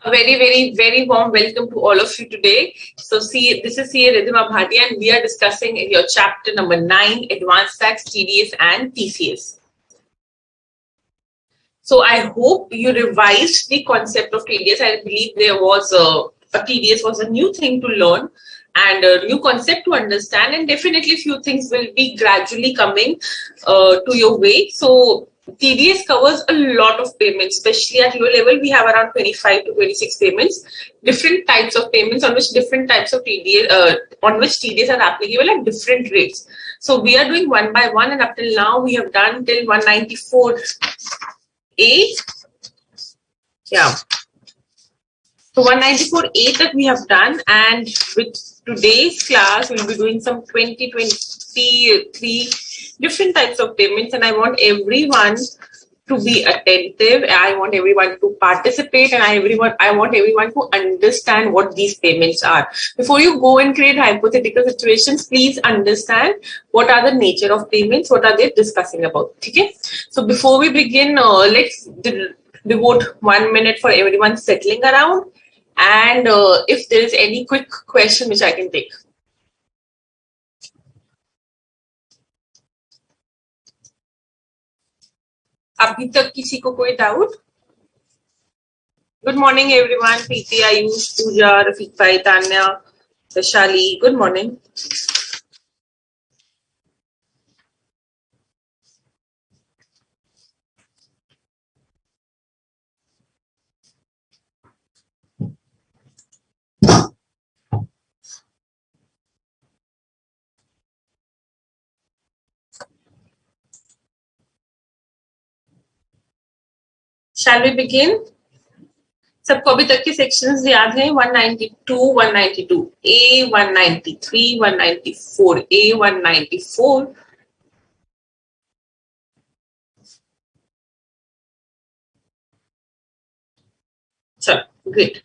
Very warm welcome to all of you today. So this is CA Ridhima Bhatia and we are discussing your chapter number 9, Advanced Tax, TDS and TCS. So I hope you revised the concept of TDS. I believe there was a TDS was a new thing to learn and a new concept to understand, and definitely few things will be gradually coming to your way. So TDS covers a lot of payments, especially at your level. We have around 25 to 26 payments, different types of payments on which different types of TDS, TDS are applicable at different rates. So we are doing one by one, and up till now we have done till 194A. Yeah. So 194A that we have done, and with today's class we'll be doing some 23 different types of payments, and I want everyone to be attentive. I want everyone to participate, and I want everyone to understand what these payments are. Before you go and create hypothetical situations, please understand what are the nature of payments, what are they discussing about. Okay? So before we begin, let's devote 1 minute for everyone settling around, and if there is any quick question which I can take. अभी तक किसी को कोई doubt? Good morning everyone. Preeti, Ayush, Pooja, Rafiq Bhai, Tanya, Vishali. Good morning. Shall we begin? सबको अभी तक के sections याद हैं? 192, 192A, 193, 194A, 194. Sure, great.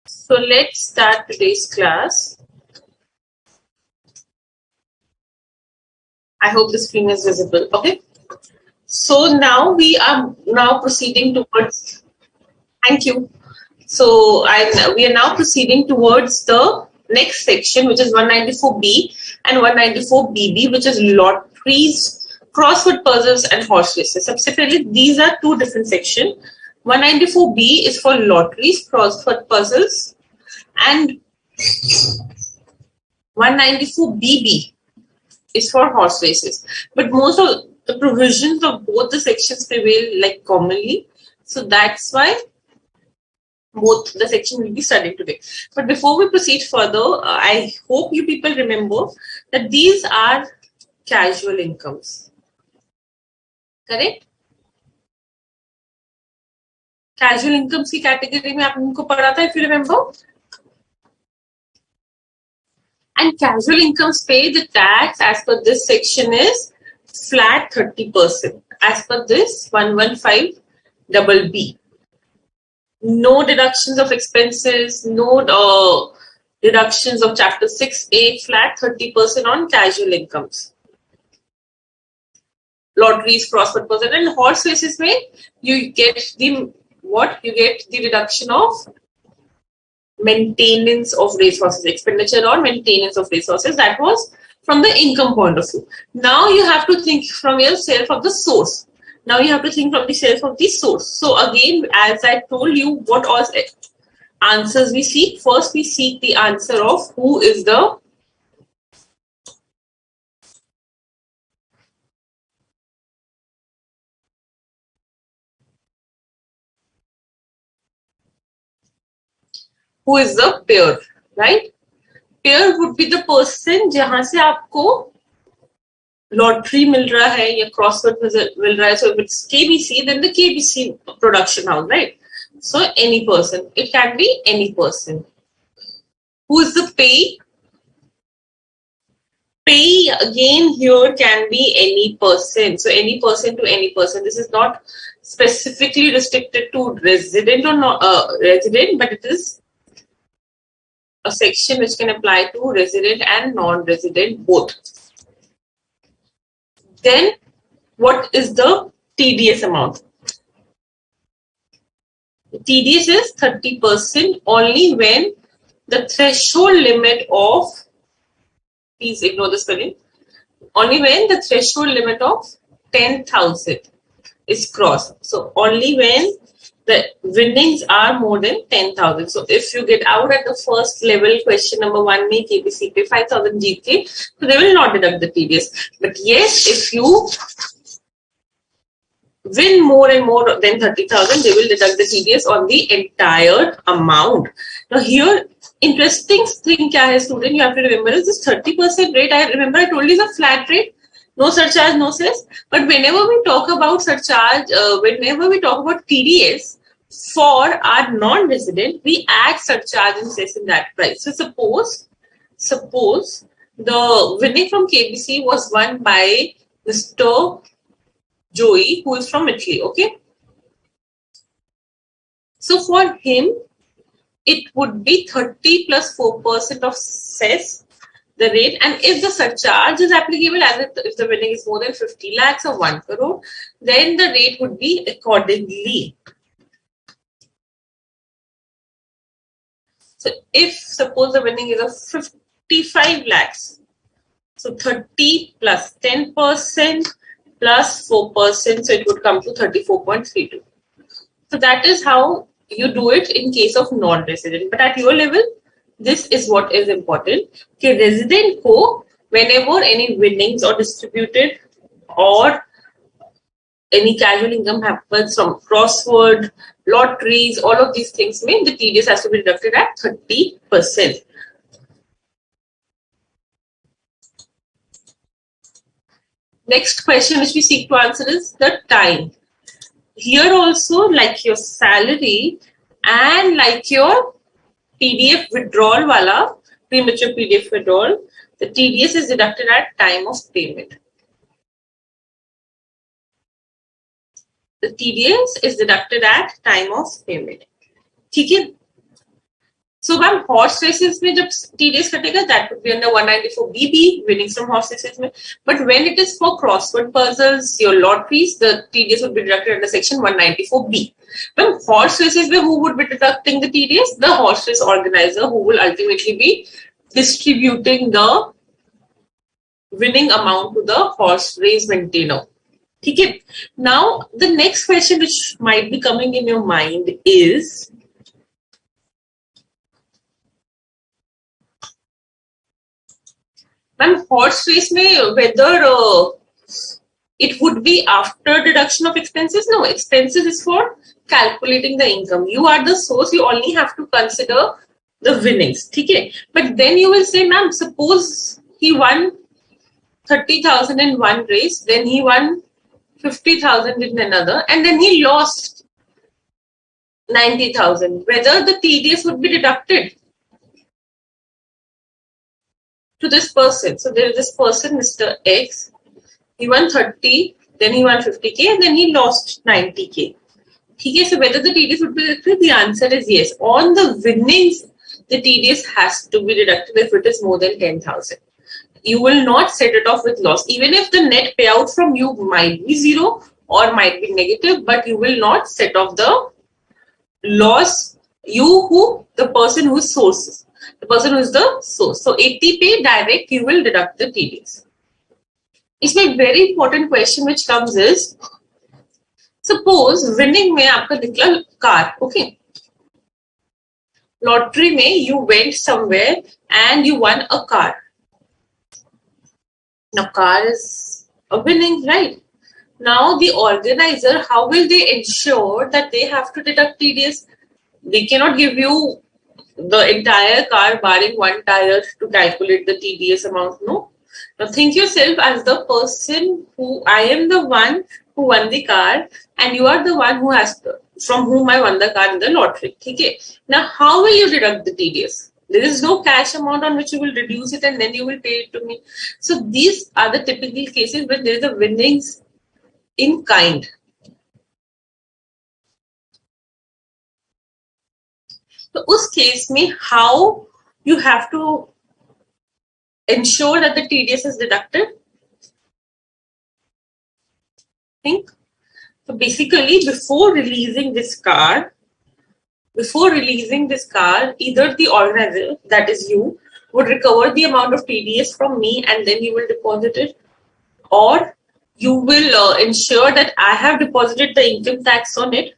So let's start today's class. I hope the screen is visible. Okay. So now we are proceeding towards. Thank you. So we are now proceeding towards the next section, which is 194B and 194BB, which is lotteries, crossword puzzles, and horse races. Subsequently, these are two different sections. 194B is for lotteries, crossword puzzles, and 194BB is for horse races. But most of the provisions of both the sections prevail like commonly. So that's why both the sections will be studied today. But before we proceed further, I hope you people remember that these are casual incomes. Correct? Casual incomes की category में आपको पढ़ा था, if you remember. And casual incomes pay the tax as per this section is flat 30%. As per this 115BB. No deductions of expenses, no deductions of chapter 6A, flat 30% on casual incomes. Lotteries, crossword puzzle, and horse races में you get the what? You get the reduction of maintenance of racehorses, expenditure on maintenance of racehorses. That was from the income point of view. Now you have to think from yourself of the source. Now you have to think from the self of the source. So again, as I told you, what all answers we seek? First, we seek the answer of who is the payer, right? Payer would be the person जहाँ से आपको lottery मिल रहा है या crossword मिल रहा है. So if it's KBC, then the KBC production house, right? So any person. It can be any person. Who is the pay? Pay again here can be any person. So any person to any person. This is not specifically restricted to resident or not resident, but it is a section which can apply to resident and non-resident both. Then what is the TDS amount? The TDS is 30% only when the threshold limit of, please ignore the spelling, only when the threshold limit of 10,000 is crossed. So only when the winnings are more than 10,000. So if you get out at the first level, question number 1 may KBC pay 5,000 GK, so they will not deduct the TDS. But yes, if you win more and more than 30,000, they will deduct the TDS on the entire amount. Now here, interesting thing kya hai, student, you have to remember is this 30% rate. I remember I told you is a flat rate, no surcharge, no cess. But whenever we talk about surcharge, whenever we talk about TDS for our non-resident, we add surcharge and cess in that price. So suppose the winning from KBC was won by Mr. Joey, who is from Italy, okay? So for him, it would be 30 plus 4% of cess, the rate. And if the surcharge is applicable, as if the winning is more than 50 lakhs or 1 crore, then the rate would be accordingly. So if suppose the winning is of 55 lakhs, so 30 plus 10% plus 4%, so it would come to 34.32. So that is how you do it in case of non-resident. But at your level, this is what is important. Okay, resident ko, whenever any winnings or distributed or any casual income happens from crossword, lotteries, all of these things mean the TDS has to be deducted at 30%. Next question which we seek to answer is the time. Here also, like your salary and like your PDF withdrawal wala, premature PDF withdrawal, the TDS is deducted at time of payment. The TDS is deducted at time of payment. Okay? So, when horse races mein jab TDS katega, that would be under 194BB, winnings from horse races mein. But when it is for crossword puzzles, your lotteries, the TDS would be deducted under section 194B. When horse races mein, who would be deducting the TDS? The horse race organizer, who will ultimately be distributing the winning amount to the horse race maintainer. Okay? Now, the next question which might be coming in your mind is, and horse race mein, whether it would be after deduction of expenses? No, expenses is for calculating the income. You are the source, you only have to consider the winnings. Okay? But then you will say, ma'am, suppose he won 30,000 in one race, then he won 50,000 in another, and then he lost 90,000. Whether the TDS would be deducted to this person. So there is this person, Mr. X. He won 30, then he won 50K, and then he lost 90K. Okay, so whether the TDS would be deducted, the answer is yes. On the winnings, the TDS has to be deducted if it is more than 10,000. You will not set it off with loss. Even if the net payout from you might be zero or might be negative, but you will not set off the loss. The person who is sources. The person who is the source. So 80 pay direct, you will deduct the TDS. It's a very important question which comes is, suppose winning mein aapka nikla car, okay? Lottery mein you went somewhere and you won a car. Now car is a winning, right? Now the organizer, how will they ensure that they have to deduct TDS? They cannot give you the entire car barring one tire to calculate the TDS amount, no? Now think yourself as the person who, I am the one who won the car and you are the one who has from whom I won the car in the lottery. Okay. Now how will you deduct the TDS? There is no cash amount on which you will reduce it and then you will pay it to me. So these are the typical cases when there is a winnings in kind. तो उस case में how you have to ensure that the TDS is deducted? Think. So basically, before releasing this car, either the organizer, that is you, would recover the amount of TDS from me and then you will deposit it, or you will ensure that I have deposited the income tax on it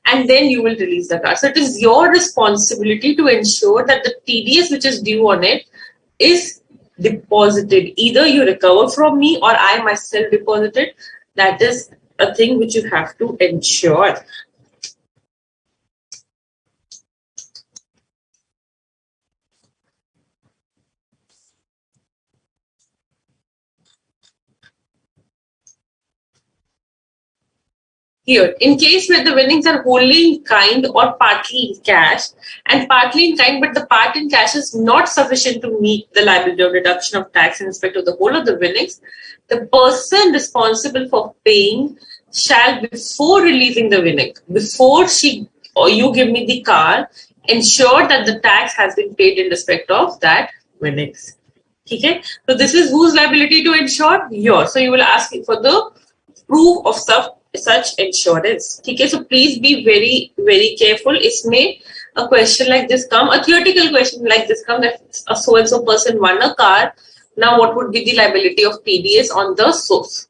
and then you will release the car. So it is your responsibility to ensure that the TDS which is due on it is deposited. Either you recover from me or I myself deposit it. That is a thing which you have to ensure. Here, in case where the winnings are wholly in kind or partly in cash, and partly in kind, but the part in cash is not sufficient to meet the liability of deduction of tax in respect to the whole of the winnings, the person responsible for paying shall, before releasing the winning, before she or you give me the car, ensure that the tax has been paid in respect of that winnings. Okay? So this is whose liability to ensure? Yours. So you will ask for the proof of such insurance. Okay, so please be very, very careful. Isme a question like this come, a theoretical question like this come, that a so and so person won a car. Now, what would be the liability of TDS on the source?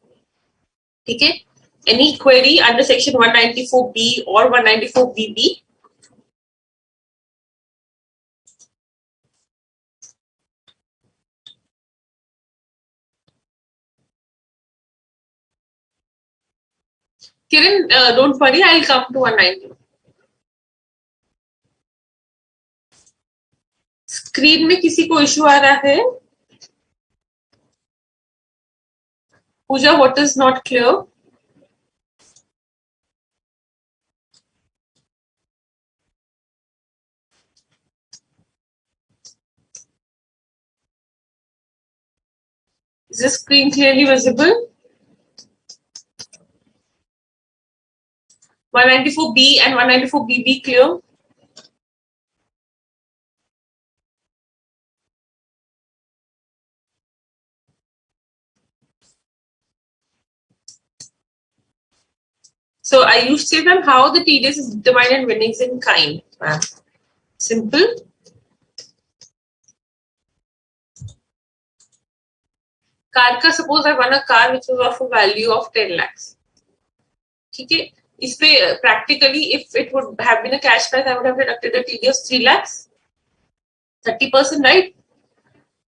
Okay, any query under section 194B or 194BB? Kiran, don't worry, I'll come to 190. Screen में किसी को issue आ रहा है? पूजा, what is not clear? Is the screen clearly visible? 194B and 194BB clear? So I used to say them how the TDS is determined and winnings in kind. Simple. Car ka, suppose I won a car which was of a value of 10 lakhs. Okay. Practically, if it would have been a cash price, I would have deducted a TDS 3 lakhs. 30%, right?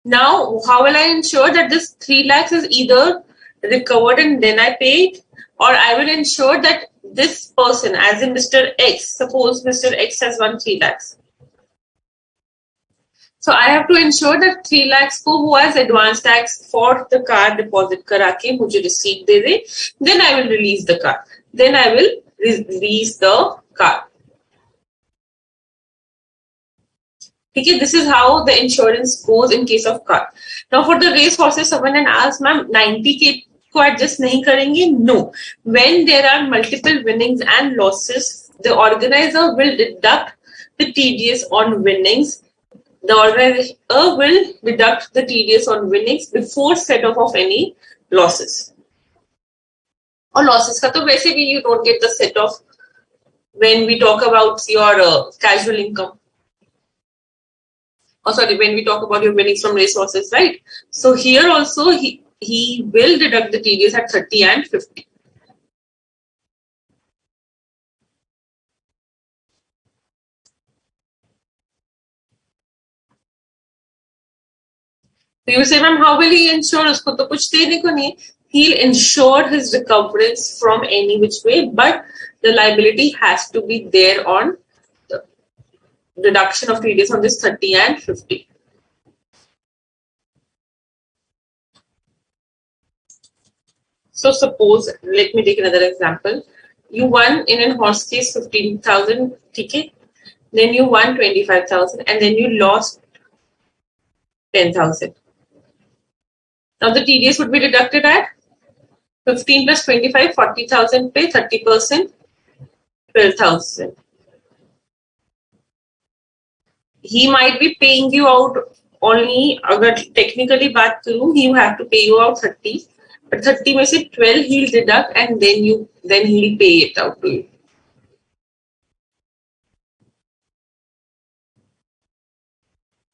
Now, how will I ensure that this 3 lakhs is either recovered and then I paid, or I will ensure that this person, as in Mr. X, suppose Mr. X has won 3 lakhs. So I have to ensure that 3 lakhs ko who has advance tax for the car deposit karake mujhe receipt de de, then I will release the car. Then I will release the car. Okay, this is how the insurance goes in case of car. Now for the race horses, someone and asked, ma'am, 90K को adjust नहीं करेंगे? No. When there are multiple winnings and losses, the organizer will deduct the TDS on winnings. The organizer will deduct the TDS on winnings before set off of any losses. Or losses का तो वैसे भी you don't get the set off when we talk about your casual income. Oh, sorry, when we talk about your winnings from race horses, right? So here also he will deduct the TDS at 30 and 50. So you say, ma'am, how will he ensure? Usko to kuch dene ko nahi. He'll ensure his recoveries from any which way, but the liability has to be there on the deduction of TDS on this 30 and 50. So suppose, let me take another example. You won in a horse case 15,000 ticket, then you won 25,000, and then you lost 10,000. Now the TDS would be deducted at 15 plus 25, 40,000 pay, 30%, 12,000. he might be paying you out only, अगर technically बात करूँ, he will have to pay you out 30, but 30 में से 12 he'll deduct and then he'll pay it out to you.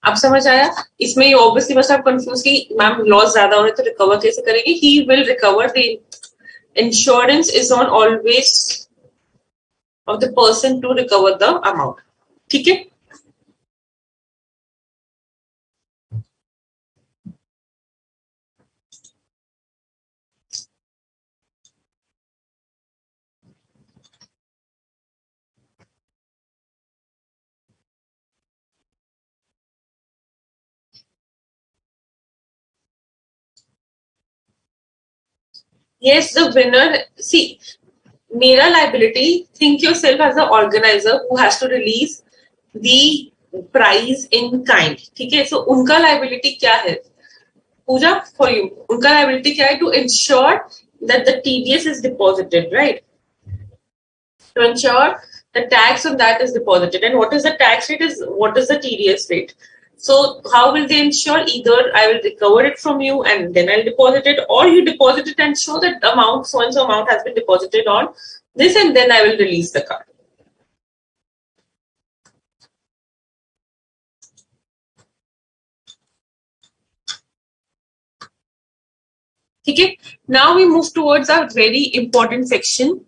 अब समझ आया? इसमें ये obviously बस आप confused कि मैम लॉस ज्यादा हो रहे तो रिकवर कैसे करेंगे? He will recover. The insurance is not always of the person to recover the amount. ठीक है? Yes, the winner. See, Mera liability. Think yourself as the organizer who has to release the prize in kind. ठीक है? So उनका liability क्या है? Pooja, for you, उनका liability क्या है? To ensure that the TDS is deposited, right? To ensure the tax on that is deposited. And what is the tax rate? What is the TDS rate? So how will they ensure? Either I will recover it from you and then I'll deposit it, or you deposit it and show that amount, so and so amount has been deposited on this, and then I will release the card. Okay. Now we move towards our very important section.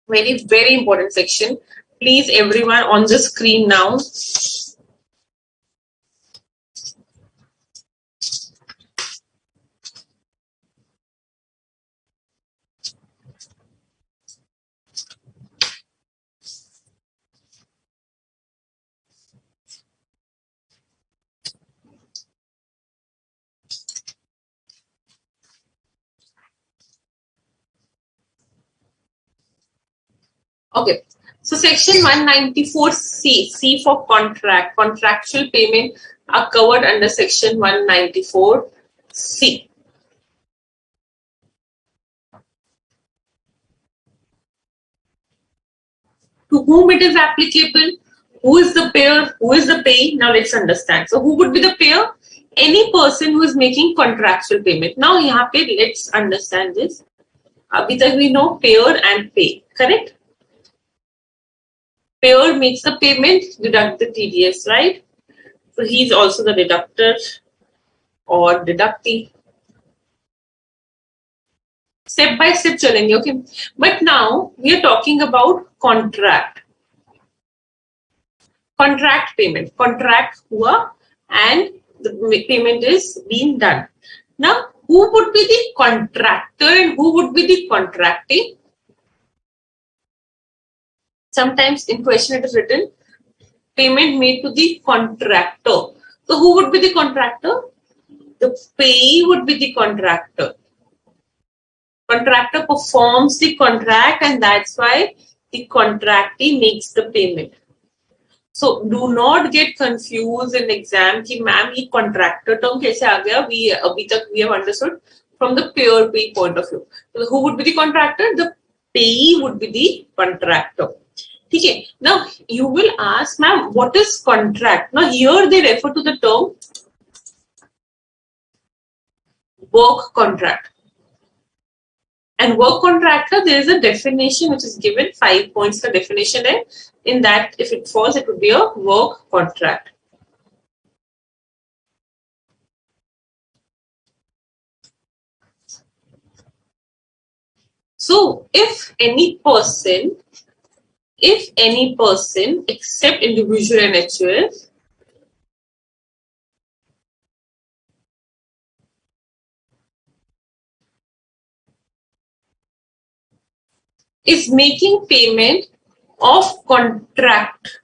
Very, very important section. Please, everyone on the screen now. Okay, so section 194C, C for contract, contractual payment are covered under section 194C. To whom it is applicable, who is the payer, who is the payee? Now let's understand. So who would be the payer? Any person who is making contractual payment. Now यहाँ पे let's understand this. अभी तक we know payer and pay, correct? Payer makes the payment, deduct the TDS, right? So he's also the deductor or deductee. Step by step chalenge, okay? But now we are talking about contract. Contract payment. Contract hua and the payment is being done. Now, who would be the contractor and who would be the contracting? Sometimes in question it is written payment made to the contractor. So who would be the contractor? The payee would be the contractor. Contractor performs the contract and that's why the contractee makes the payment. So do not get confused in exam कि ma'am ये contractor term कैसे आ गया? अभी तक we have understood from the pure pay point of view. So who would be the contractor? The payee would be the contractor. Okay. Now you will ask, ma'am, what is contract? Now here they refer to the term work contract. And work contractor, there is a definition which is given, 5 points the definition है. In that, if it falls, it would be a work contract. So if any person except individual and HUL is making payment of contract,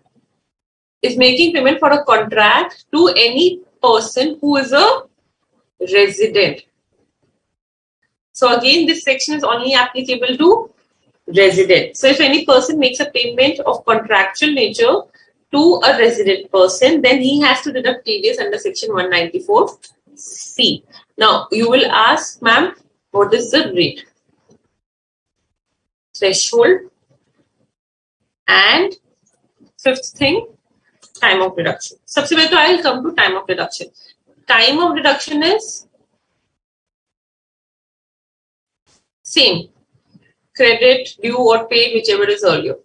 is making payment for a contract to any person who is a resident. So again, this section is only applicable to resident. So if any person makes a payment of contractual nature to a resident person, then he has to deduct TDS under section 194C. Now you will ask, ma'am, what is the rate? Threshold. And fifth thing, Time of deduction. सबसे पहले तो I'll come to time of deduction. Time of deduction is same. Credit, due or paid, whichever is earlier.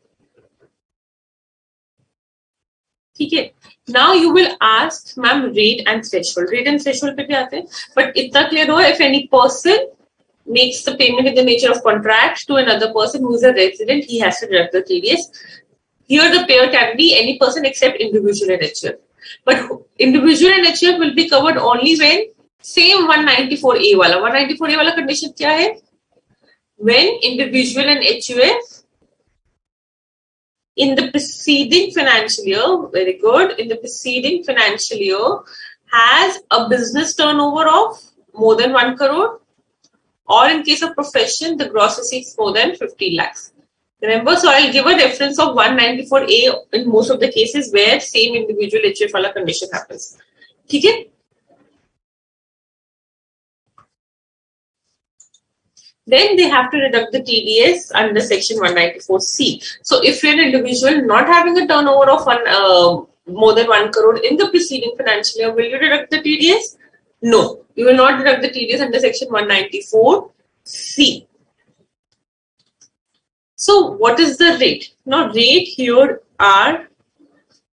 ठीक है. Now you will ask, ma'am, rate and threshold. Rate and threshold पे भी आते हैं. But इतना clear हो, if any person makes the payment in the nature of contract to another person who is a resident, he has to deduct the TDS. Here the payer can be any person except individual and HUF. But individual and HUF will be covered only when same 194A वाला. 194A वाला condition क्या है? When individual and HUF in the preceding financial year, very good, in the preceding financial year has a business turnover of more than 1 crore, or in case of profession, the gross receipts more than 50 lakhs. Remember, so I'll give a reference of 194A in most of the cases where same individual HUF wala condition happens. Okay? Then they have to deduct the TDS under section 194C. So if you're an individual not having a turnover of more than 1 crore in the preceding financial year, will you deduct the TDS? No, you will not deduct the TDS under section 194C. So what is the rate? Now rate here are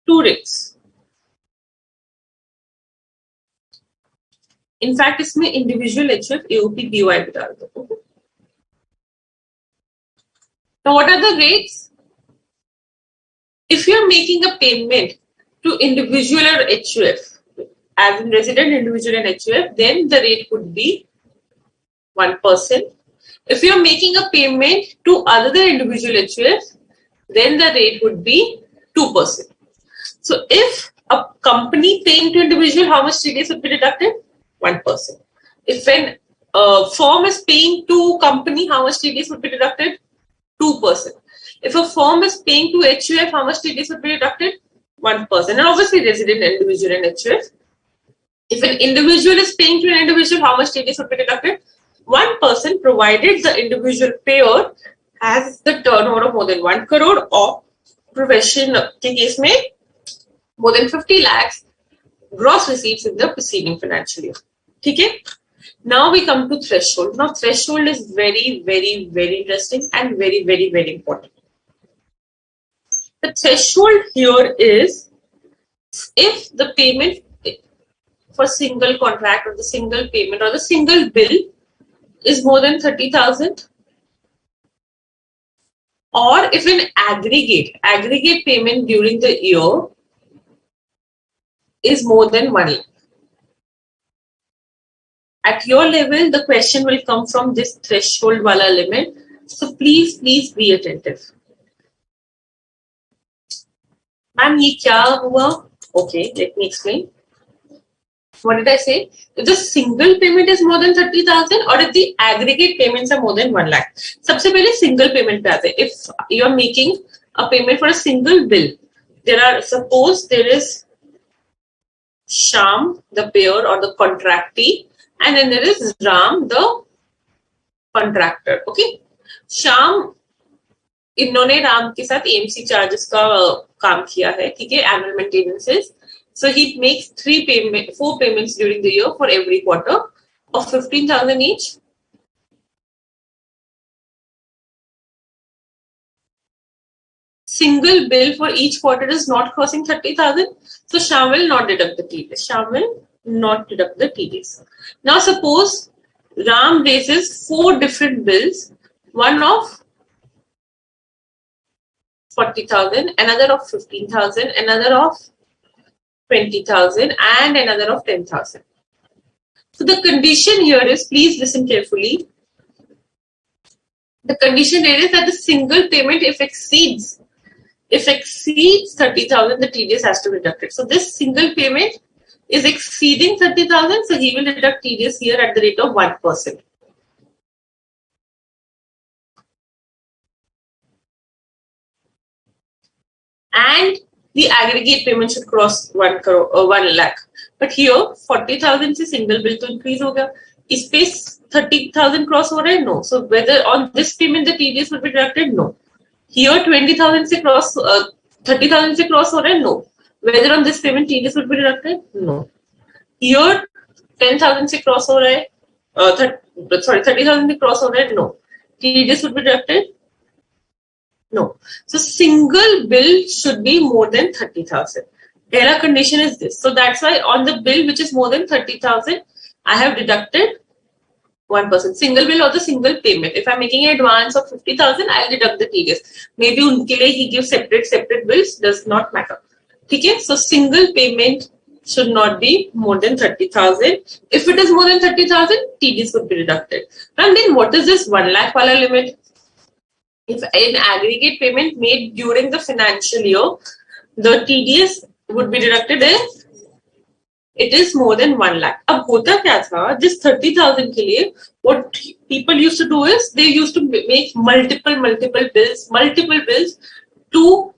two rates. In fact, इसमें individual HUF, AOP, BOI भी डाल दो. Okay. Now what are the rates? If you are making a payment to individual or HUF, as in resident, individual and HUF, then the rate would be 1%. If you are making a payment to other than individual HUF, then the rate would be 2%. So if a company paying to individual, how much TDS would be deducted? 1%. If an firm is paying to company, how much TDS would be deducted? 2%. If a firm is paying to HUF, how much TDS would be deducted? 1%. And obviously resident, individual and HUF. If an individual is paying to an individual, how much TDS would be deducted? 1%, provided the individual payer has the turnover of more than 1 crore or profession के case में more than 50 lakhs gross receipts in the preceding financial year. Okay? Now we come to threshold. Now threshold is very, very, very interesting and very, very, very important. The threshold here is if the payment for single contract or the single payment or the single bill is more than 30,000, or if an aggregate payment during the year is more than 1 lakh. At your level, the question will come from this threshold wala limit. So please be attentive. Ma'am, ye kya hua? Okay, let me explain. What did I say? If the single payment is more than 30,000 or if the aggregate payments are more than 1 lakh. सबसे पहले single payment पे आते हैं. If you are making a payment for a single bill, suppose there is Sham, the payer or the contractee, and then there is Ram, the contractor. Okay, Sham, इन्होंने राम के साथ AMC charges का काम किया है, ठीक है, annual maintenances. So he makes 4 payments during the year for every quarter of 15,000 each. Single bill for each quarter is not crossing 30,000. So Sham will not deduct the TDS. Now suppose Ram raises 4 different bills, one of 40,000, another of 15,000, another of 20,000 and another of 10,000. So the condition here is, please listen carefully. The condition here is that the single payment, if exceeds 30,000, the TDS has to be deducted. So this single payment is exceeding 30,000, so he will deduct TDS here at the rate of 1%. And the aggregate payment should cross 1 lakh. But here 40,000 से single bill to increase होगा. इस पे 30,000 cross हो रहा है? No. So whether on this payment the TDS will be deducted? No. Here 20,000 से cross 30,000 से cross हो रहा है? No. Whether on this payment TDS would be deducted? No. Here 10,000 से cross हो रहा है, 30,000 से cross हो रहा है? No. TDS would be deducted? No. So single bill should be more than 30,000. Error condition is this. So that's why on the bill which is more than 30,000, I have deducted 1%. Single bill or the single payment. If I'm making an advance of 50,000, I'll deduct the TDS. Maybe unke liye he gives separate bills, does not matter. Okay? So single payment should not be more than 30,000. If it is more than 30,000, TDS would be deducted. And then what is this 1 lakh wala limit? If an aggregate payment made during the financial year, the TDS would be deducted if it is more than 1 lakh. अब होता क्या था, this 30,000 के लिए, what people used to do is they used to make multiple bills to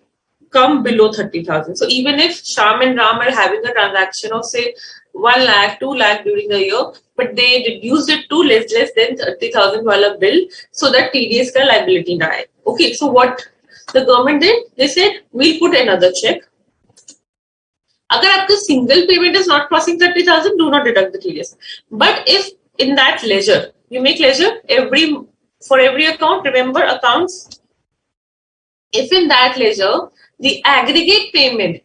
come below 30,000. So even if Sham and Ram are having a transaction of say 1 lakh, 2 lakh during the year, but they reduced it to less than 30,000 wala bill so that TDS ka liability na hai. Okay, so what the government did, they said we'll put another check. Agar aapka single payment is not crossing 30,000, do not deduct the TDS. But if in that ledger, you make ledger for every account, remember accounts, if in that ledger, the aggregate payment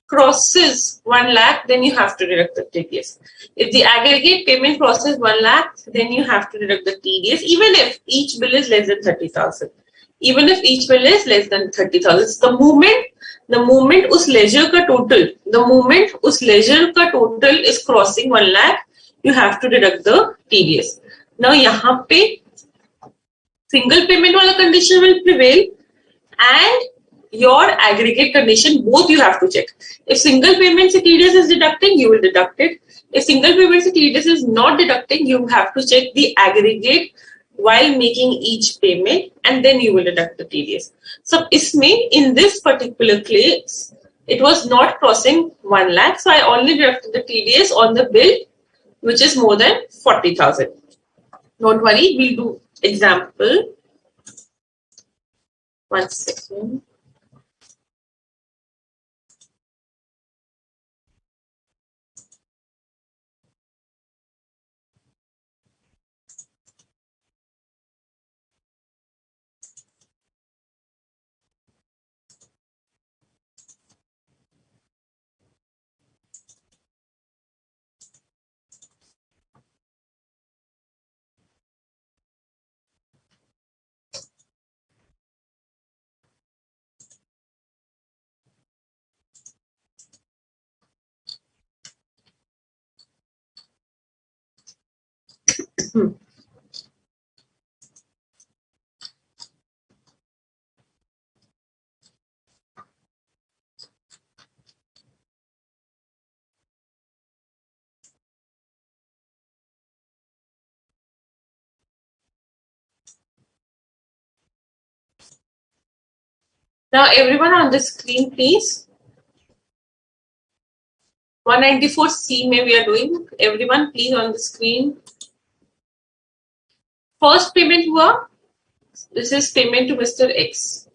crosses 1 lakh, then you have to deduct the TDS. If the aggregate payment crosses 1 lakh, then you have to deduct the TDS, even if each bill is less than 30,000. Even if each bill is less than 30,000. The moment us ledger ka total is crossing 1 lakh, you have to deduct the TDS. Now, yahan pe single payment wala condition will prevail and your aggregate condition, both you have to check. If single payment se TDS is deducting, you will deduct it. If single payment se TDS is not deducting, you have to check the aggregate while making each payment and then you will deduct the TDS. So in this particular case, it was not crossing 1 lakh. So I only deducted the TDS on the bill which is more than 40,000. Don't worry, we'll do example. 1 second. Now everyone on the screen, please. 194C may we are doing. Everyone, please on the screen. First payment hua. This is payment to Mr. X.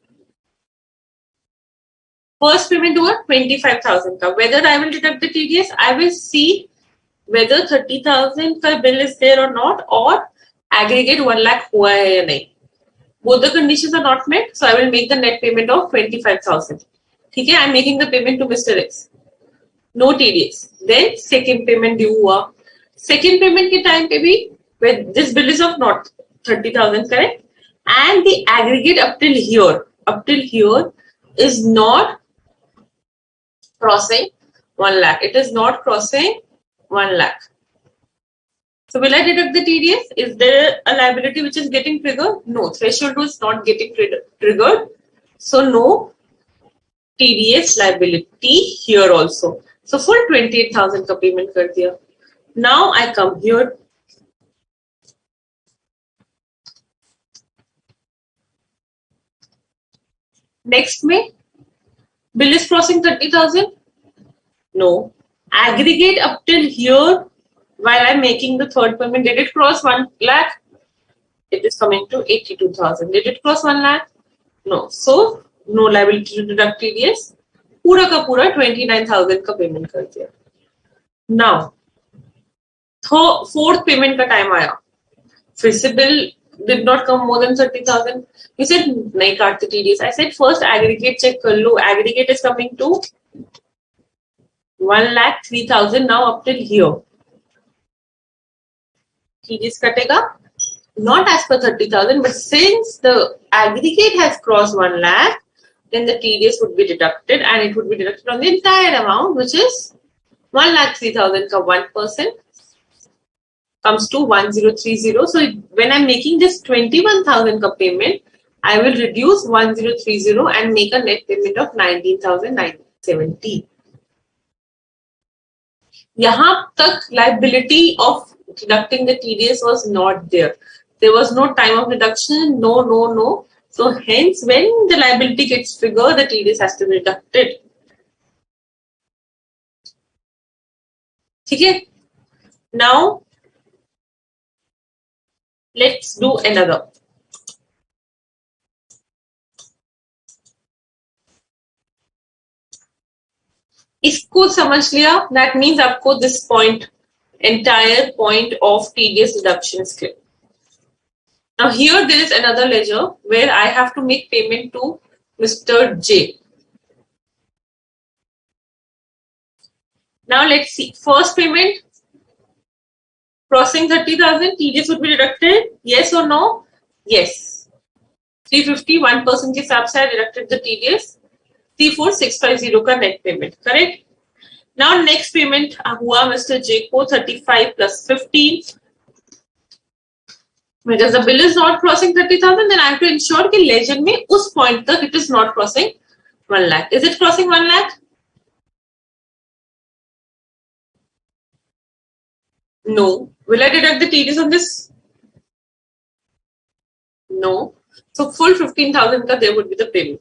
First payment hua 25,000 ka. Whether I will deduct the TDS, I will see whether 30,000 ka bill is there or not, or aggregate 1 lakh hua hai ya nahi. Both the conditions are not met, so I will make the net payment of 25,000. Okay, I am making the payment to Mr. X. No TDS. Then second payment due hua. Second payment ke time pe bhi, where this bill is of not 30,000, correct? And the aggregate up till here is not crossing 1 lakh. It is not crossing 1 lakh. So will I deduct the TDS? Is there a liability which is getting triggered? No, threshold is not getting triggered. So no TDS liability here also. So full 28,000 ka payment kar diya. Now I come here. Next May, bill is crossing 30,000? No. Aggregate up till here, while I'm making the third payment, did it cross 1 lakh? It is coming to 82,000. Did it cross 1 lakh? No. So, no liability to deduct TDS. पूरा का पूरा 29,000 का payment कर दिया. Now fourth payment का time आया, फिर से bill did not come more than 30,000. You said नहीं काटते TDS. I said first aggregate check कर लो. Aggregate is coming to 1,03,000 now up till here. TDS कटेगा not as per 30,000, but since the aggregate has crossed 1 lakh, then the TDS would be deducted, and it would be deducted on the entire amount, which is 1,03,000 ka 1% comes to 1,030. So when I'm making this 21,000 ka payment, I will reduce 1,030 and make a net payment of 19,970. यहाँ तक liability of deducting the TDS was not there. There was no time of deduction, no. So hence, when the liability gets triggered, the TDS has to be deducted. Okay. Now, let's do another. इसको समझ लिया, that means आपको this point, entire point of TDS deduction is clear. Now here there is another ledger where I have to make payment to Mr. J. Now let's see. First payment, crossing 30,000, TDS would be deducted. Yes or no? Yes. 350, 1% के हिसाब से I deducted the TDS. 34,650 का net payment. Correct? Now next payment हुआ Mr. J को 35 plus 15. Because the bill is not crossing 30,000, then I have to ensure कि ledger में उस point तक it is not crossing 1 lakh. Is it crossing 1 lakh? No. Will I deduct the TDS on this? No. So full 15,000 का there would be the payment.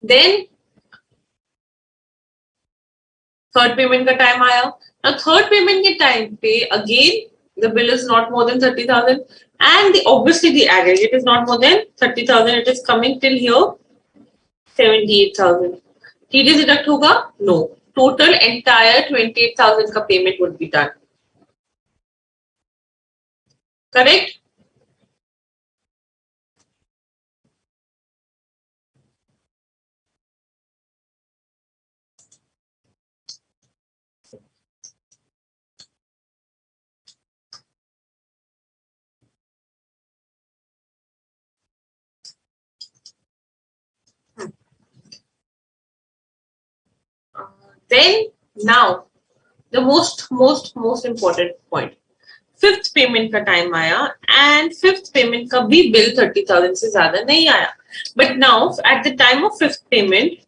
Then third payment का time आया. Now third payment के time पे again the bill is not more than 30,000 and obviously the aggregate is not more than 30,000. It is coming till here 78,000. TDS deduct होगा? No. Total entire 28,000 का payment would be done. Correct? Then now the most important point. Fifth payment का time आया and fifth payment का भी bill 30,000 से ज़्यादा नहीं आया. But now at the time of fifth payment,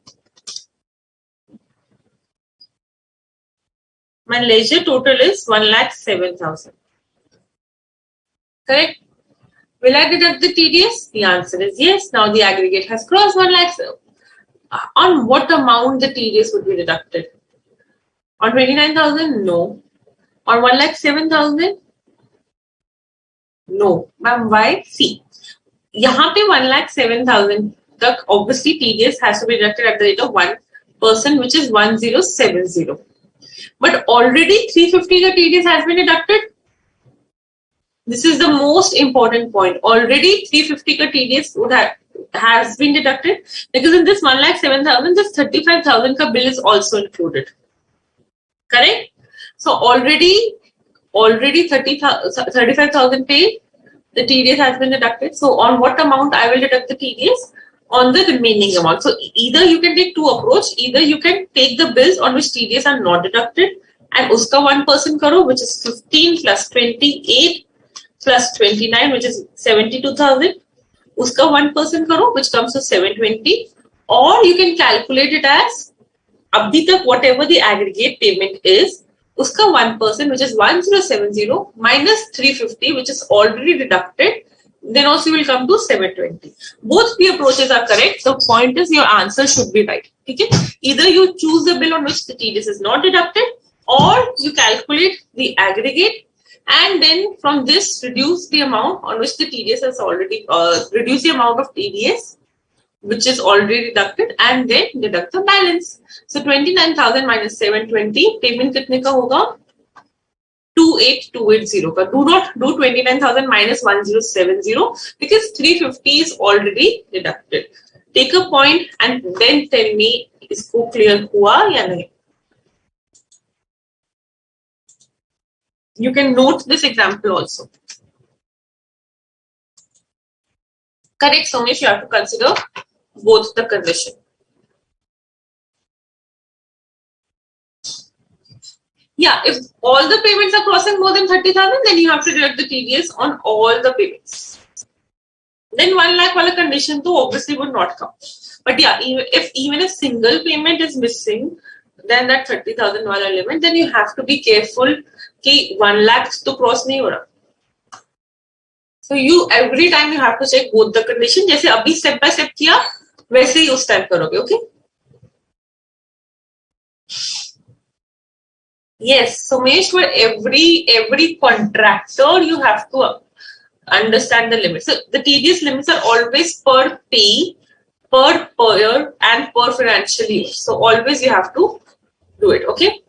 my ledger total is 1,07,000. Correct? Will I deduct the TDS? The answer is yes. Now the aggregate has crossed 1 lakh. On what amount the TDS would be deducted? On 29,000? No. On 1,07,000? No. Ma'am, why? See, यहाँ पे 1,07,000 तक obviously TDS has to be deducted at the rate of 1%, which is 1,070. But already 350 का TDS has been deducted. This is the most important point. Already 350 का TDS has been deducted because in this 1,07,000, this 35,000 ka bill is also included. Correct? So already 35,000 paid, the TDS has been deducted. So on what amount I will deduct the TDS? On the remaining amount. So either you can take two approach. Either you can take the bills on which TDS are not deducted and uska 1% karo, which is 15 plus 28 plus 29, which is 72,000. Uska 1% karo, which comes to 720. Or you can calculate it as abhi tak whatever the aggregate payment is, uska 1%, which is 1,070 minus 350, which is already deducted. Then also you will come to 720. Both the approaches are correct. The point is your answer should be right. Okay? Either you choose the bill on which the TDS is not deducted, or you calculate the aggregate and then from this reduce the amount on which the TDS has already reduce the amount of TDS which is already deducted, and then deduct the balance. So 29,000 minus 720, payment कितने का होगा? 28,280 का. Do not do 29,000 minus 1070 because 350 is already deducted. Take a point and then tell me इसको clear हुआ या नहीं. You can note this example also. Correct, Somesh, you have to consider both the condition. Yeah, if all the payments are crossing more than 30,000, then you have to deduct the TDS on all the payments. Then 1 lakh wala condition to obviously would not come. But yeah, if even a single payment is missing, then that 30,000 wala limit, then you have to be careful कि 1 lakh to cross नहीं हो रहा. So you every time you have to check both the condition. जैसे अभी step by step किया, वैसे ही उस time करोगे, okay? Yes, Somesh, for every contractor you have to understand the limits. So the TDS limits are always per pay, per year, and per financial year. So always you have to do it, okay?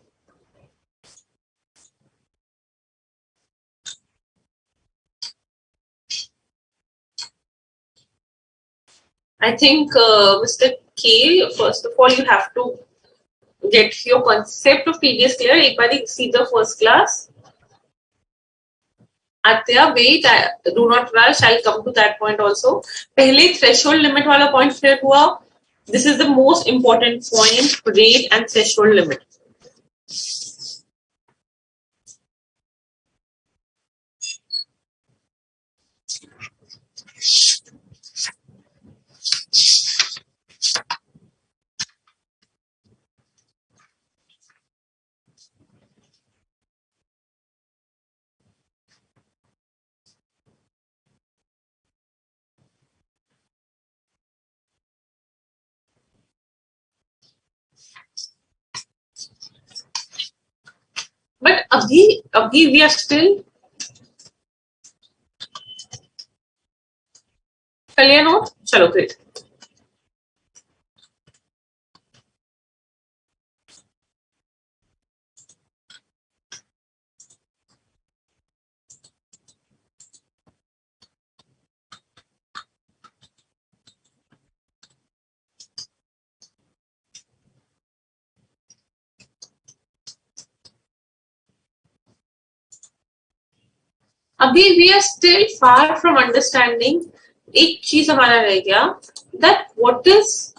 I think Mr. K, first of all, you have to get your concept of TDS clear. एक बार see the first class. Atya, wait, do not rush. I'll come to that point also. पहले threshold limit वाला point clear हुआ. This is the most important point: rate and threshold limit. But abhi we are still clear no? Chalo, great. अभी we are still far from understanding. एक चीज हमारा रह गया, that what is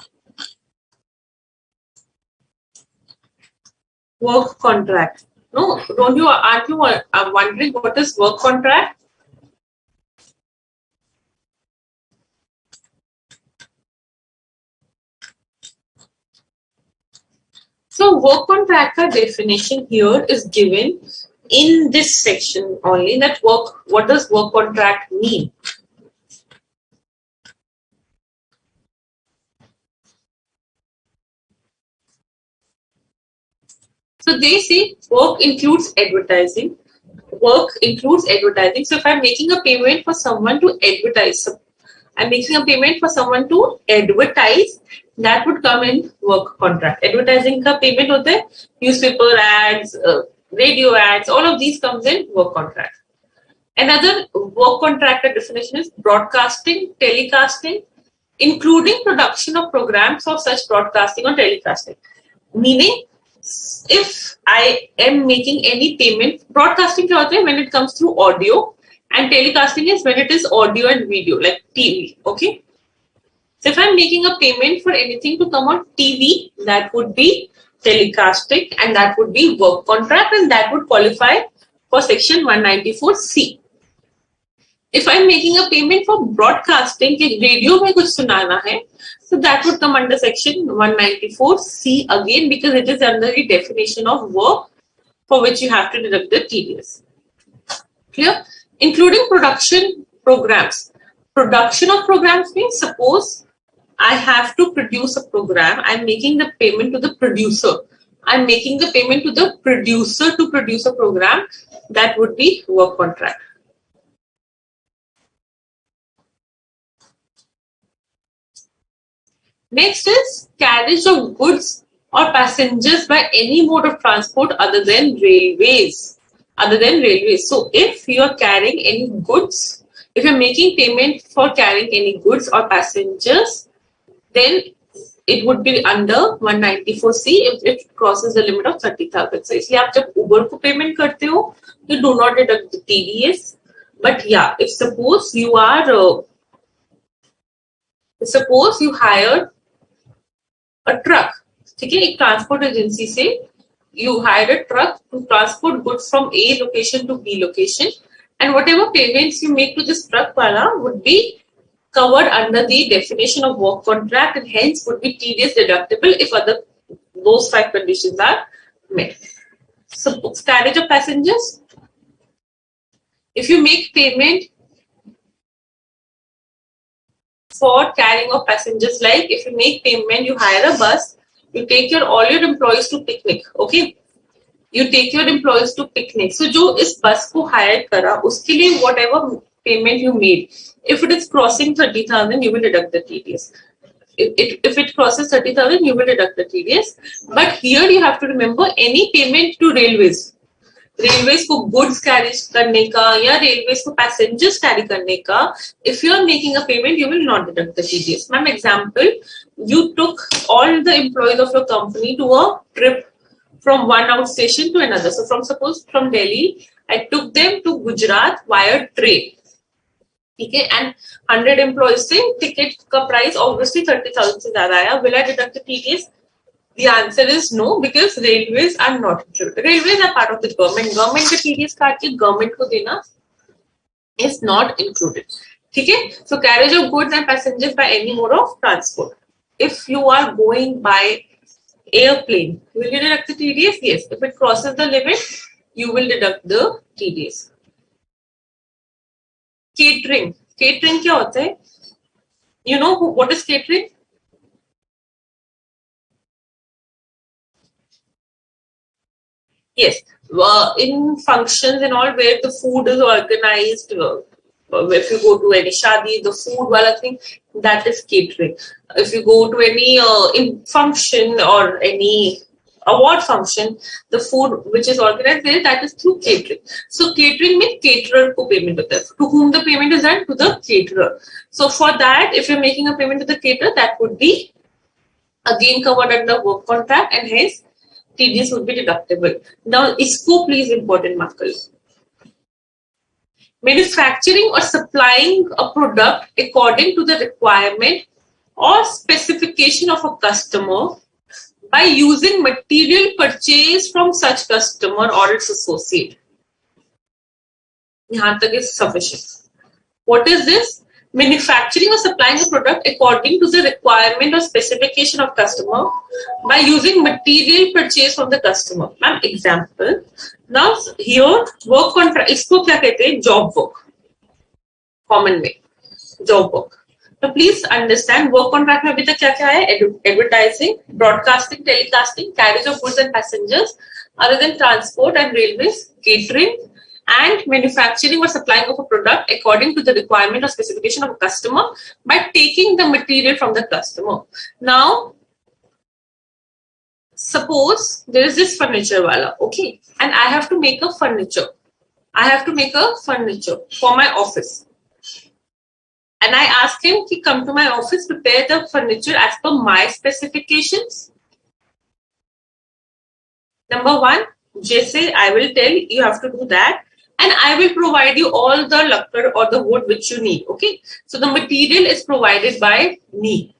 work contract? No, aren't you wondering what is work contract? So work contract ka definition here is given in this section only. That what does work contract mean? So they say work includes advertising. Work includes advertising. So if I'm making a payment for someone to advertise, I'm making a payment for someone to advertise, that would come in work contract. Advertising ka payment होता है, newspaper ads, radio ads, all of these comes in work contract. Another work contract definition is broadcasting, telecasting, including production of programs for such broadcasting or telecasting. Meaning, if I am making any payment, broadcasting क्या होता है when it comes through audio, and telecasting is when it is audio and video, like TV, okay? So if I'm making a payment for anything to come on TV, that would be telecasting, and that would be work contract, and that would qualify for section 194C. If I'm making a payment for broadcasting, कि radio में कुछ सुनाना है, so that would come under section 194C again, because it is under the definition of work for which you have to deduct the TDS. Clear? Including production programs. Production of programs means, suppose I have to produce a program, I'm making the payment to the producer. I'm making the payment to the producer to produce a program, that would be work contract. Next is carriage of goods or passengers by any mode of transport other than railways. So if you are carrying any goods, if you're making payment for carrying any goods or passengers, then it would be under 194C if it crosses the limit of 30,000. So इसलिए आप जब Uber को payment करते हो, you do not deduct the TDS. But yeah, if suppose you hire a truck, ठीक है, एक transport agency से you hired a truck to transport goods from A location to B location, and whatever payments you make to this truck wala would be covered under the definition of work contract and hence would be TDS deductible if those 5 conditions are met. So carriage of passengers, if you make payment for carrying of passengers, like if you make payment, you hire a bus, you take all your employees to picnic, okay? You take your employees to picnic. So जो इस बस को hire करा, उसके लिए whatever payment you made, if it is crossing 30,000, you will deduct the TDS. If it crosses 30,000, you will deduct the TDS. But here you have to remember any payment to railways को goods carry करने का या railways को passengers carry करने का, if you are making a payment, you will not deduct the TDS. Ma'am, example, you took all the employees of your company to a trip from one outstation to another. So suppose from Delhi, I took them to Gujarat via train. Okay, and 100 employees से ticket का price obviously 30,000 से ज़्यादा आया. Will I deduct the TDS? The answer is no, because railways are not included. Railways are part of the government. Government के TDS काट के government को देना is not included. ठीक है? So carriage of goods and passengers by any mode of transport. If you are going by airplane, will you deduct the TDS? Yes. If it crosses the limit, you will deduct the TDS. Catering. Catering क्या होता है? You know what is catering? Yes, in functions and all where the food is organized, if you go to any shadi, the food wala thing, that is catering. If you go to any in function or any award function, the food which is organized there, that is through catering. So catering means caterer ko payment hota hai. To whom the payment is done? To the caterer. So for that, if you're making a payment to the caterer, that would be again covered under work contract and hence TDS would be deductible. Now, इसको please important mark करो. Manufacturing or supplying a product according to the requirement or specification of a customer by using material purchased from such customer or its associate. यहाँ तक is sufficient. What is this? Manufacturing or supplying a product according to the requirement or specification of customer by using material purchased from the customer. Ma'am, example. Now here work contract. इसको क्या कहते हैं? Job work. Common way. Job work. So please understand work contract में अभी तक क्या क्या है? Advertising, broadcasting, telecasting, carriage of goods and passengers, other than transport and railways, catering, and manufacturing or supplying of a product according to the requirement or specification of a customer by taking the material from the customer. Now, suppose there is this furniture wala, okay, and I have to make a furniture. I have to make a furniture for my office. And I ask him to come to my office, prepare the furniture as per my specifications. Number one, जैसे I will tell you have to do that. And I will provide you all the lakkad or the wood which you need. Okay. So the material is provided by me.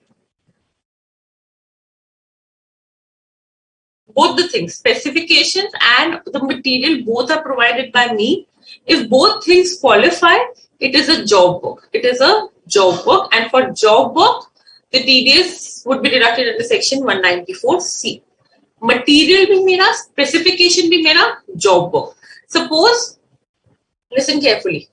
Both the things, specifications and the material, both are provided by me. If both things qualify, it is a job work. It is a job work. And for job work, the TDS would be deducted under section 194C. Material bhi mera, specification bhi mera, job work. Suppose, listen carefully.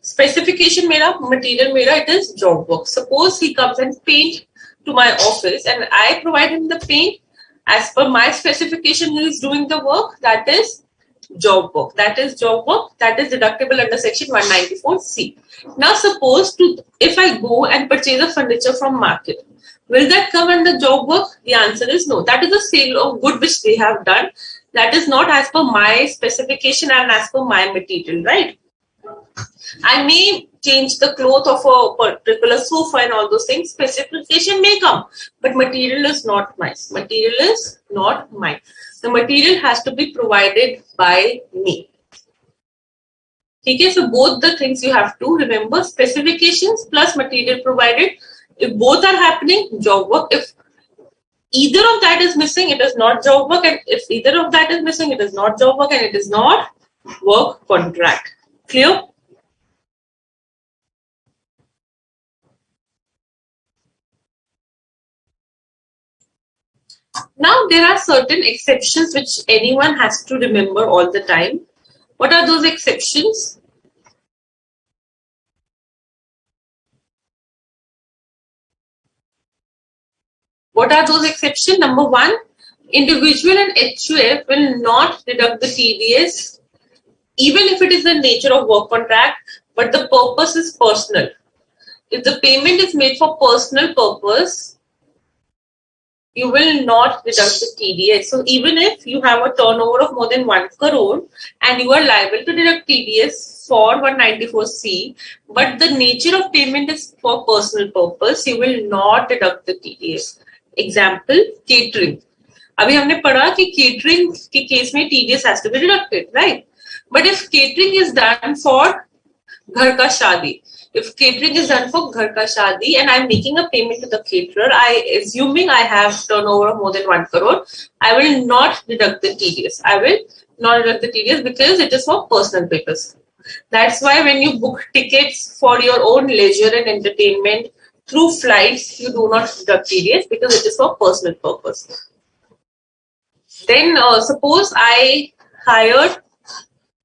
Specification mera, material mera, it is job work. Suppose he comes and paint to my office and I provide him the paint as per my specification. He is doing the work. That is job work. That is job work. That is deductible under section 194C. Now suppose if I go and purchase a furniture from market. Will that come under job work? The answer is no. That is a sale of good which they have done. That is not as per my specification and as per my material, right? I may change the cloth of a particular sofa and all those things. Specification may come, but material is not mine. Material is not mine. The material has to be provided by me. Okay, so both the things you have to remember: specifications plus material provided. If both are happening, job work. If either of that is missing, it is not job work. And if either of that is missing, it is not job work and it is not work contract. Clear? Now, there are certain exceptions which anyone has to remember all the time. What are those exceptions? What are those exceptions? Number one, individual and HUF will not deduct the TDS even if it is the nature of work contract, but the purpose is personal. If the payment is made for personal purpose, you will not deduct the TDS. So even if you have a turnover of more than 1 crore and you are liable to deduct TDS for 194C, but the nature of payment is for personal purpose, you will not deduct the TDS. Example, catering. अभी हमने पढ़ा कि catering के case में TDS has to be deducted, right? But if catering is done for घर का शादी, if catering is done for घर का शादी and I'm making a payment to the caterer, assuming I have turnover of more than 1 crore, I will not deduct the TDS. I will not deduct the TDS because it is for personal purpose. That's why when you book tickets for your own leisure and entertainment through flights, you do not deduct TDS because it is for personal purpose. Then suppose I hired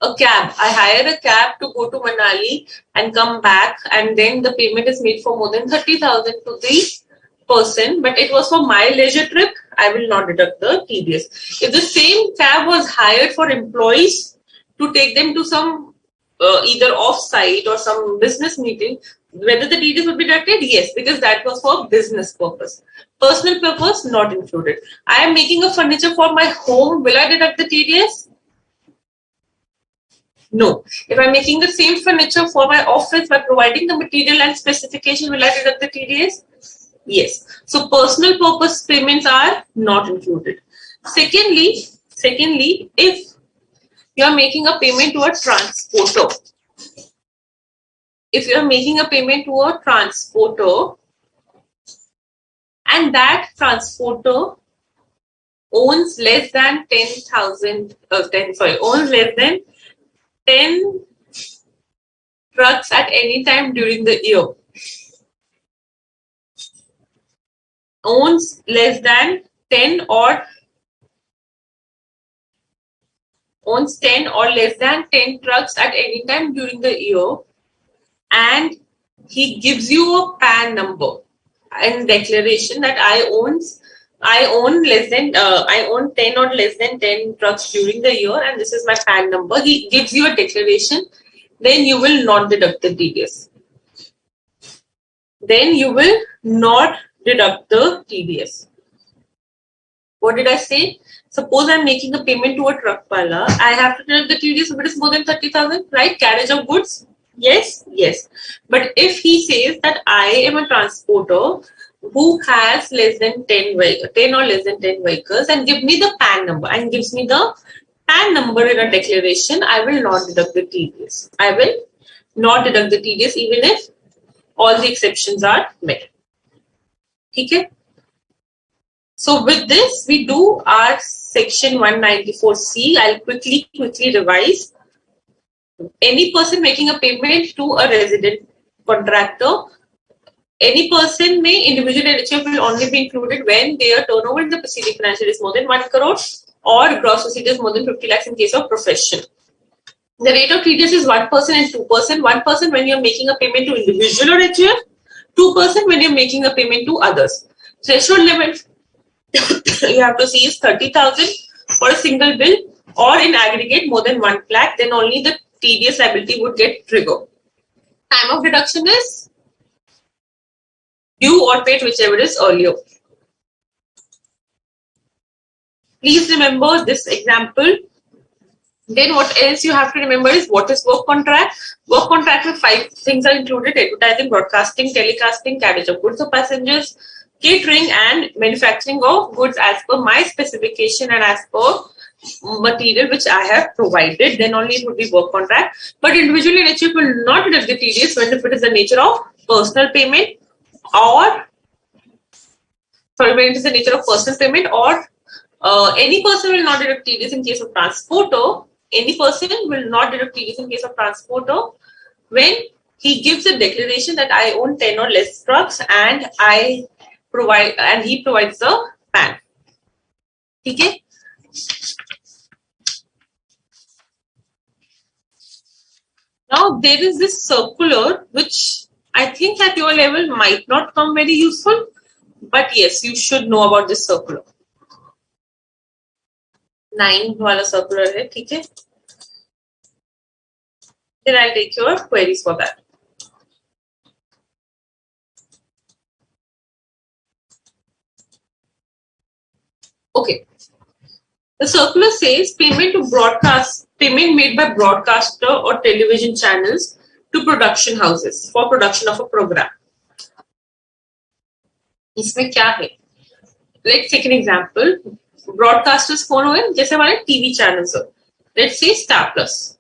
a cab. I hired a cab to go to Manali and come back, and then the payment is made for more than 30,000 to the person, but it was for my leisure trip. I will not deduct the TDS. If the same cab was hired for employees to take them to some either off-site or some business meeting, whether the TDS would be deducted? Yes, because that was for business purpose. Personal purpose not included. I am making a furniture for my home. Will I deduct the TDS? No. If I'm making the same furniture for my office by providing the material and specification, will I deduct the TDS? Yes. So personal purpose payments are not included. Secondly, if you are making a payment to a transporter, and that transporter owns less than 10,000, owns less than 10 trucks at any time during the year. Owns less than 10 or less than 10 trucks at any time during the year, and he gives you a PAN number and declaration that I own 10 or less than 10 trucks during the year, and this is my PAN number. He gives you a declaration, then you will not deduct the TDS. Then you will not deduct the TDS. What did I say? Suppose I'm making a payment to a truck wala, I have to deduct the TDS if it is more than 30,000, right? Carriage of goods. Yes. But if he says that I am a transporter who has less than 10 or less than 10 vehicles and give me the PAN number and gives me the PAN number in a declaration, I will not deduct the TDS. I will not deduct the TDS even if all the exceptions are met. Okay? So with this, we do our section 194C. I'll quickly revise. Any person making a payment to a resident contractor, any person may individual and HF will only be included when their turnover in the preceding financial year is more than 1 crore or gross receipt is more than 50 lakhs in case of profession. The rate of TDS is 1% and 2%. 1% when you're making a payment to individual or HF, 2% when you're making a payment to others. Threshold limit you have to see is 30,000 for a single bill, or in aggregate more than 1 lakh, then only the TDS liability would get triggered. Time of deduction is due or paid, whichever is earlier. Please remember this example. Then what else you have to remember is what is work contract. Work contract with 5 things are included: advertising, broadcasting, telecasting, carriage of goods or passengers, catering, and manufacturing of goods as per my specification and as per material which I have provided. Then only it would be work contract. But individually nature will not deduct the TDS when if it is the nature of personal payment or when it is the nature of personal payment, or any person will not deduct TDS in case of transporter. Any person will not deduct TDS in case of transporter when he gives a declaration that I own 10 or less trucks and he provides the PAN. Okay. Now there is this circular which I think at your level might not come very useful, but yes, you should know about this circular. 9 वाला circular है, ठीक है? Then I'll take your queries for that. Okay. The circular says payment made by broadcaster or television channels to production houses for production of a program. इसमें क्या है? Let's take an example. Broadcasters कौन हुए? जैसे हमारे TV channels हो. Let's say Star Plus.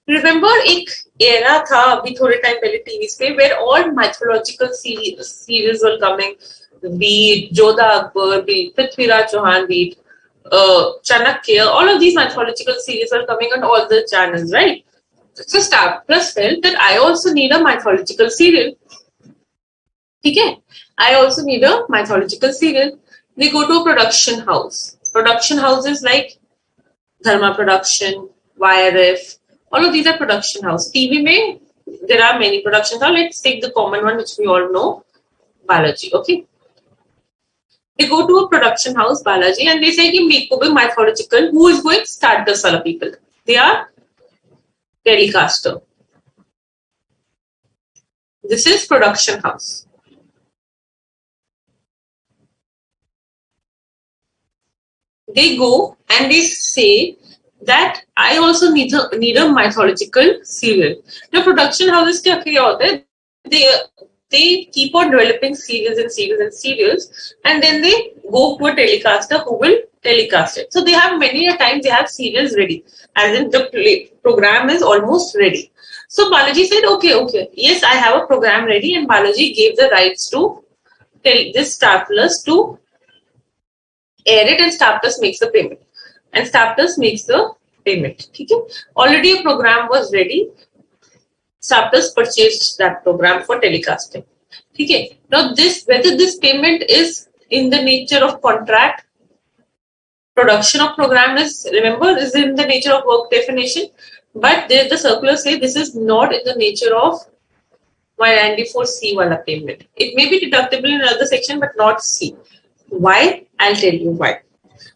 Remember एक era था अभी थोड़े टाइम पहले टीवी पे where all mythological series were coming. Be it Jodha Akbar, be it Prithviraj Chauhan, be it Chanakya, all of these mythological series were coming on all the channels, right? So Star Plus felt that I also need a mythological serial. Okay, I also need a mythological serial. They go to a production house. Production houses like Dharma Production, YRF, all of these are production house. TV mein, there are many production houses. Let's take the common one which we all know, Balaji. Okay. They go to a production house, Balaji, and they say, make ko bhi mythological. Who is going? Stardust wala people. They are telecaster. This is production house. They go and they say that I also need a mythological serial. The production houses kya hota hai? They keep on developing serials and then they go to a telecaster who will telecast it. So they have many a time they have serials ready, as in the program is almost ready. So Balaji said, okay, yes, I have a program ready, and Balaji gave the rights to this Star Plus to air it, and Star Plus makes the payment. Okay? Already a program was ready. Star Plus purchased that program for telecasting. Okay. Now whether this payment is in the nature of contract, production of program is in the nature of work definition, but the circular say this is not in the nature of 194C wala payment. It may be deductible in another section, but not C. Why? I'll tell you why.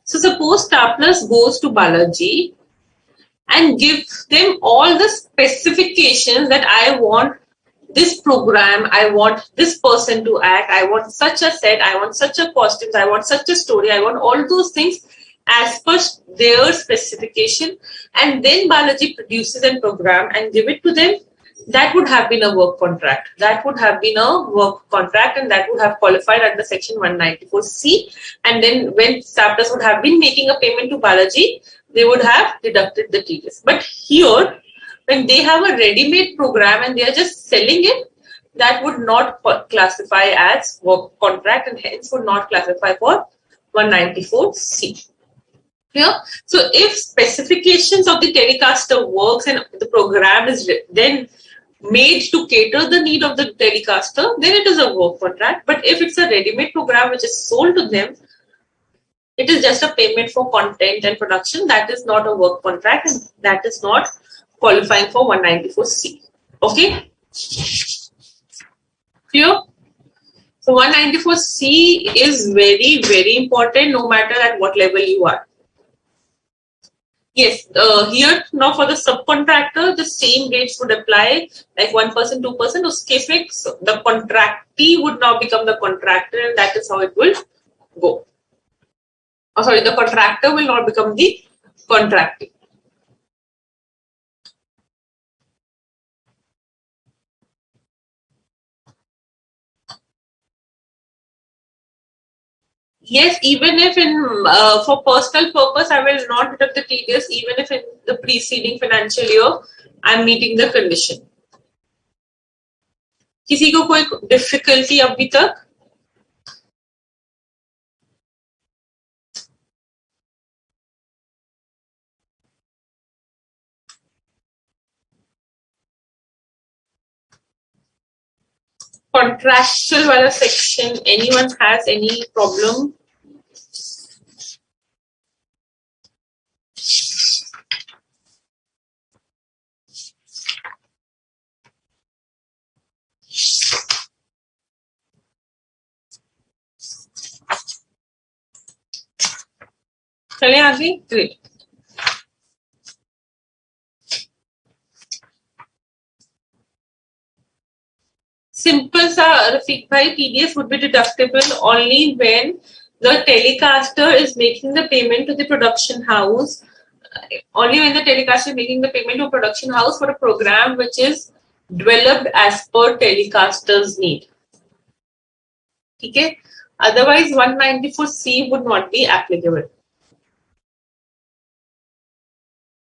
So suppose Star Plus goes to Balaji and give them all the specifications that I want this program, I want this person to act, I want such a set, I want such a costumes, I want such a story, I want all those things as per their specification, and then Balaji produces a program and give it to them. That would have been a work contract. And that would have qualified under section 194C. And then when Star Plus would have been making a payment to Balaji, they would have deducted the TDS. But here, when they have a ready-made program and they are just selling it, that would not classify as work contract and hence would not classify for 194C. Clear? So if specifications of the telecaster works and the program is then made to cater the need of the telecaster, then it is a work contract. But if it's a ready-made program which is sold to them, it is just a payment for content and production. That is not a work contract and that is not qualifying for 194C. Okay? Clear? So 194C is very, very important no matter at what level you are. Yes, here now for the subcontractor, the same rates would apply, like 1%, 2%. Uske fix, the contractee would now become the contractor, and that is how it will go. Oh, sorry, the contractor will not become the contractee. Yes, even if in for personal purpose, I will not deduct the TDS, even if in the preceding financial year I am meeting the condition. किसी को कोई difficulty अभी तक? Contractual wala section, anyone has any problem? चले आगे? Great. Simple sa Rafiq bhai, TDS would be deductible only when the telecaster is making the payment to the production house. Only when the telecaster is making the payment to a production house for a program which is developed as per telecaster's need. Okay? Otherwise, 194C would not be applicable.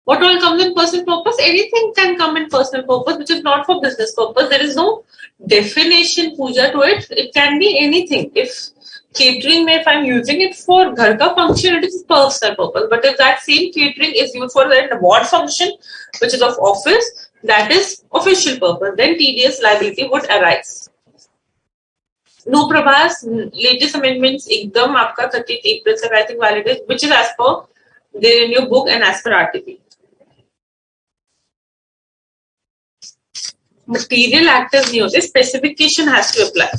What all comes in personal purpose? Anything can come in personal purpose, which is not for business purpose. There is no definition, puja, to it. It can be anything. If catering, if I'm using it for ghar ka function, it is personal purpose. But if that same catering is used for an award function, which is of office, that is official purpose. Then TDS liability would arise. No Prabhas, latest amendments, ekdam aapka 30th April se I think valid is, which is as per the new book and as per RTP. Material actors नहीं होते, specification has to apply.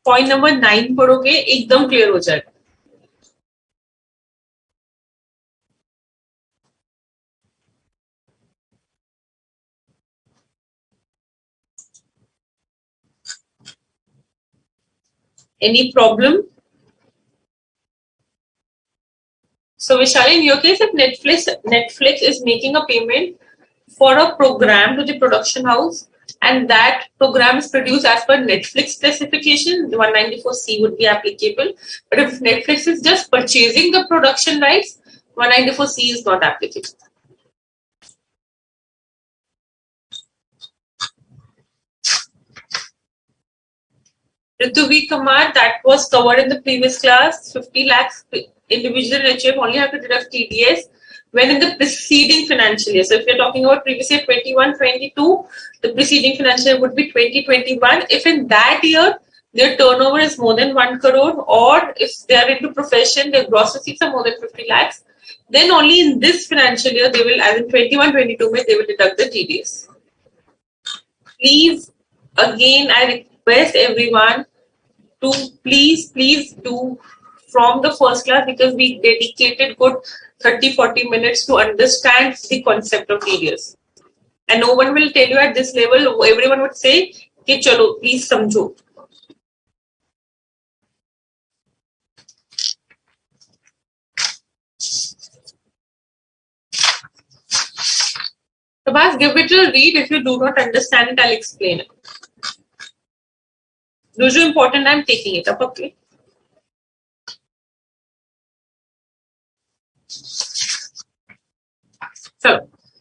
Point number 9 पढ़ोगे एकदम clear हो जाएगा. Any problem? So Vishali, in your case, if Netflix is making a payment for a program to the production house, and that program is produced as per Netflix specification, the 194C would be applicable. But if Netflix is just purchasing the production rights, 194C is not applicable. Rituvi Kumar, that was covered in the previous class. 50 lakhs individual HF only have to deduct TDS when in the preceding financial year. So if you're talking about previous year 21-22, the preceding financial year would be 2021. If in that year their turnover is more than 1 crore, or if they are into profession, their gross receipts are more than 50 lakhs, then only in this financial year they will, as in 21-22, they will deduct the TDS. Please, again, I request everyone to please do from the first class, because we dedicated good 30-40 minutes to understand the concept of TDS. And no one will tell you at this level, everyone would say, "Ke chalo, please samjho." So, Bas, give it a read. If you do not understand it, I'll explain it. Those are important. I'm taking it up, okay?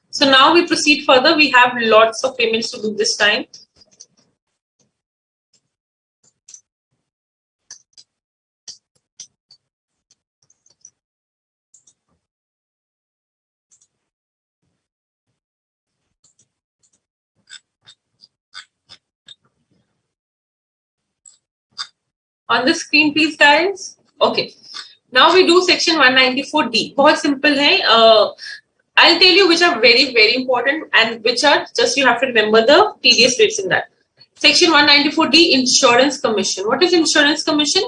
So now we proceed further. We have lots of payments to do this time. On the screen, please, guys. Okay. Now we do section 194D. बहुत simple है. I'll tell you which are very, very important and which are just you have to remember the TDS rates in that. Section 194D, insurance commission. What is insurance commission?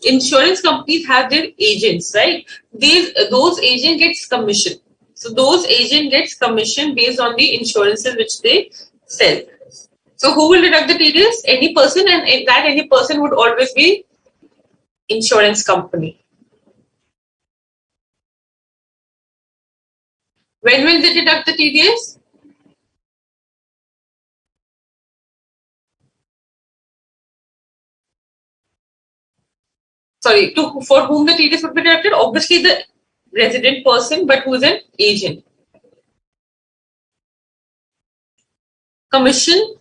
Insurance companies have their agents, right? Those agent gets commission. So those agent gets commission based on the insurances which they sell. So who will deduct the TDS? Any person, and that any person would always be insurance company. When will they deduct the TDS? Sorry, for whom the TDS would be deducted? Obviously the resident person, but who is an agent. Commission,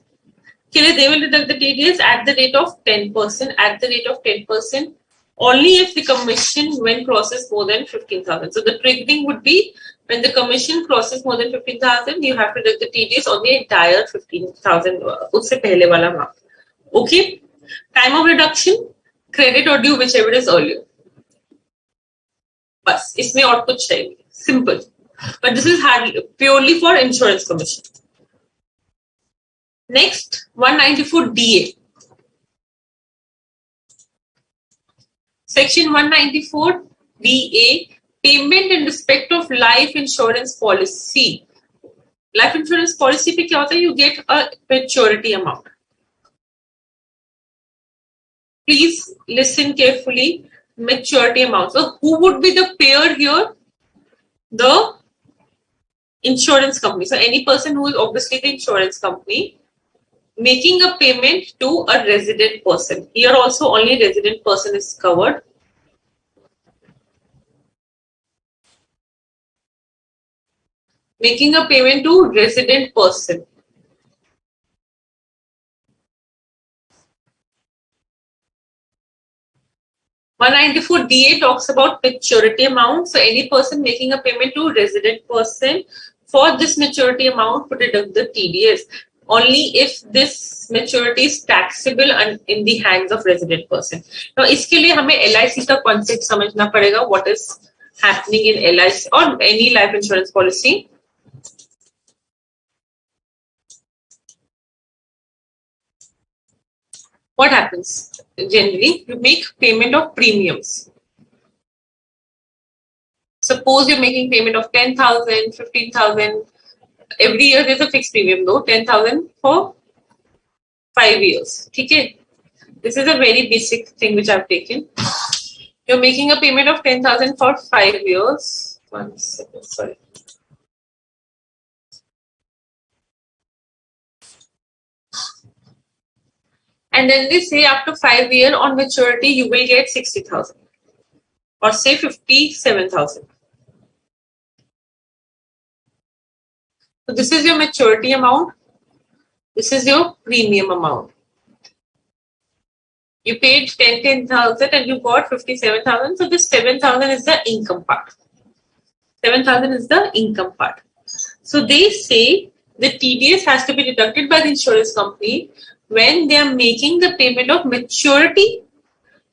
they will deduct the TDS at the rate of 10%. At the rate of 10%, only if the commission when crosses more than 15,000. So the triggering would be when the commission crosses more than 15,000, you have to deduct the TDS on the entire 15,000. Usse pehle wala amount. Okay. Time of reduction, credit or due, whichever is earlier. Bas, isme aur kuch nahi. Simple. But this is purely for insurance commission. Next, 194DA. Section 194DA, payment in respect of life insurance policy. Life insurance policy pe kya hota hai? You get a maturity amount. Please listen carefully. Maturity amount. So who would be the payer here? The insurance company. So any person who is obviously the insurance company making a payment to a resident person. Here also only resident person is covered. Making a payment to resident person. (194)DA talks about maturity amount. So any person making a payment to resident person for this maturity amount would deduct the TDS. Only if this maturity is taxable and in the hands of resident person. Now, इसके लिए हमें LIC का concept समझना पड़ेगा. What is happening in LIC or any life insurance policy? What happens? Generally, you make payment of premiums. Suppose you're making payment of 10,000, 15,000. Every year there's a fixed premium though, 10,000 for 5 years. Okay? This is a very basic thing which I've taken. You're making a payment of 10,000 for 5 years. 1 second, sorry. And then they say after 5 years on maturity, you will get 60,000 or say 57,000. So this is your maturity amount. This is your premium amount. You paid 10,000 and you got 57,000. So this 7,000 is the income part. 7,000 is the income part. So they say the TDS has to be deducted by the insurance company when they are making the payment of maturity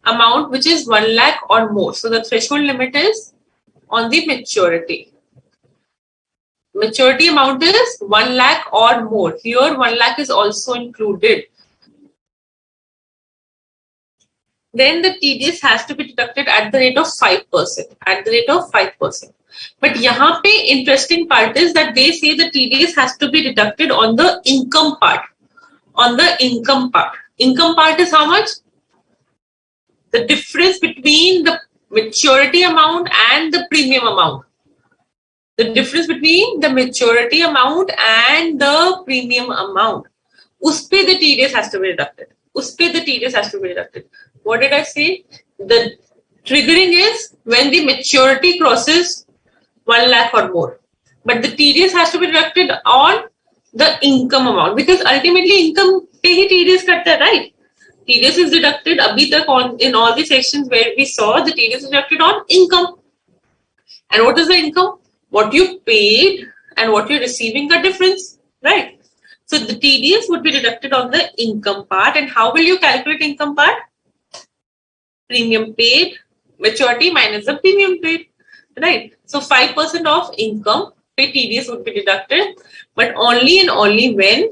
amount, which is 1 lakh or more. So the threshold limit is on the maturity. Maturity amount is 1 lakh or more. Here 1 lakh is also included. Then the TDS has to be deducted at the rate of 5%. At the rate of 5%. But यहाँ पे interesting part is that they say the TDS has to be deducted on the income part. On the income part. Income part is how much? The difference between the maturity amount and the premium amount. The difference between the maturity amount and the premium amount. Uspe the TDS has to be deducted. Uspe the TDS has to be deducted. What did I say? The triggering is when the maturity crosses 1 lakh or more. But the TDS has to be deducted on the income amount because ultimately income pe hi TDS karta hai, right? TDS is deducted abhi tak on in all the sections where we saw the TDS is deducted on income. And what is the income? What you paid and what you're receiving the difference, right? So the TDS would be deducted on the income part. And how will you calculate income part? Premium paid, maturity minus the premium paid, right? So 5% of income pay TDS would be deducted, but only and only when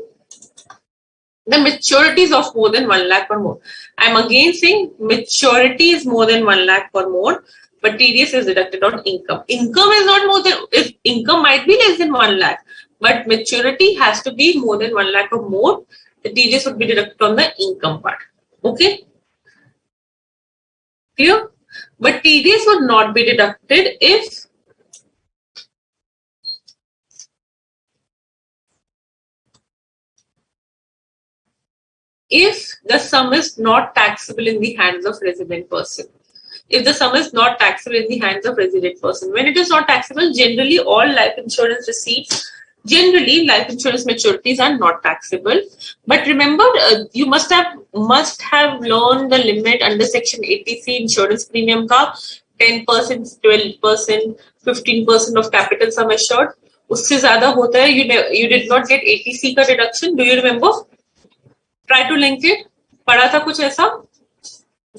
The maturity is of more than 1 lakh or more. I'm again saying maturity is more than 1 lakh or more, but TDS is deducted on income. Income is not more than, if income might be less than 1 lakh, but maturity has to be more than 1 lakh or more. The TDS would be deducted on the income part. Okay? Clear? But TDS would not be deducted if the sum is not taxable in the hands of resident person. If the sum is not taxable in the hands of resident person. When it is not taxable, generally all life insurance receipts, generally life insurance maturities are not taxable. But remember, you must have learned the limit under section 80C insurance premium ka 10%, 12%, 15% of capital sum assured. उससे ज़्यादा होता है. You did not get 80C का deduction. Do you remember? Try to link it. पढ़ा था कुछ ऐसा,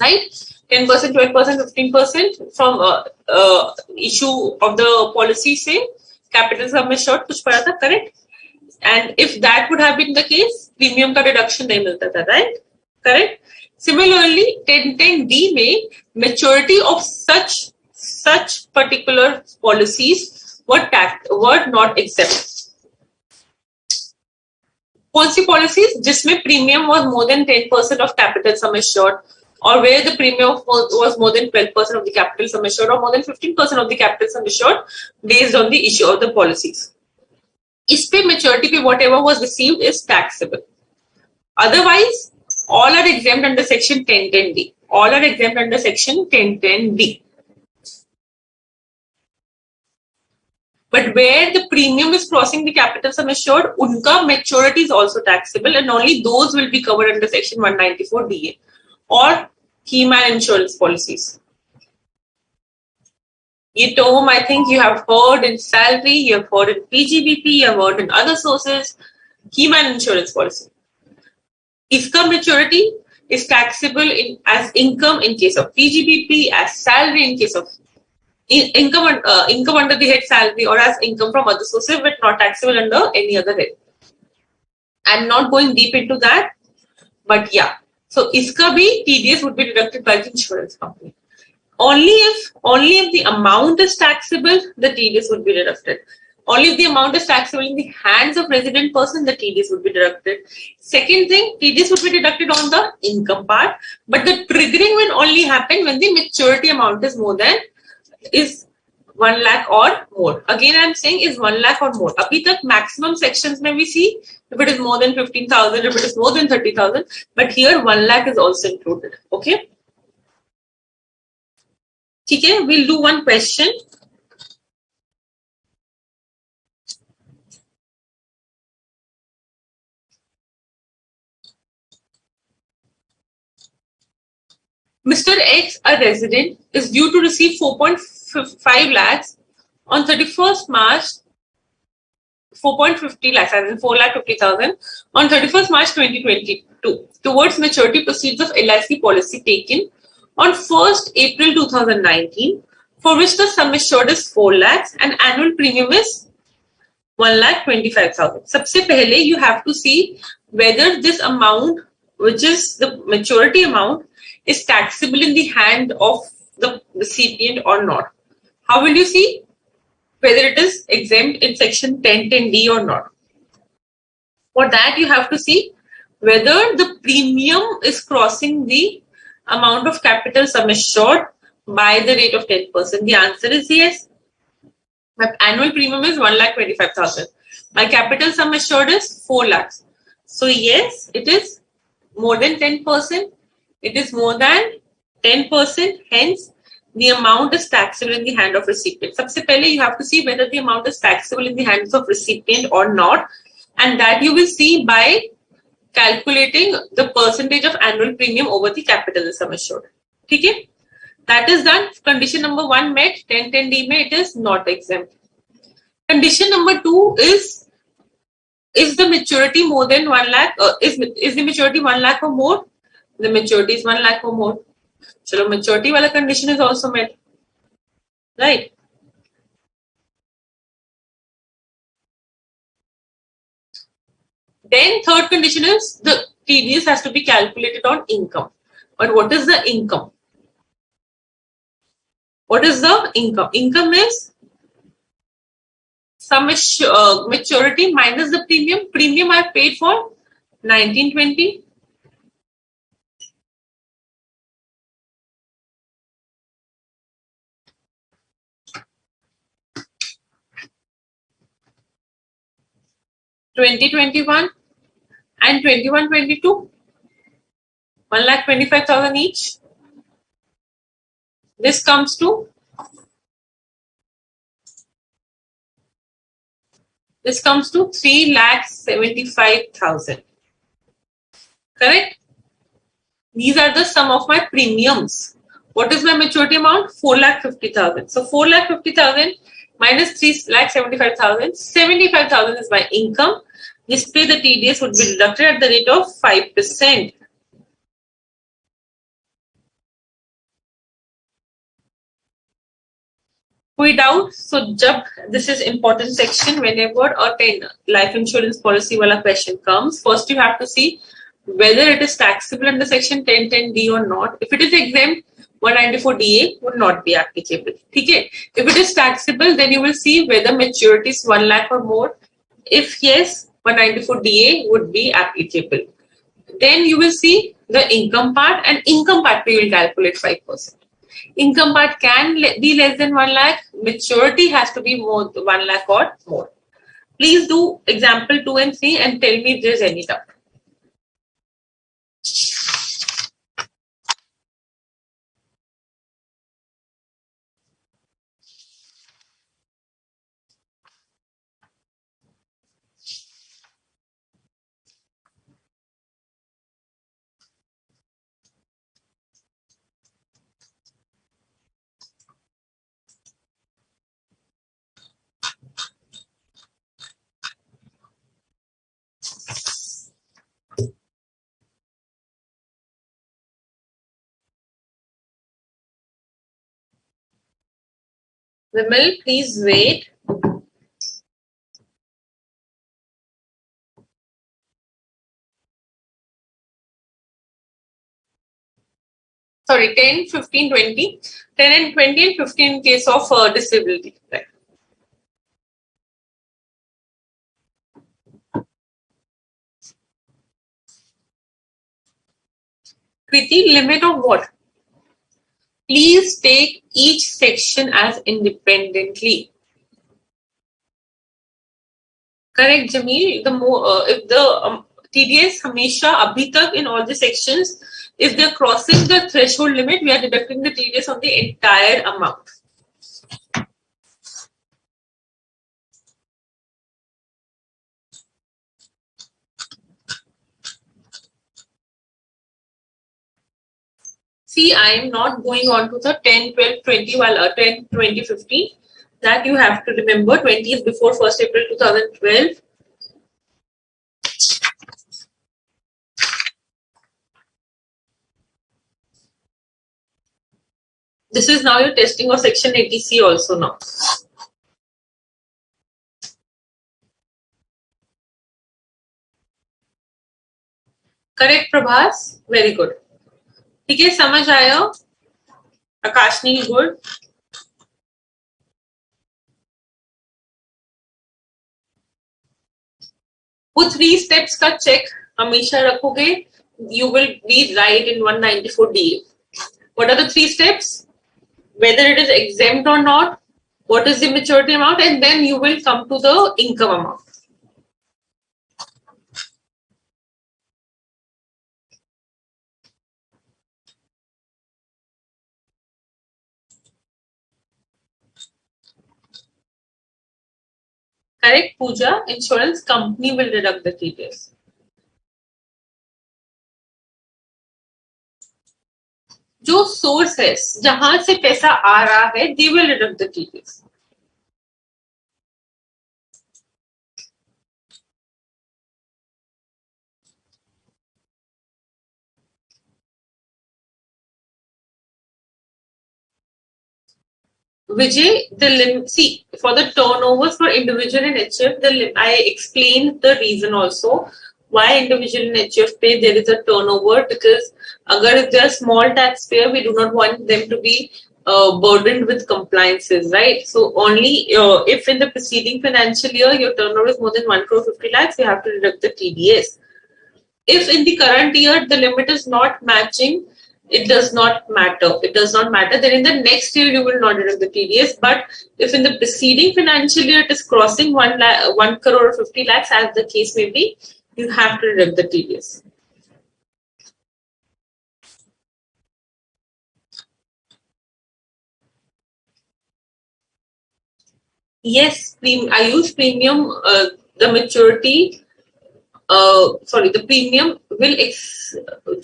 right? 10%, 12%, 15% from issue of the policy say capital sum assured कुछ पढ़ा था, correct? And if that would have been the case, premium का deduction नहीं मिलता था, right? Correct? Similarly, 1010D में maturity of such particular policies were not exempt. कौन सी policies जिसमें premium was more than 10% of capital sum assured, or where the premium was more than 12% of the capital sum assured, or more than 15% of the capital sum assured, based on the issue of the policies. इस पे maturity पे whatever was received is taxable. Otherwise, all are exempt under section 1010D. All are exempt under section 1010D. But where the premium is crossing the capital sum assured, unka maturity is also taxable, and only those will be covered under section 194DA or key man insurance policies. This term I think you have heard in salary, you have heard in PGBP, you have heard in other sources. Key man insurance policy. Iska maturity is taxable as income in case of PGBP, as salary in case of income under the head salary, or as income from other sources, but not taxable under any other head. I'm not going deep into that, but yeah. So iska bhi TDS would be deducted by the insurance company. Only if the amount is taxable, the TDS would be deducted. Only if the amount is taxable in the hands of resident person, the TDS would be deducted. Second thing, TDS would be deducted on the income part, but the triggering will only happen when the maturity amount is 1 lakh or more. Again, I'm saying is 1 lakh or more. Abhi tak maximum sections may we see if it is more than 15,000, if it is more than 30,000, but here 1 lakh is also included. Okay. Okay, we'll do one question. Mr. X, a resident, is due to receive 4.5 lakhs on 31st March, 4.50 lakhs, as in 4,50,000 on 31st March 2022 towards maturity proceeds of LIC policy taken on 1st April 2019, for which the sum assured is 4 lakhs and annual premium is 1,25,000. Sabse pehle you have to see whether this amount, which is the maturity amount, is taxable in the hand of the recipient or not. How will you see whether it is exempt in section 1010D or not? For that, you have to see whether the premium is crossing the amount of capital sum assured by the rate of 10%. The answer is yes. My annual premium is 1,25,000. My capital sum assured is 4 lakhs. So yes, it is more than 10%. It is more than 10%. Hence, the amount is taxable in the hand of recipient. Sabse pehle you have to see whether the amount is taxable in the hands of recipient or not, and that you will see by calculating the percentage of annual premium over the capital sum assured. Okay? That is done. Condition number 1 met. 1010D mein it is not exempt. Condition number 2 is the maturity more than 1 lakh? Is the maturity 1 lakh or more? The maturity is 1 lakh or more. So maturity wala condition is also met. Right? Then third condition is the TDS has to be calculated on income. But what is the income? What is the income? Income is sum maturity minus the premium. Premium I paid for 1920. $20.21 and $21.22, 1,25,000 each. This comes to 3,75,000. Correct? These are the sum of my premiums. What is my maturity amount? 4,50,000. So 4,50,000 minus 3,75,000. 75,000 is my income. Display the TDS would be deducted at the rate of 5%. कोई doubt? So this is important section. Whenever a life insurance policy wala question comes, first you have to see whether it is taxable under section 1010D or not. If it is exempt, 194DA would not be applicable. Okay? If it is taxable, then you will see whether maturity is 1 lakh or more. If yes, 194DA would be applicable. Then you will see the income part, and income part we will calculate 5%. Income part can be less than 1 lakh. Maturity has to be more 1 lakh or more. Please do example 2 and 3 and tell me if there is any doubt. Vimal, please wait. Sorry, 10, 15, 20. 10 and 20 and 15 in case of disability. Right. Kriti, limit of what? Please take each section as independently. Correct, Jameel? The more if the TDS Hamisha abhi tak in all the sections, if they're crossing the threshold limit, we are deducting the TDS on the entire amount. See, I am not going on to the 10, 12, 20, while 10, 20, 15. That you have to remember. 20 is before 1st April 2012. This is now your testing of section 80C also now. Correct, Prabhas? Very good. ठीक है, समझ आया? Akashni, good. वो 3 steps का check हमेशा रखोगे. You will be right in 194DA. What are the 3 steps? Whether it is exempt or not, what is the maturity amount, and then you will come to the income amount. Correct, Pooja? Insurance company will deduct the TDS. जो source है, जहां से पैसा आ रहा है, they will deduct the TDS. Vijay, the limit, see, for the turnovers for individual and HF, I explained the reason also. Why individual in HFP there is a turnover? Because if they are small taxpayer, we do not want them to be burdened with compliances, right? So only if in the preceding financial year your turnover is more than 1 crore 50 lakhs, you have to deduct the TDS. If in the current year the limit is not matching, it does not matter. It does not matter. Then in the next year you will not deduct the TDS. But if in the preceding financial year it is crossing 1 crore or 50 lakhs, as the case may be, you have to deduct the TDS. Yes, I use premium. The maturity. The premium will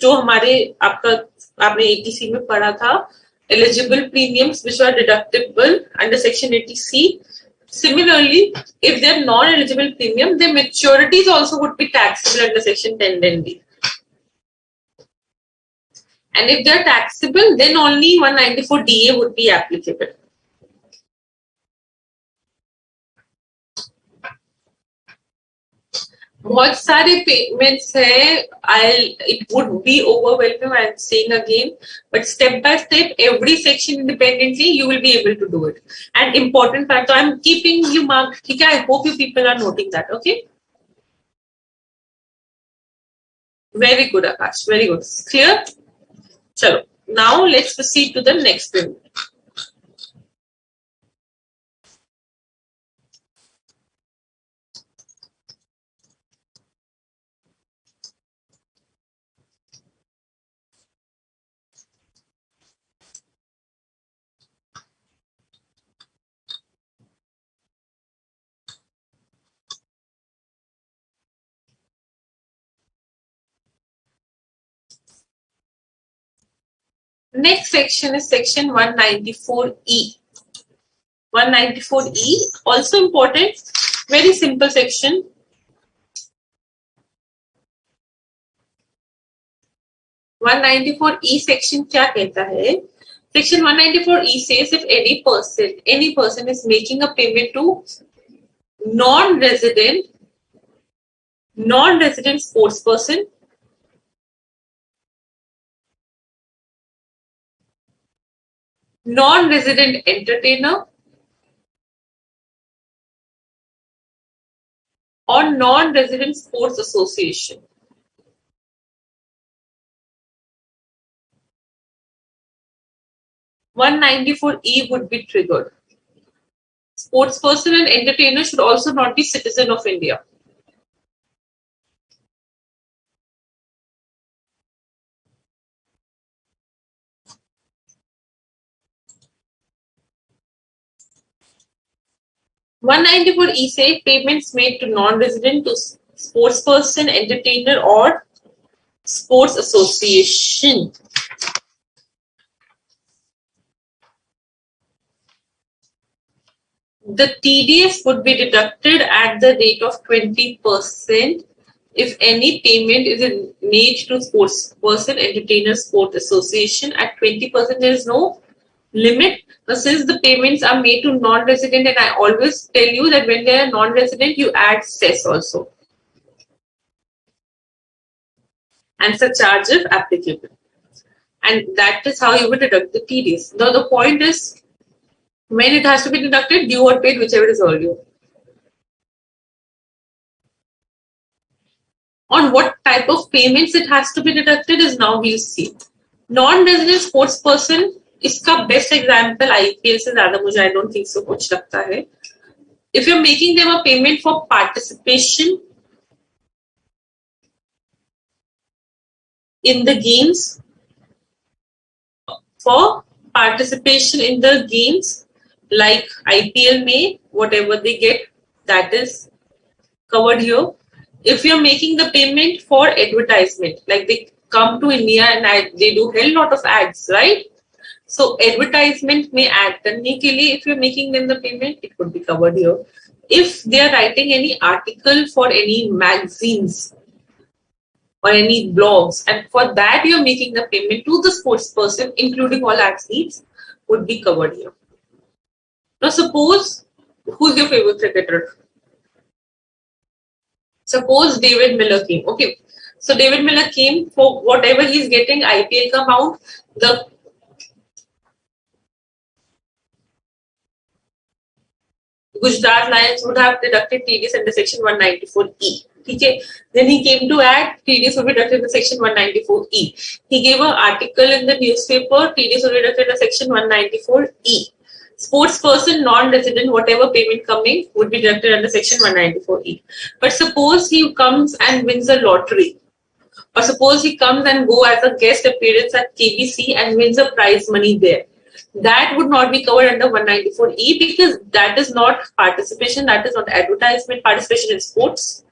जो हमारे आपने 80C में पढ़ा था, eligible premiums which are deductible under section 80C. Similarly, if they are non-eligible premium, their maturities also would be taxable under section 10(10)(b). And if they are taxable, then only 194DA would be applicable. बहुत सारे payments है. It would be overwhelming. I'm saying again, but step by step, every section independently, you will be able to do it. And important fact, so I'm keeping you marked. Okay, I hope you people are noting that. Okay. Very good, Akash. Very good. Clear? Chalo. Now let's proceed to the next payment. Next section is section 194E. 194E, also important, very simple section. (194E) section क्या कहता है? Section 194E says if any person is making a payment to non-resident sports person, non-resident entertainer, or non-resident sports association. (194E) would be triggered. Sports person and entertainer should also not be citizen of India. (194E) say payments made to non-resident, to sports person, entertainer, or sports association. The TDS would be deducted at the rate of 20% if any payment is made to sports person, entertainer, sport association. At 20%, there is no limit. But since the payments are made to non-resident, and I always tell you that when they are non-resident, you add cess also. And surcharge if applicable. And that is how you would deduct the TDS. Now the point is, when it has to be deducted, due or paid, whichever is earlier. On what type of payments it has to be deducted is now we'll see. Non-resident sports person, इसका best example ITL से ज़्यादा मुझे I don't think so कुछ लगता है. If you're making them a payment for participation in the games, like IPL may, whatever they get, that is covered here. If you're making the payment for advertisement, like they come to India and they do hell lot of ads, right? So advertisement may add करने के लिए, if you're making them the payment, it would be covered here. If they are writing any article for any magazines or any blogs, and for that you're making the payment to the sports person, including all athletes, would be covered here. Now suppose, who's your favorite cricketer? Suppose David Miller came. Okay. So David Miller came for whatever he's getting ITL amount. The Gujarat Lions would have deducted TDS under section 194E. Okay. Then he came to add TDS would be deducted under section 194E. He gave an article in the newspaper, TDS would be deducted under section 194E. Sports person, non-resident, whatever payment coming would be deducted under section 194E. But suppose he comes and wins a lottery, or suppose he comes and go as a guest appearance at KBC and wins a prize money there. That would not be covered under 194E because that is not participation, that is not advertisement, participation in sports.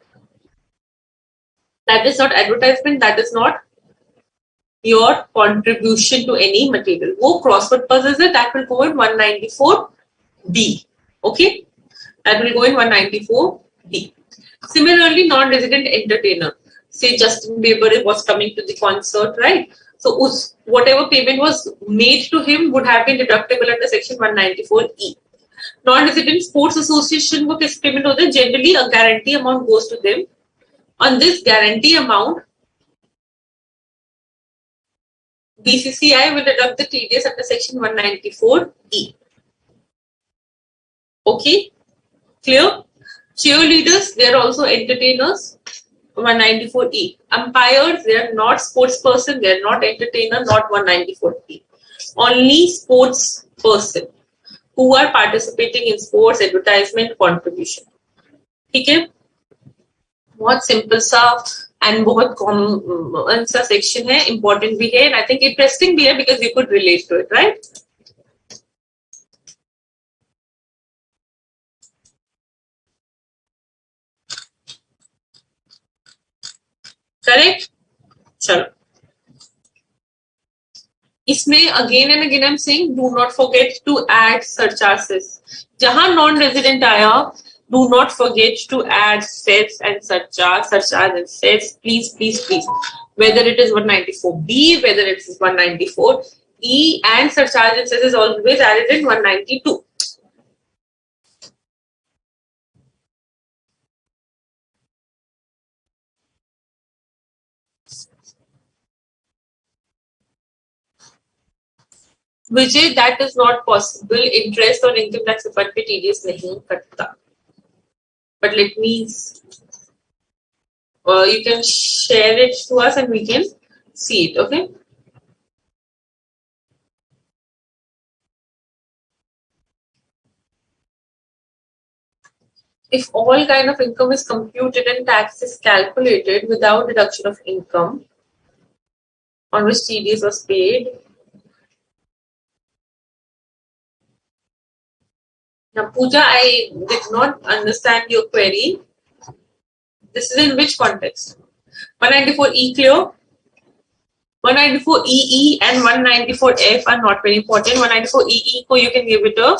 That is not advertisement, that is not your contribution to any material. Wo cross-purpose is it, that will go in 194B. Okay, that will go in 194B. Similarly, non-resident entertainer. Say Justin Bieber was coming to the concert, right? So whatever payment was made to him would have been deductible under section 194E. Non-resident sports association को किस payment होता है? Generally, a guarantee amount goes to them. On this guarantee amount, BCCI will deduct the TDS under section 194E. Okay, clear? Cheerleaders, they are also entertainers. 194E. Umpires, they are not sports person, they are not entertainer, not 194E. Only sports person who are participating in sports, advertisement, contribution. ठीक है? बहुत simple सा and बहुत common सा section है, important भी है, and I think interesting भी है because you could relate to it, right? Correct? चलो. इसमें again and again I'm saying do not forget to add surcharges. जहाँ non-resident आया, do not forget to add cess and surcharge and cess. Please, please, please. Whether it is 194B, whether it is 194E, and surcharge and cess is always added in 192. Vijay, that is not possible. Interest on income tax refund पे TDS नहीं कटता. But let me, you can share it to us and we can see it, okay? If all kind of income is computed and tax is calculated without deduction of income on which TDS was paid, now, Pooja, I did not understand your query. This is in which context? 194E clear? 194EE and 194F are not very important. 194EE ko you can give it a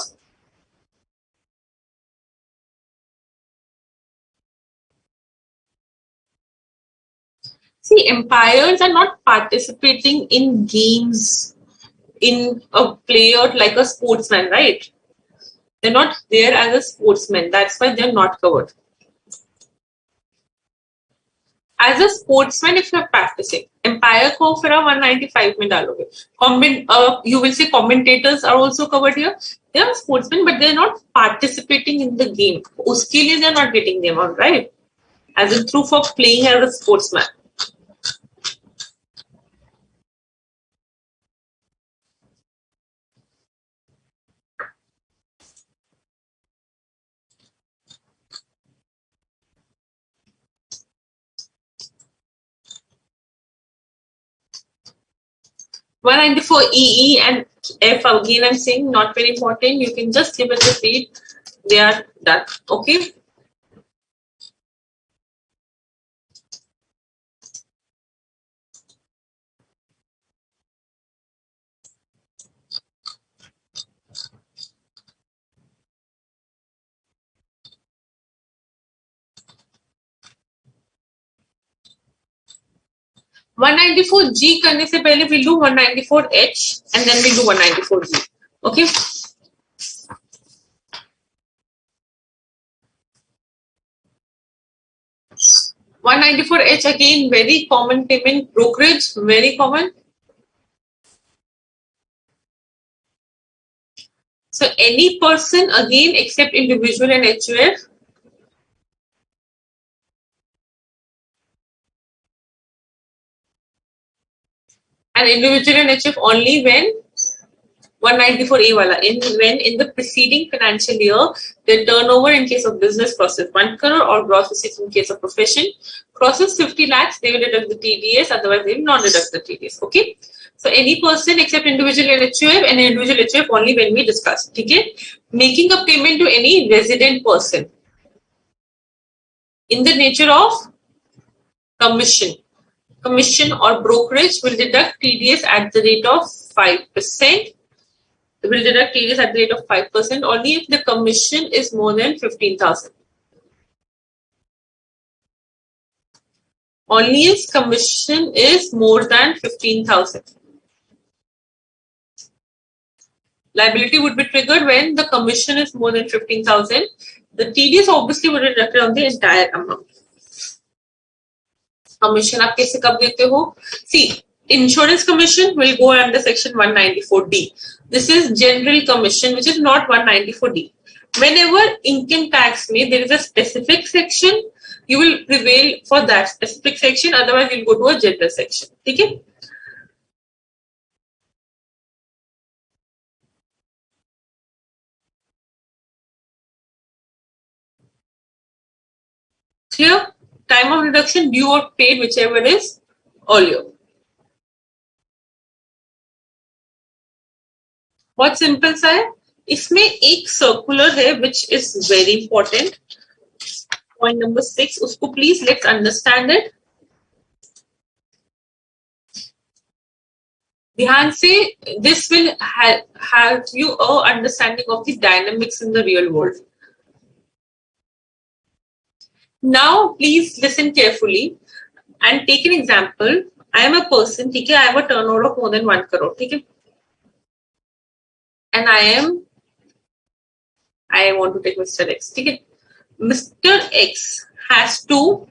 see, umpires are not participating in games in a player like a sportsman, right? They're not there as a sportsman. That's why they're not covered. As a sportsman, if you're practicing, umpire ko fir 195 mein daloge. You will say commentators are also covered here. They are sportsmen, but they're not participating in the game. Uske liye they're not getting the amount, right? As in through for playing as a sportsman. (194EE) and F again I'm saying not very important. You can just give it a read. They are done. Okay. (194G) करने से पहले we'll do 194H and then we'll do 194G. Okay. 194H again, very common payment. Brokerage, very common. So any person again except individual and HUF. And individual and HUF only when 194A wala, when in the preceding financial year, the turnover in case of business crosses 1 crore or gross receipts in case of profession crosses 50 lakhs, they will deduct the TDS, otherwise they will not deduct the TDS. Okay. So any person except individual and HUF, and individual HUF only when we discuss. Okay. Making a payment to any resident person in the nature of commission or brokerage will deduct TDS at the rate of 5%. Will deduct TDS at the rate of 5% only if the commission is more than 15,000. Only if commission is more than 15,000. Liability would be triggered when the commission is more than 15,000. The TDS obviously would be deducted on the entire amount. Commission आप कैसे कब देते हो? See, insurance commission will go under section 194D. This is general commission, which is not 194D. Whenever income tax में there is a specific section, you will prevail for that specific section. Otherwise, you'll go to a general section. Okay? Clear? Time of deduction, due or paid, whichever is earlier. बहुत simple सा है. इसमें एक circular है which is very important. Point number 6. उसको please let's understand it. ध्यान से, this will have you a understanding of the dynamics in the real world. Now, please listen carefully and take an example. I am a person, ठीक है, I have a turnover of more than 1 crore, ठीक है, and I want to take Mr. X, ठीक है. Mr. X has to,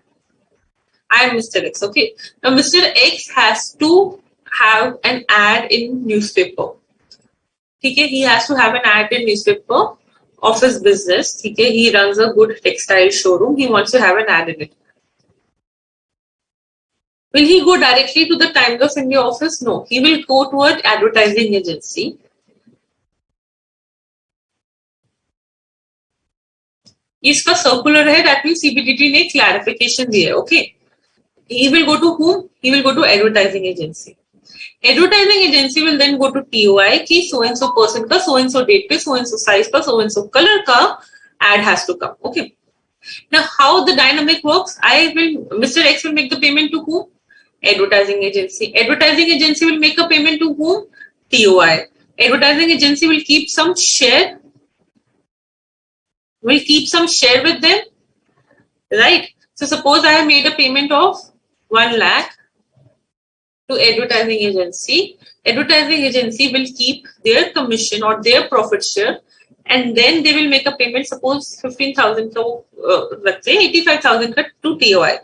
I am Mr. X, okay. Now, Mr. X has to have an ad in newspaper, ठीक है. He has to have an ad in newspaper of his business, ठीक है. He runs a good textile showroom. He wants to have an ad in it. Will he go directly to the Times of India office? No. He will go to an advertising agency. इसका circular है, that means CBDT ने clarification दिया है. Okay. He will go to whom? He will go to advertising agency. Advertising agency will then go to TOI कि so and so person का so and so date पे so and so size का so and so color का ad has to come. Okay. Now how the dynamic works? Mr. X will make the payment to whom? Advertising agency. Advertising agency will make a payment to whom? TOI. Advertising agency will keep some share. Will keep some share with them, right? So suppose I have made a payment of 1 lakh to advertising agency. Advertising agency will keep their commission or their profit share, and then they will make a payment. Suppose 15,000 so let's say 85,000 to TOI.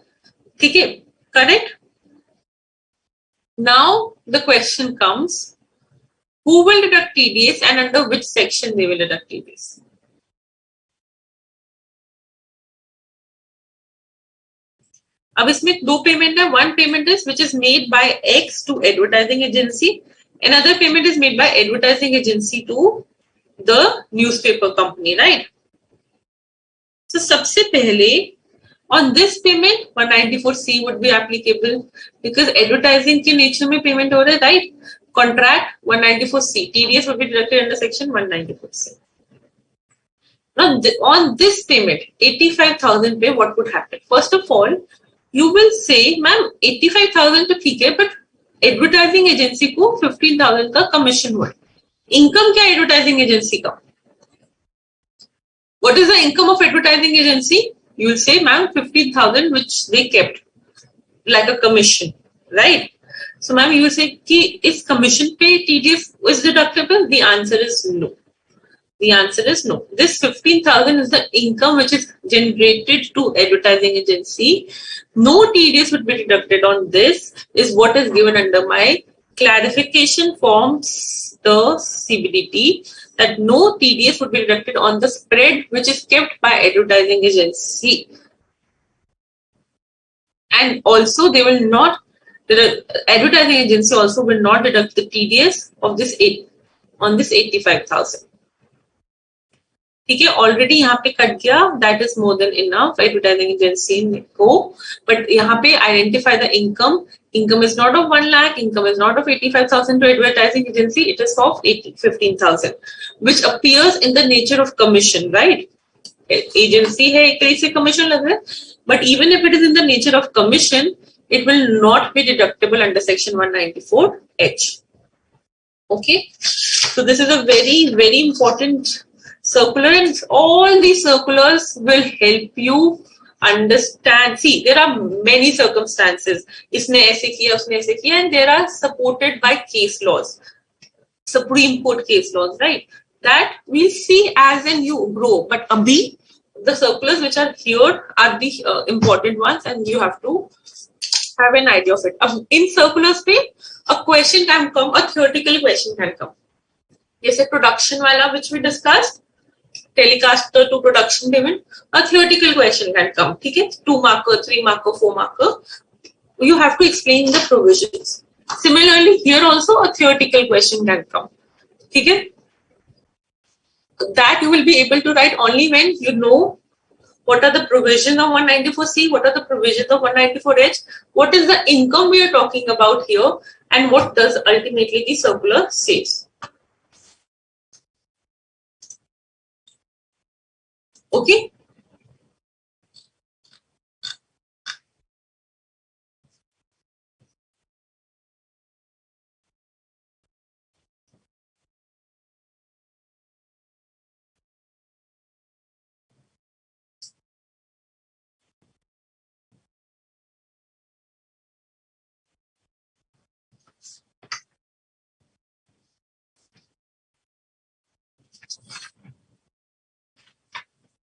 Okay, correct? Now the question comes: who will deduct TDS and under which section they will deduct TDS? अब इसमें दो payment है. One payment is which is made by X to advertising agency, another payment is made by advertising agency to the newspaper company, right? So सबसे पहले on this payment 194C would be applicable because advertising के nature में payment हो रहा है, right? Contract 194C, TDS would be deducted under section 194C. Now on this payment 85,000 पे what would happen? First of all, you will say, ma'am, 85,000 तो ठीक है, but advertising agency को 15,000 का कमीशन हुआ. इनकम क्या एडवर्टाइजिंग एजेंसी का? What is the income of advertising agency? You will say, ma'am, 15,000 which they kept like a commission, right? So, ma'am, you will say, कि इस commission पे TDS is deductible? The answer is no. The answer is no. This 15,000 is the income which is generated to advertising agency. No TDS would be deducted on this, is what is given under my clarification forms, the CBDT, that no TDS would be deducted on the spread which is kept by advertising agency. And also they will not, the advertising agency also will not deduct the TDS of this on this 85,000. ठीक है, already यहाँ पे cut गया, that is more than enough, advertising agency को, but यहाँ पे identify the income. Income is not of 1 lakh, income is not of 85,000 to advertising agency, it is of 15,000, which appears in the nature of commission, right? Agency है, एक तरह से commission लग रहा है, but even if it is in the nature of commission, it will not be deductible under section 194H. Okay, so this is a very, very important circular, and all these circulars will help you understand. See, there are many circumstances. इसने ऐसे किया, उसने ऐसे किया, and there are supported by case laws, Supreme Court case laws, right? That we'll see as and you grow. But abhi, the circulars which are here are the important ones, and you have to have an idea of it. In circulars पे a question can come, a theoretical question can come. जैसे production वाला which we discussed, telecast to production payment, a theoretical question can come. ठीक है, 2 marker, 3 marker, 4 marker. You have to explain the provisions. Similarly, here also a theoretical question can come. ठीक है, that you will be able to write only when you know what are the provisions of 194C, what are the provisions of 194H, what is the income we are talking about here, and what does ultimately the circular says. Okay.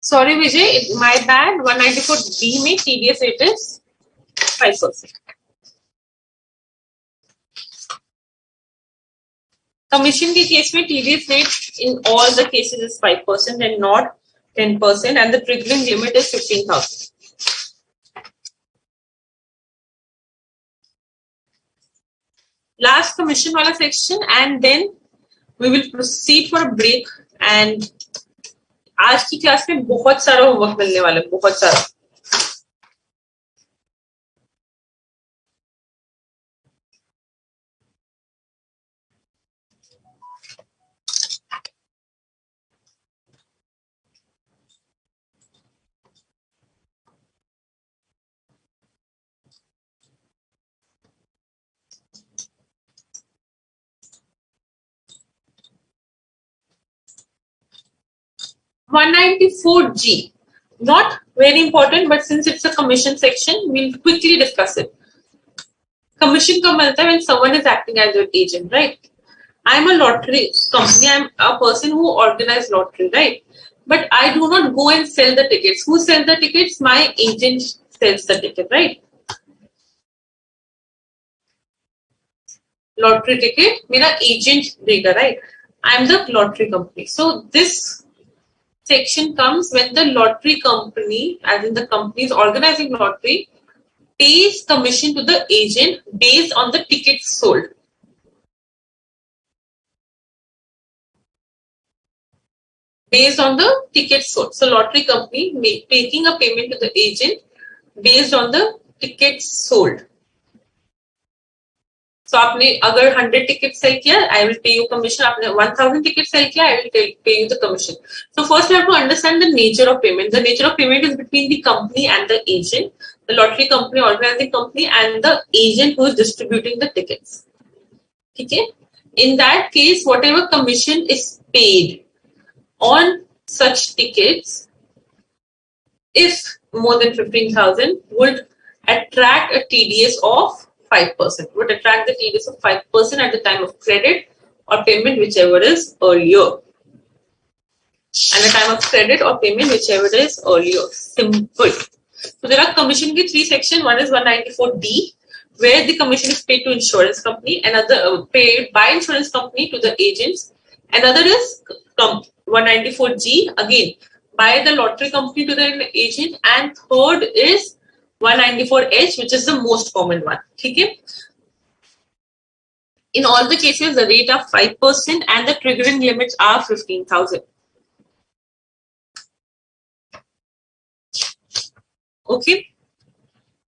Sorry Vijay, my bad. 194D में TDS rate is 5%. Commission के case में TDS rate in all the cases is 5% and not 10%, and the triggering limit is 15,000. Last commission वाला section, and then we will proceed for a break. And आज की class में बहुत सारा homework मिलने वाला है, बहुत सारा. – 194G, not very important, but since it's a commission section, we'll quickly discuss it. Commission का मिलता है when someone is acting as your agent, right? I'm a lottery company. I'm a person who organizes lottery, right? But I do not go and sell the tickets. Who sells the tickets? My agent sells the ticket, right? Lottery ticket, मेरा agent देगा, right? I'm the lottery company. So this section comes when the lottery company, as in the company is organizing lottery, pays commission to the agent based on the tickets sold. Based on the tickets sold. So lottery company making a payment to the agent based on the tickets sold. So आपने अगर 100 tickets sell किया, I will pay you commission. आपने 1000 tickets sell किया, I will pay you the commission. So first you have to understand the nature of payment. The nature of payment is between the company and the agent, the lottery company, organizing company, and the agent who is distributing the tickets. Okay? In that case, whatever commission is paid on such tickets, if more than 15,000, would attract a TDS of 5%, would attract the TDS of 5% at the time of credit or payment, whichever is earlier. and the time of credit or payment, whichever it is earlier. Simple. So there are commission की 3 sections. One is 194D, where the commission is paid to insurance company, another paid by insurance company to the agents. Another is 194G, again by the lottery company to the agent, and third is 194H, which is the most common one. Okay? In all the cases, the rate are 5% and the triggering limits are 15,000. Okay.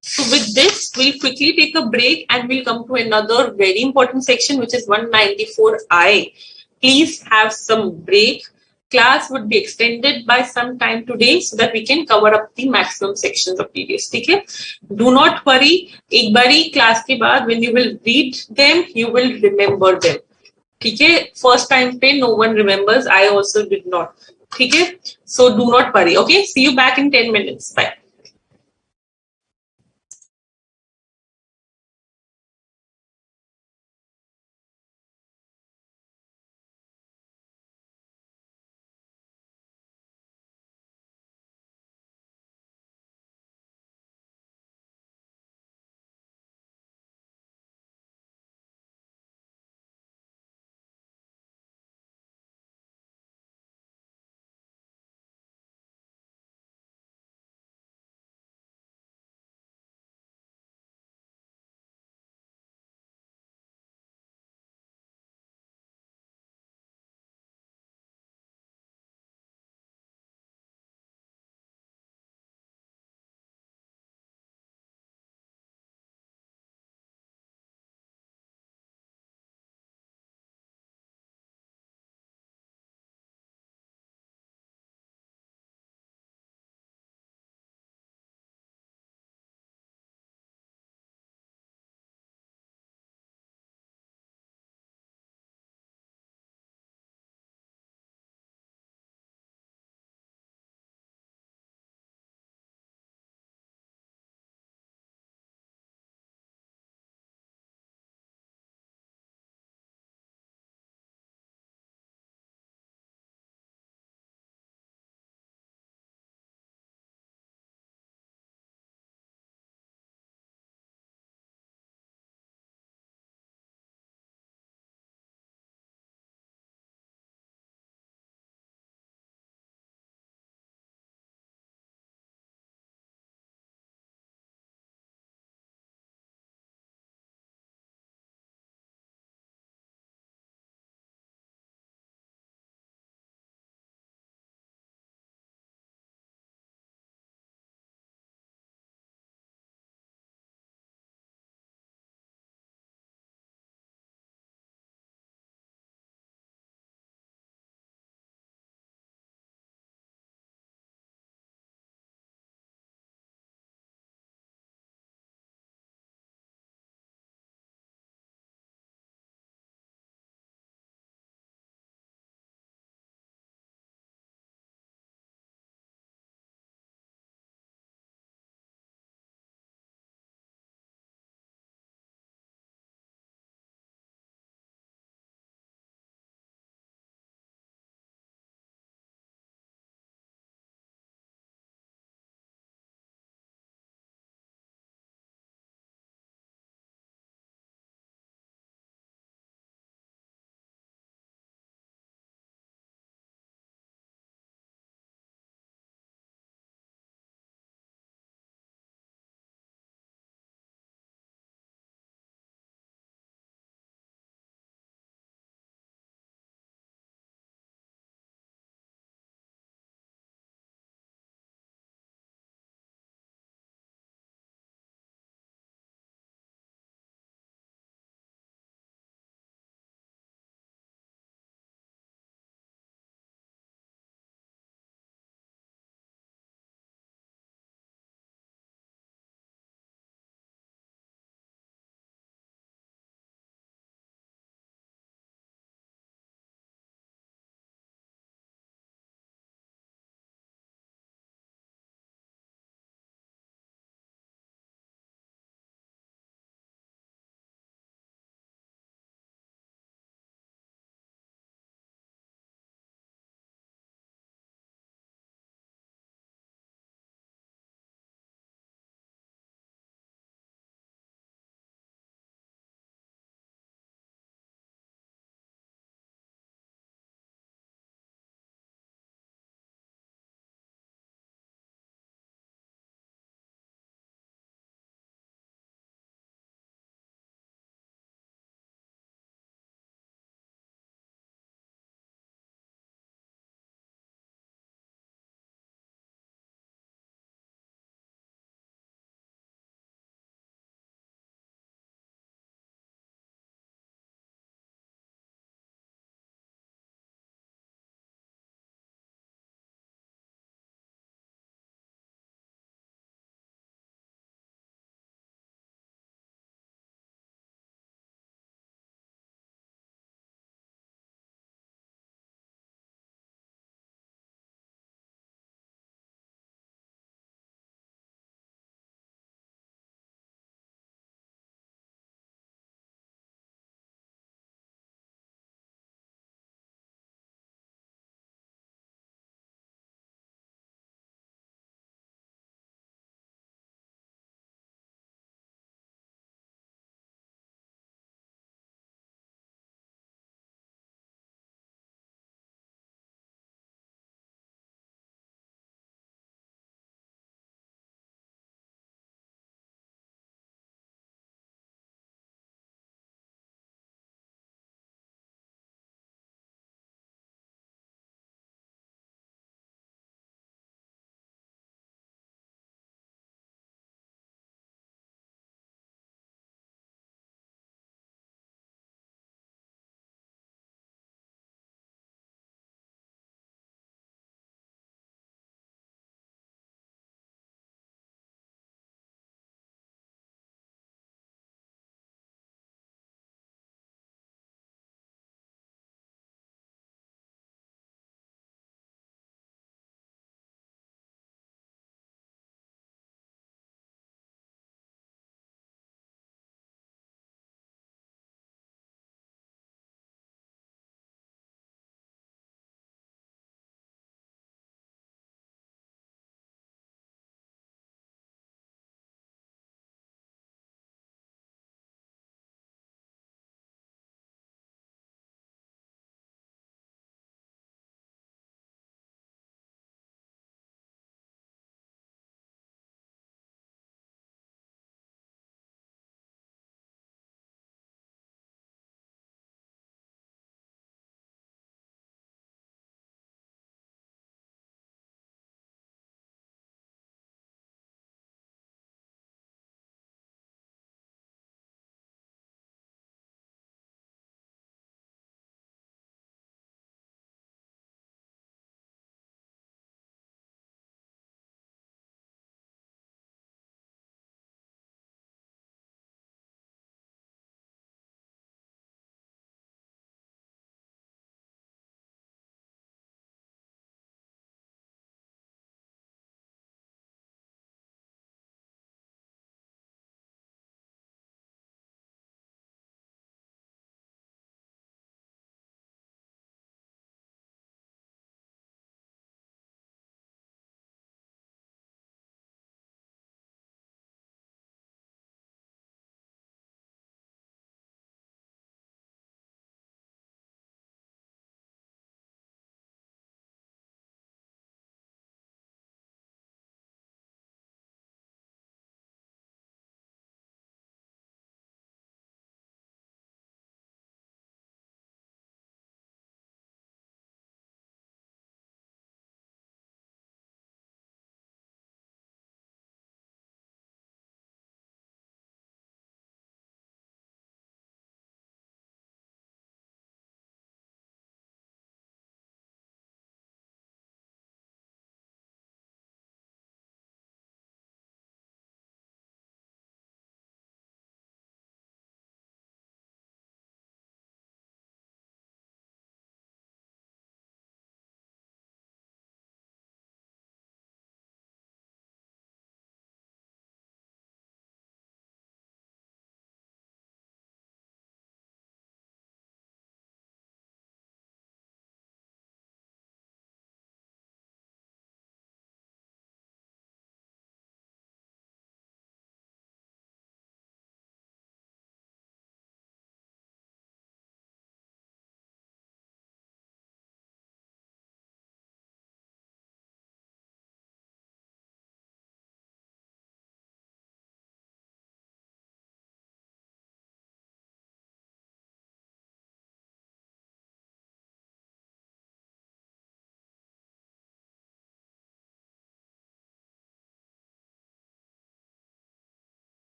So with this, we'll quickly take a break and we'll come to another very important section, which is 194I. Please have some break. Class would be extended by some time today so that we can cover up the maximum sections of TDS. Okay? Do not worry. एक बारी class के बाद, when you will read them, you will remember them. Okay? First time पे no one remembers. I also did not. Okay? So do not worry. Okay? See you back in 10 minutes. Bye.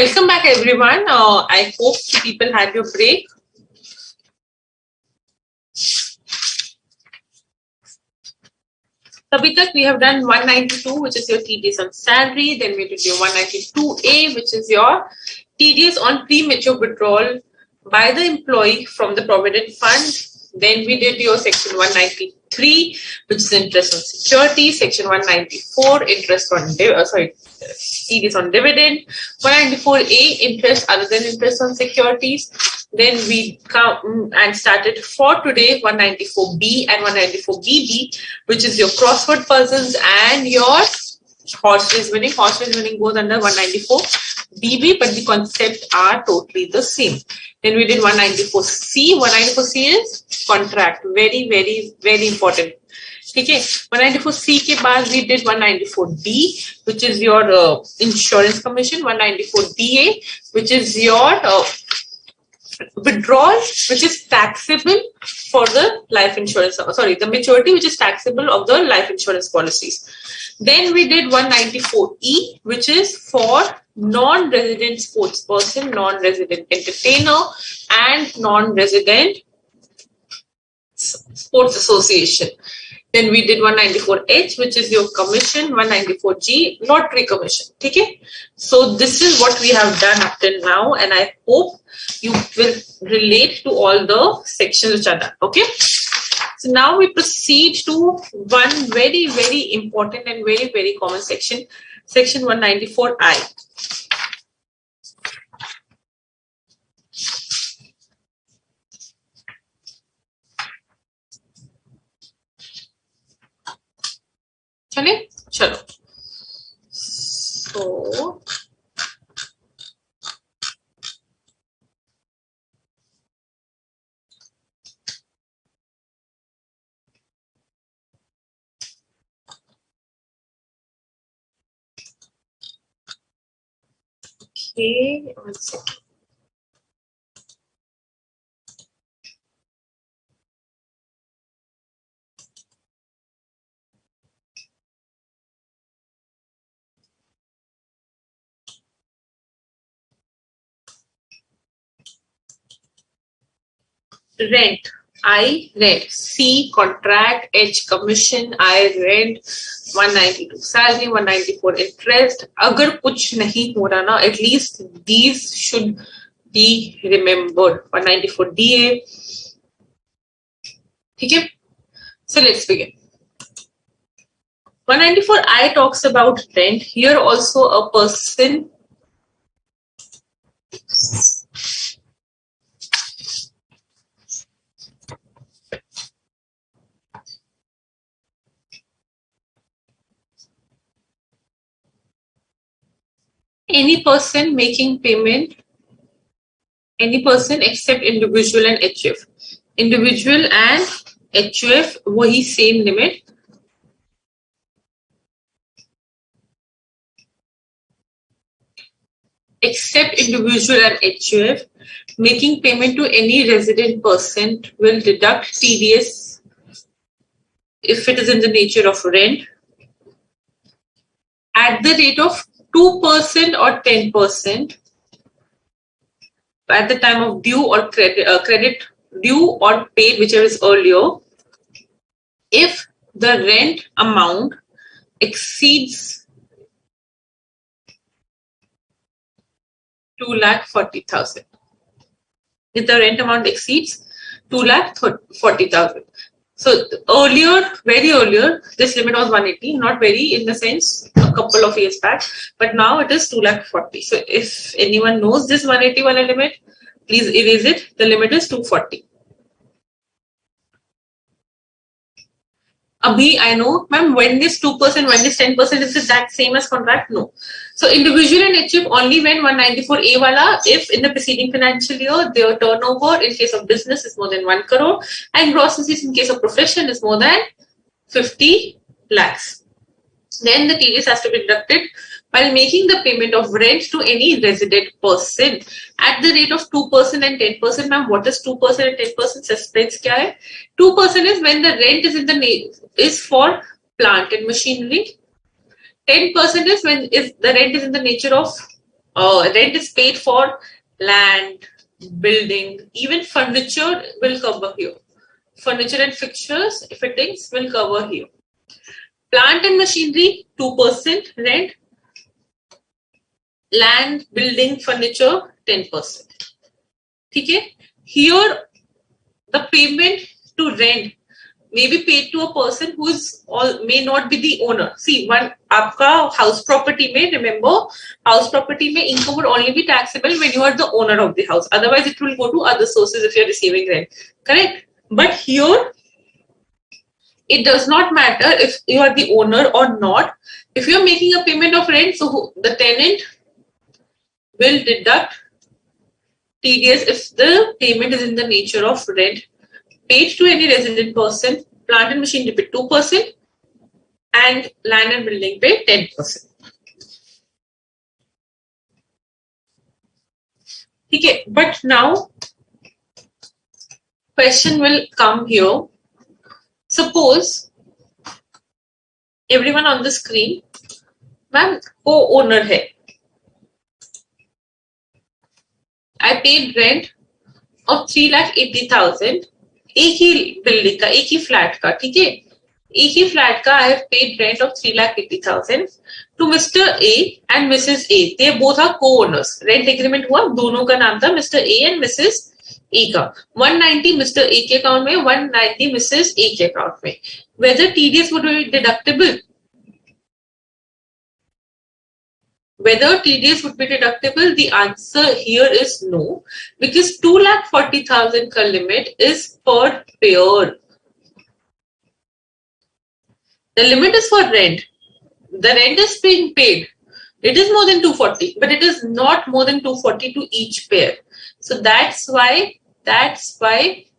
Welcome back, everyone. I hope people had your break. Abhi tak we have done 192, which is your TDS on salary. Then we did your 192A, which is your TDS on premature withdrawal by the employee from the provident fund. Then we did your section 193, which is interest on security. Section 194, interest on TDS on dividend. 194A, interest other than interest on securities. Then we come and started for today 194B and 194BB, which is your crossword puzzles and your horse race winning. Horse race winning goes under 194BB, but the concepts are totally the same. Then we did 194C. 194C is contract. Very, very, very important. Okay. 194C के बाद we did 194D, which is your insurance commission. 194DA, which is your withdrawal, which is taxable for the life insurance. Sorry, the maturity, which is taxable of the life insurance policies. Then we did 194E, which is for non-resident sports person, non-resident entertainer, and non-resident sports association. Then we did 194H, which is your commission. 194G, lottery commission. Okay? So this is what we have done up till now, and I hope you will relate to all the sections which are done. Okay? So now we proceed to one very, very important and very, very common section, section 194I. चले चलो so okay, one second. Rent. I rent. C contract. H commission. I rent. 192 salary. 194 interest. अगर कुछ नहीं हो रहा ना, at least these should be remembered. 194 DA. ठीक है? So let's begin. 194 I talks about rent. Here also a person any person making payment, any person except individual and HUF. Individual and HUF, वही same limit. Except individual and HUF, making payment to any resident person will deduct TDS if it is in the nature of rent at the rate of 2% or 10% at the time of due or credit due or paid, whichever is earlier, if the rent amount exceeds 2,40,000. If the rent amount exceeds 2,40,000. So earlier, very earlier, this limit was 180, not very in the sense a couple of years back, but now it is 2,40,000. So if anyone knows this 180 wala limit, please erase it. The limit is 240. Abhi, I know, ma'am, when this 2%, when this 10%, is it that same as contract? No. So individual and HUF only when 194A wala, if in the preceding financial year, their turnover in case of business is more than 1 crore and gross receipts in case of profession is more than 50 lakhs. Then the TDS has to be deducted while making the payment of rent to any resident person at the rate of 2% and 10%. Ma'am, what is 2% and 10%? Suspense kya hai? 2% is when the rent is in the is for plant and machinery. 10% is when if the rent is in the nature of Rent is paid for land, building, even furniture will cover here. Furniture and fixtures, fittings will cover here. Plant and machinery, 2% rent. Land, building, furniture, 10%. Okay? Here, the payment to rent may be paid to a person who is may not be the owner. See, one आपका house property may remember house property may income would only be taxable when you are the owner of the house. Otherwise, it will go to other sources if you are receiving rent. Correct? But here, it does not matter if you are the owner or not. If you are making a payment of rent, so the tenant will deduct TDS if the payment is in the nature of rent paid to any resident person. Plant and machinery pay 2% and land and building pay 10%. Okay, but now question will come here. Suppose everyone on the screen, ma'am, co-owner hai. I paid rent of 3,80,000. एक ही building का, एक ही flat का, ठीक है, एक ही flat का. I have paid rent of 3,80,000 to mister A and missus A. They both are co-owners. Rent agreement हुआ, दोनों का नाम था mister A and missus A का. 190 मिस्टर ए के अकाउंट में, 190 मिसेस ए के अकाउंट में. Whether TDS would be deductible? Whether TDS would be deductible, the answer here is no, because 2,40,000 ka limit is per pair. The limit is for rent. The rent is being paid. It is more than 240, but it is not more than 240 to each pair. So that's why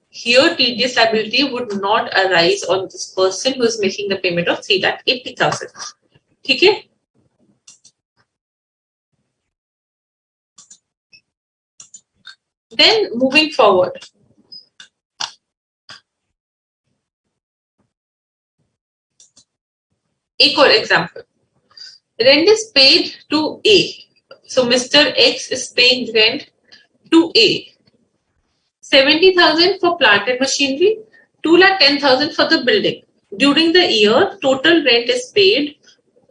here TDS liability would not arise on this person who is making the payment of 3,80,000. Okay? Then moving forward, एक और example. Rent is paid to A. So Mr. X is paying rent to A. 70,000 for plant and machinery, 2,10,000 for the building. During the year, total rent is paid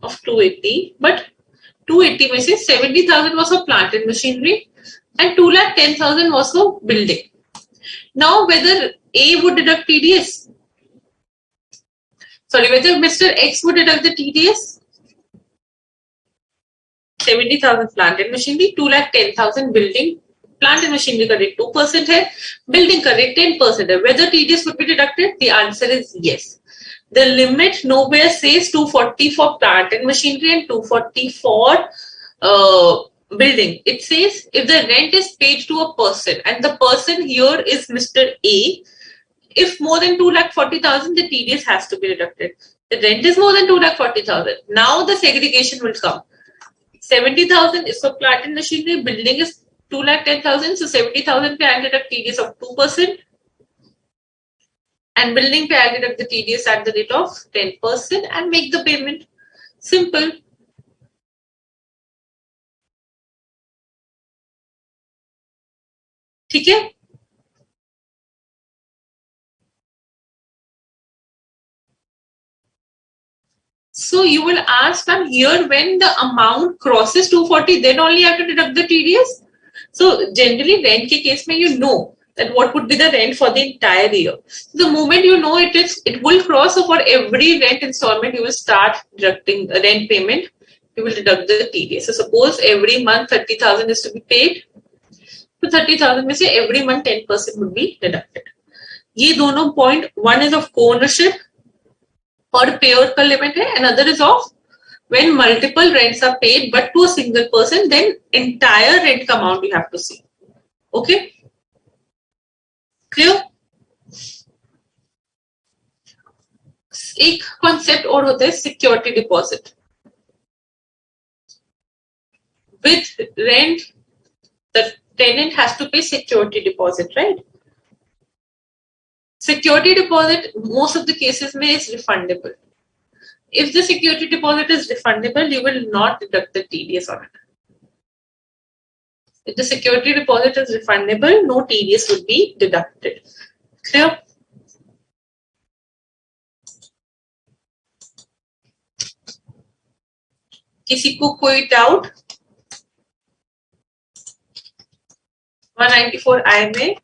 of 280, but 280 में से 70,000 was for plant and machinery and 2,10,000 was for building. Now, whether A would deduct TDS, sorry, whether Mr. X would deduct the TDS, 70,000 plant and machinery, 2,10,000 building. Plant and machinery का rate 2% है, building का rate 10% है. Whether TDS would be deducted? The answer is yes. The limit nowhere says 240 for plant and machinery and 240 for building. It says if the rent is paid to a person and the person here is Mr. A, if more than 2,40,000, the TDS has to be deducted. The rent is more than 2,40,000. Now the segregation will come. 70,000 is for plant and machinery, building is 2,10,000, so 70,000 पे I'll deduct TDS of 2%, and building पे I'll deduct the TDS at the rate of 10% and make the payment. Simple. ठीक है? So you will ask from here, when the amount crosses 240, then only you have to deduct the TDS. So generally rent के case में you know that what would be the rent for the entire year. The moment you know it will cross. So for every rent installment, you will start deducting rent payment. You will deduct the TDS. So suppose every month 30,000 is to be paid. So 30,000 में से every month 10% would be deducted. ये दोनों point, one is of co-ownership per payer का limit है, another is of when multiple rents are paid but to a single person, then entire rent amount you have to see. Okay? Clear? एक concept और होता है security deposit. With rent, the tenant has to pay security deposit, right? Security deposit, most of the cases में is refundable. If the security deposit is refundable, you will not deduct the TDS on it. If the security deposit is refundable, no TDS would be deducted. Clear? किसी को कोई doubt? 194I में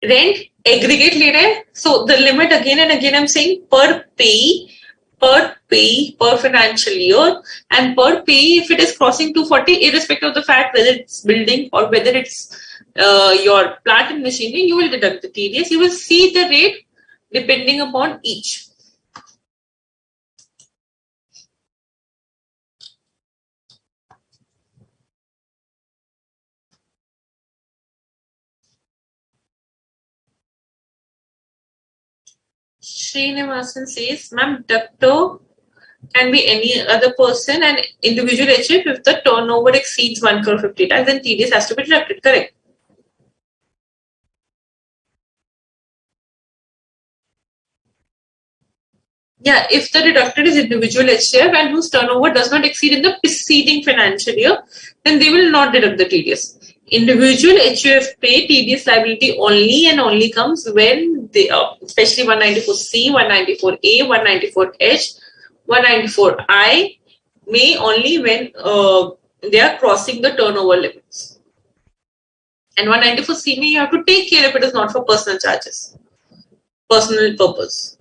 rent aggregate ले रहे हैं. So the limit again and again I'm saying per pay, per financial year, and per pay if it is crossing 240, irrespective of the fact whether it's building or whether it's your plant and machinery, you will deduct the TDS. You will see the rate depending upon each. Srinivasan says, ma'am, debtor can be any other person and individual HF if the turnover exceeds 1 crore 50 lakhs, then TDS has to be deducted, correct? Yeah, if the deducted is individual HF and whose turnover does not exceed in the preceding financial year, then they will not deduct the TDS. Individual HUF pay TDS liability only and only comes when they are, especially 194C, 194A, 194H, 194I, may only when they are crossing the turnover limits. And 194C may you have to take care if it is not for personal charges, personal purpose.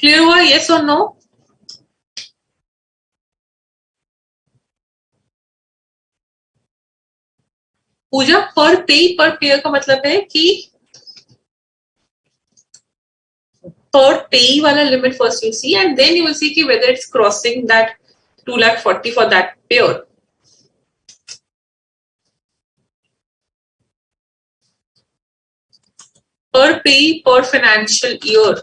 Clear हुआ? Yes or no? Puja per payer का मतलब है कि per pay वाला limit first you see and then you will see कि whether it's crossing that 2,40,000 for that payer. Per pay per financial year.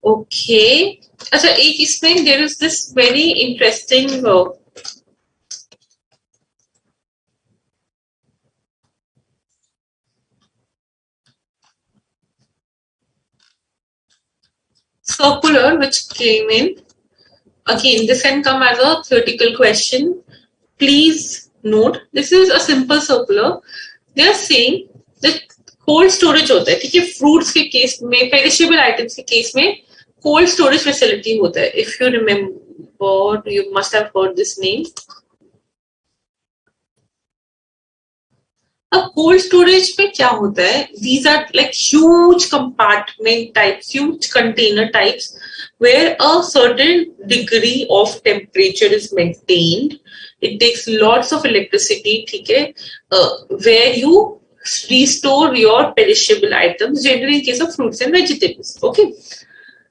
Okay. अच्छा एक इसमें there is this very interesting circular which came in. Again, this can come as a theoretical question. Please note, this is a simple circular. They are saying that cold storage होता है, ठीक है? Fruits के case में, perishable items के case में cold storage facility होता है. If you remember, you must have heard this name. अब cold storage में क्या होता है? These are like huge compartment types, huge container types where a certain degree of temperature is maintained. It takes lots of electricity, ठीक है? Where you restore your perishable items, generally in case of fruits and vegetables. Okay.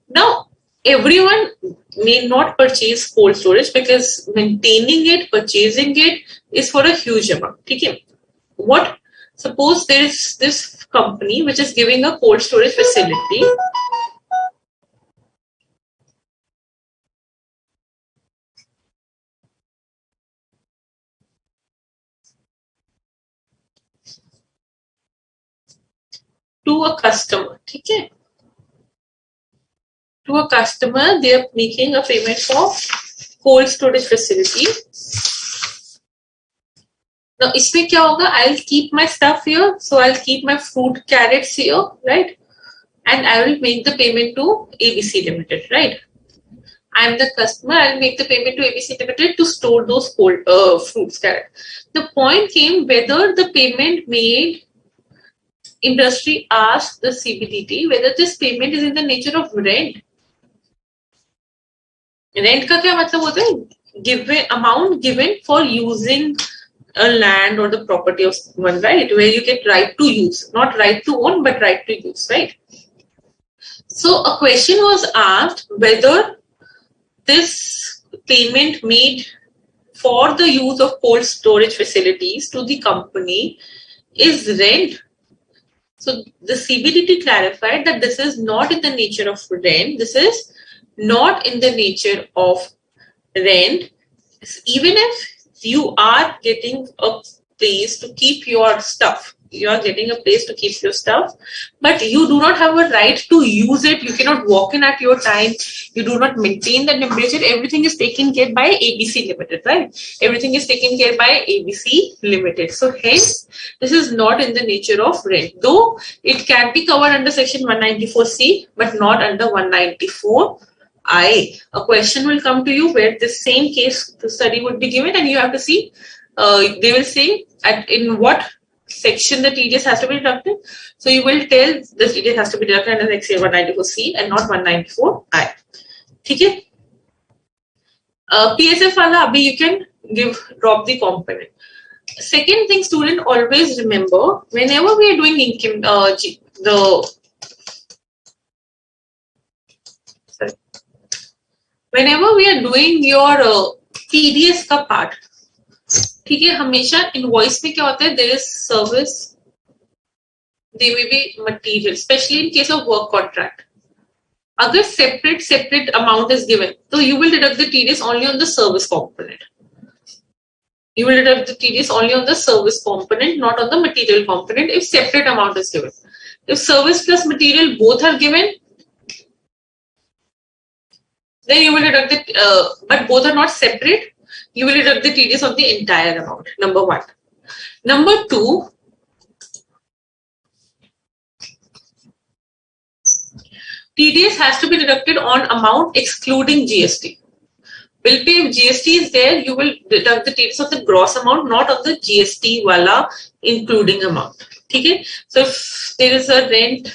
Now, everyone may not purchase cold storage because maintaining it, purchasing it is for a huge amount. Okay. What? Suppose there is this company which is giving a cold storage facility. To a customer. Okay. To a customer, they are making a payment for cold storage facility. Now, इसमें क्या होगा? I'll keep my stuff here, so I'll keep my fruit carrots here, right? And I will make the payment to ABC Limited, right? I'm the customer. I'll make the payment to ABC Limited to store those cold fruits carrots. The point came whether the payment made. Industry asked the CBDT whether this payment is in the nature of rent. Rent का क्या मतलब होता है? Given amount given for using a land or the property of someone, right? Where you get right to use, not right to own, but right to use, right? So a question was asked whether this payment made for the use of cold storage facilities to the company is rent. So the CBDT clarified that this is not in the nature of rent. This is not in the nature of rent. Even if you are getting a place to keep your stuff, you are getting a place to keep your stuff, but you do not have a right to use it. You cannot walk in at your time. You do not maintain the temperature. Everything is taken care by ABC Limited, right? Everything is taken care by ABC Limited. So hence, this is not in the nature of rent, though it can be covered under section 194C, but not under 194I. A question will come to you where the same case study would be given, and you have to see. They will say in what section the TDS has to be deducted. So you will tell the TDS has to be deducted under section 194C and not 194I. Okay? PSF wala, abhi you can drop the component. Second thing, student, always remember whenever we are doing income, whenever we are doing your TDS का part, ठीक है, हमेशा invoice में क्या होता है, there is service, they may be material, specially in case of work contract. अगर separate amount is given, तो you will deduct the TDS only on the service component. You will deduct the TDS only on the service component, not on the material component if separate amount is given. If service plus material both are given, then you will deduct it, but both are not separate. You will deduct the TDS on the entire amount. Number one. Number two, TDS has to be deducted on amount excluding GST. Bill pay, if GST is there, you will deduct the TDS of the gross amount, not of the GST wala including amount. Okay? So if there is a rent,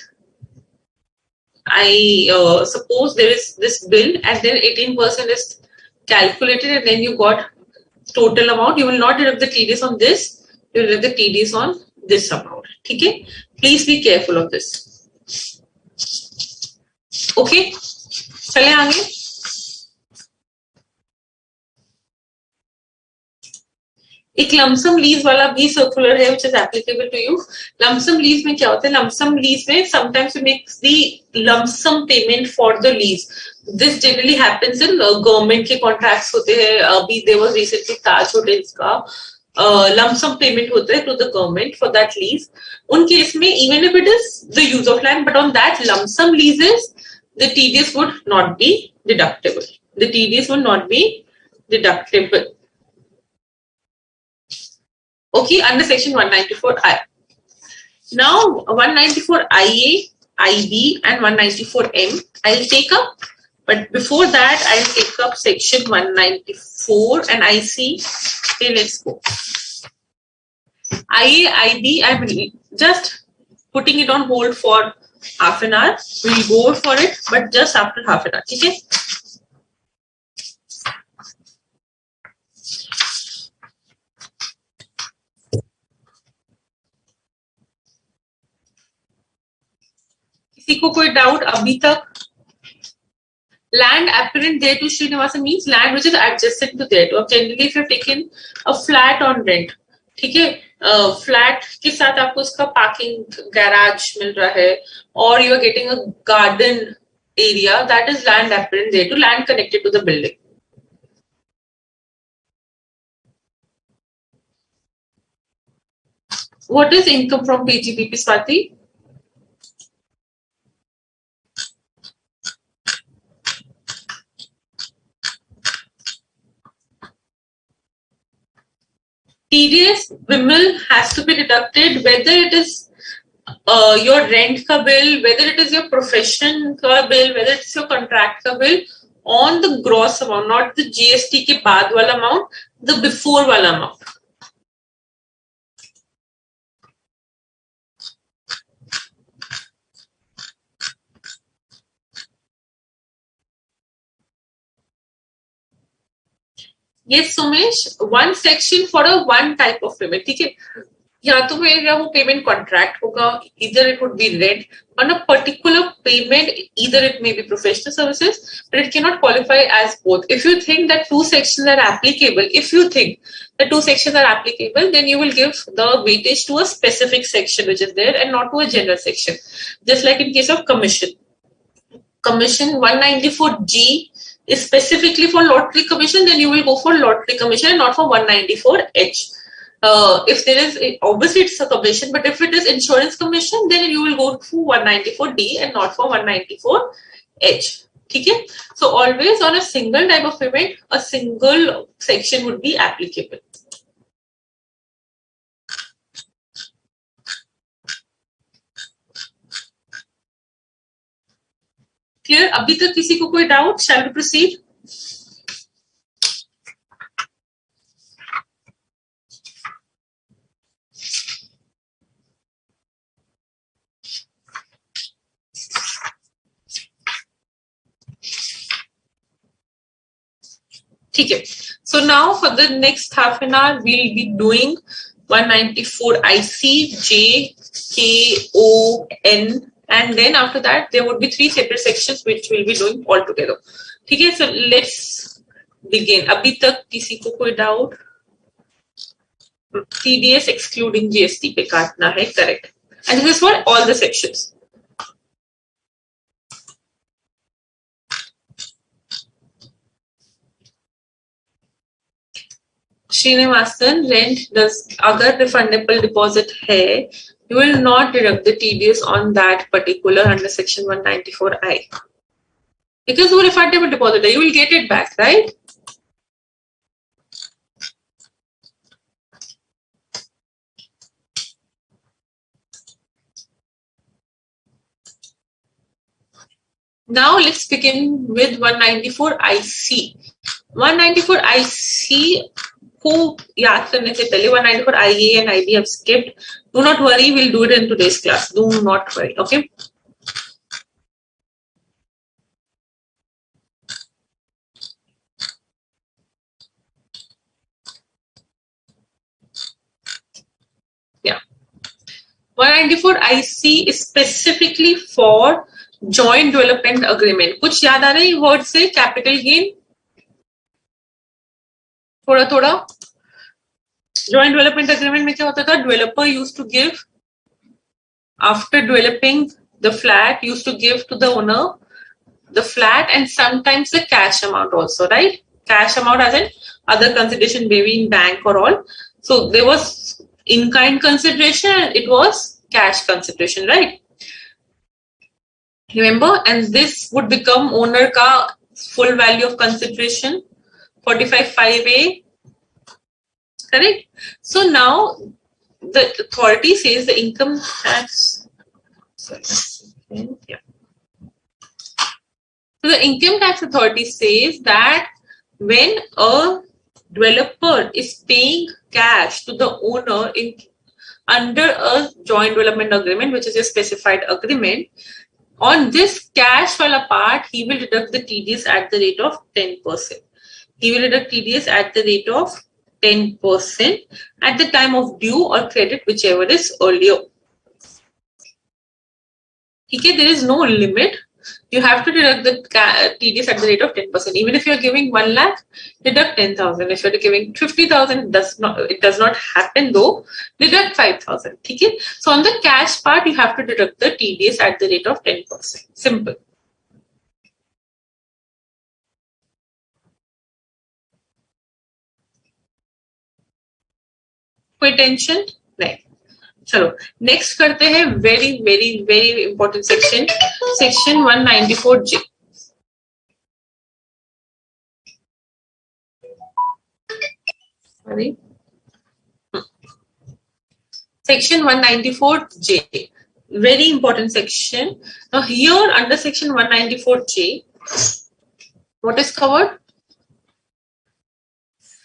I suppose there is this bill and then 18% is calculated and then you got total amount, you will not deduct the TDS on this, you will deduct the TDS on this amount. Okay? Please be careful of this. Okay? चले आगे. एक lump sum lease वाला भी circular है which is applicable to you. Lump sum lease में क्या होता है? लमसम लीज में sometimes you make the lump sum payment for the lease. This generally happens in government के contracts होते हैं. अभी there was recently Taj Hotels का lump sum payment होता है to the government for that lease. उन case में even if it is the use of land, but on that lump sum leases, the TDS would not be deductible. The TDS would not be deductible. Okay, under section 194I. Now 194IA, IB and 194M I'll take up, but before that I'll take up section 194 and IC. Okay, let's go. IA, IB, I'm just putting it on hold for half an hour. We'll go for it, but just after half an hour. Okay? किसी को कोई doubt अभी तक? Land apparent thereto, Srinivasa, means land which is adjacent to thereto. Generally, if you have taken a flat on rent, ठीक है, flat के साथ आपको उसका पार्किंग गैराज मिल रहा है, और you are getting a garden area, that is land apparent thereto, land connected to the building. What is income from PGBP, Swati? TDS, Vimal, has to be deducted whether it is your rent ka bill, whether it is your profession ka bill, whether it is your contract ka bill, on the gross amount, not the GST ke baad wala amount, the before wala amount. Yes, Sumesh, one section for a one type of payment. ठीक है, या तो मेरा वो payment contract होगा, either it would be rent on a particular payment, either it may be professional services, but it cannot qualify as both. If you think that two sections are applicable, then you will give the weightage to a specific section which is there and not to a general section. Just like in case of commission 194G is specifically for lottery commission, then you will go for lottery commission and not for 194H. If there is, obviously it's a commission, but if it is insurance commission, then you will go for 194D and not for 194H. Okay? So always on a single type of payment, a single section would be applicable. Clear? अभी तक किसी को कोई doubt? Shall we proceed? ठीक है. So now for the next half an hour, we'll be doing 194 IC, J, K, O, N, and then after that there would be 3 separate sections which we'll be doing all together. ठीक है. So let's begin. अभी तक किसी को कोई doubt? TDS excluding GST पे काटना है, correct? And this is for all the sections. Srinivasan, rent does अगर refundable deposit है, you will not deduct the TDS on that particular under section 194I. Because वो refundable deposit है, you will get it back, right? Now let's begin with 194 IC. 194 IC को याद करने से पहले 194 IA and IB have skipped. Do not worry, we'll do it in today's class. Do not worry, okay? Yeah. 194 IC is specifically for joint development agreement. कुछ याद आ रहा है word से? कैपिटल गेन थोड़ा थोड़ा. जॉइंट डेवलपमेंट एग्रीमेंट में क्या होता था? Developer used to give after developing the flat, used to give to the owner the flat and sometimes the cash amount also, right? Cash amount as in other consideration, maybe in bank or all. So there was in-kind consideration and it was cash consideration, right? Remember? And this would become owner ka full value of consideration, 45(5)(a), correct? So now the authority says the income tax. Yeah. So the income tax authority says that when a developer is paying cash to the owner under a joint development agreement, which is a specified agreement, on this cash fall apart, he will deduct the TDS at the rate of 10%. He will deduct TDS at the rate of 10% at the time of due or credit, whichever is earlier. Okay, there is no limit. You have to deduct the TDS at the rate of 10%. Even if you are giving 1 lakh, deduct 10,000. If you are giving 50,000, it does not happen though. Deduct 5,000. Okay? So on the cash part, you have to deduct the TDS at the rate of 10%. Simple. कोई tension नहीं. चलो next करते हैं very very very important section 194J. Sorry. Section 194J, very important section. Now here under section 194J, what is covered?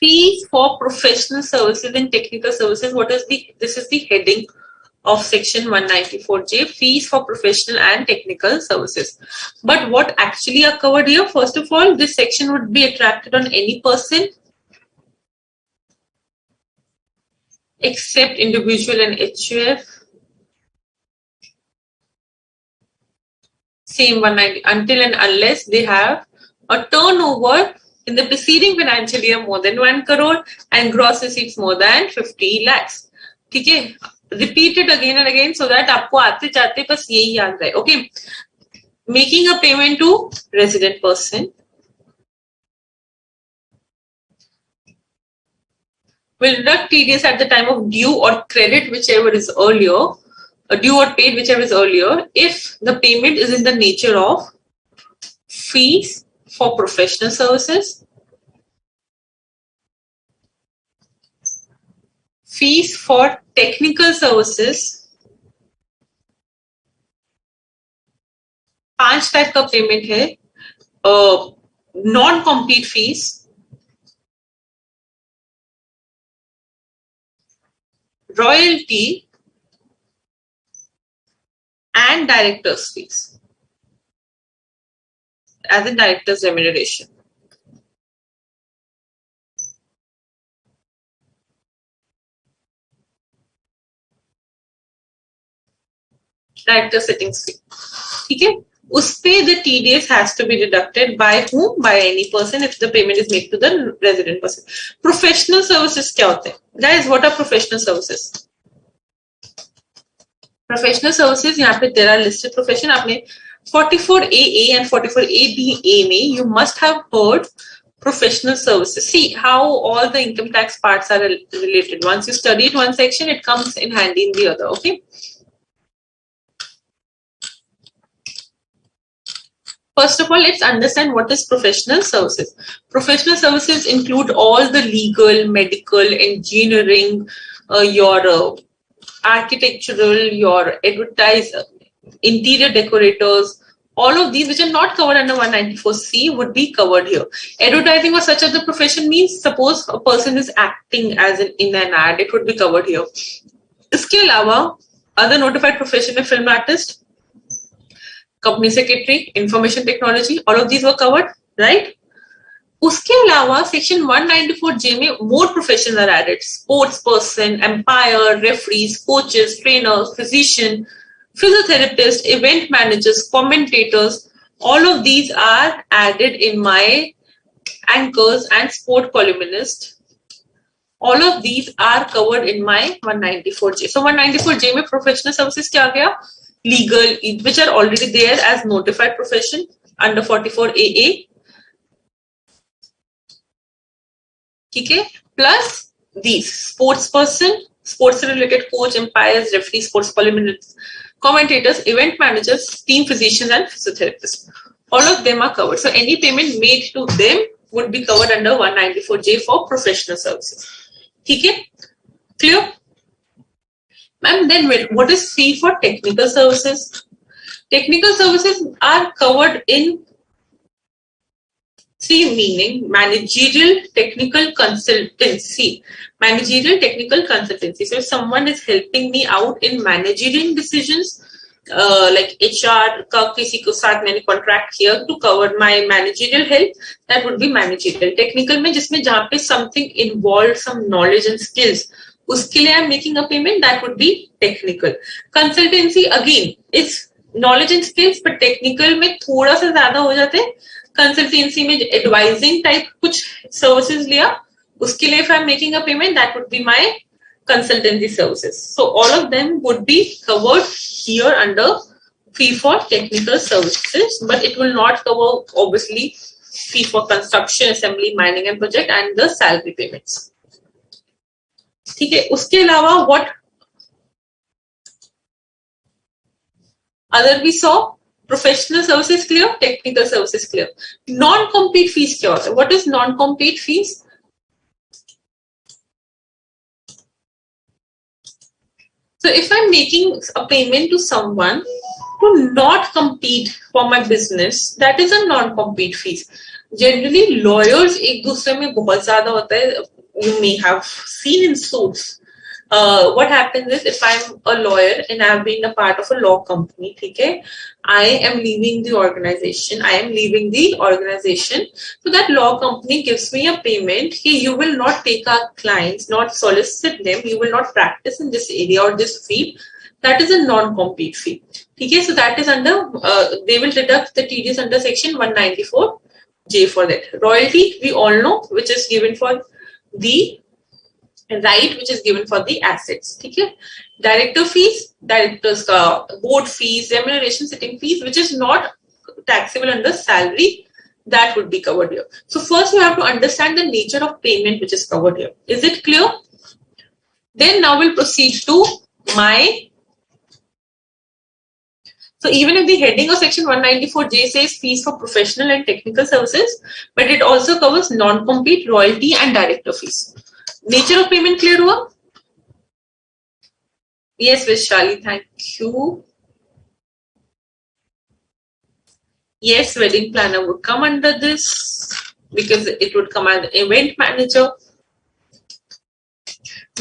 Fees for professional services and technical services. This is the heading of section 194J, fees for professional and technical services. But what actually are covered here? First of all, this section would be attracted on any person. except individual and HUF. Same 190 until and unless they have a turnover in the preceding financial year more than 1 crore and gross receipts more than 50 lakhs. ठीक है, repeat it again and again so that आपको आते जाते बस यही याद रहे. Okay, making a payment to resident person will deduct TDS at the time of due or credit, whichever is earlier, due or paid, whichever is earlier, if the payment is in the nature of fees for professional services, fees for technical services, 5 type का payment है, non complete fees, royalty and director's fees, as in director's remuneration. Director settings fee. ठीक है, उस पे the TDS has to be deducted by whom? By any person if the payment is made to the resident person. Professional services क्या होते हैं? Guys, what are professional services? Professional services यहाँ पे तेरा listed profession आपने 44AA and 44ABA में you must have heard professional services. See how all the income tax parts are related. Once you study it one section, it comes in handy in the other. Okay. First of all, let's understand what is professional services. Professional services include all the legal, medical, engineering, your architectural, your interior decorators, all of these which are not covered under 194C would be covered here. Advertising or such other profession means suppose a person is acting as in an ad, it would be covered here. इसके अलावा other notified profession में film artist, company secretary, information technology, all of these were covered, right? उसके अलावा section 194J में more professions are added: sports person, umpire, referees, coaches, trainers, physician, physiotherapist, event managers, commentators. All of these are added in my anchors and sport columnist. All of these are covered in my 194J. So 194J में professional services क्या गया? Legal, which are already there as notified profession under 44AA. ठीक है, plus these sports person, sports related coach, umpires, referees, sports columnists, commentators, event managers, team physicians and physiotherapists. All of them are covered. So any payment made to them would be covered under 194J for professional services. ठीक है, clear? Ma'am, then what is fee for technical services? Technical services are covered in meaning managerial technical consultancy. Managerial technical consultancy. So if someone is helping me out in managerial decisions, like HR का किसी को साथ मैंने contract here to cover my managerial help, that would be managerial. Technical में जिसमें जहाँ पे something involved, some knowledge and skills, उसके लिए I'm making a payment, that would be technical. Consultancy again is knowledge and skills, but technical में थोड़ा सा ज़्यादा हो जाते हैं. Consultancy में advising type कुछ services लिया, उसके लिए if I'm making a payment, that would be my consultancy services. So all of them would be covered here under fee for technical services, but it will not cover obviously fee for construction, assembly, mining and project and the salary payments. ठीक है, उसके अलावा what other we saw? Professional services clear, technical services clear. Non-compete fees क्या होता है? What is non-compete fees? So if I'm making a payment to someone to not compete for my business, that is a non-compete fees. Generally, lawyers एक दूसरे में बहुत ज़्यादा होता है. You may have seen in suits what happens is, if I'm a lawyer and I've been a part of a law company, okay, I am leaving the organization. So that law company gives me a payment. You will not take our clients, not solicit them. You will not practice in this area or this field. That is a non-compete fee. Okay, so that is under, they will deduct the TDS under section 194J for that. Royalty, we all know, which is given for the right, which is given for the assets. Okay, director fees, directors board fees, remuneration, sitting fees, which is not taxable under salary, that would be covered here. So first you have to understand the nature of payment which is covered here. Is it clear? Then now we'll proceed to my. So even if the heading of section 194J says fees for professional and technical services, but it also covers non-compete, royalty and director fees. Nature of payment clear hua? Yes, Vishali, thank you. Yes, wedding planner would come under this because it would come as event manager.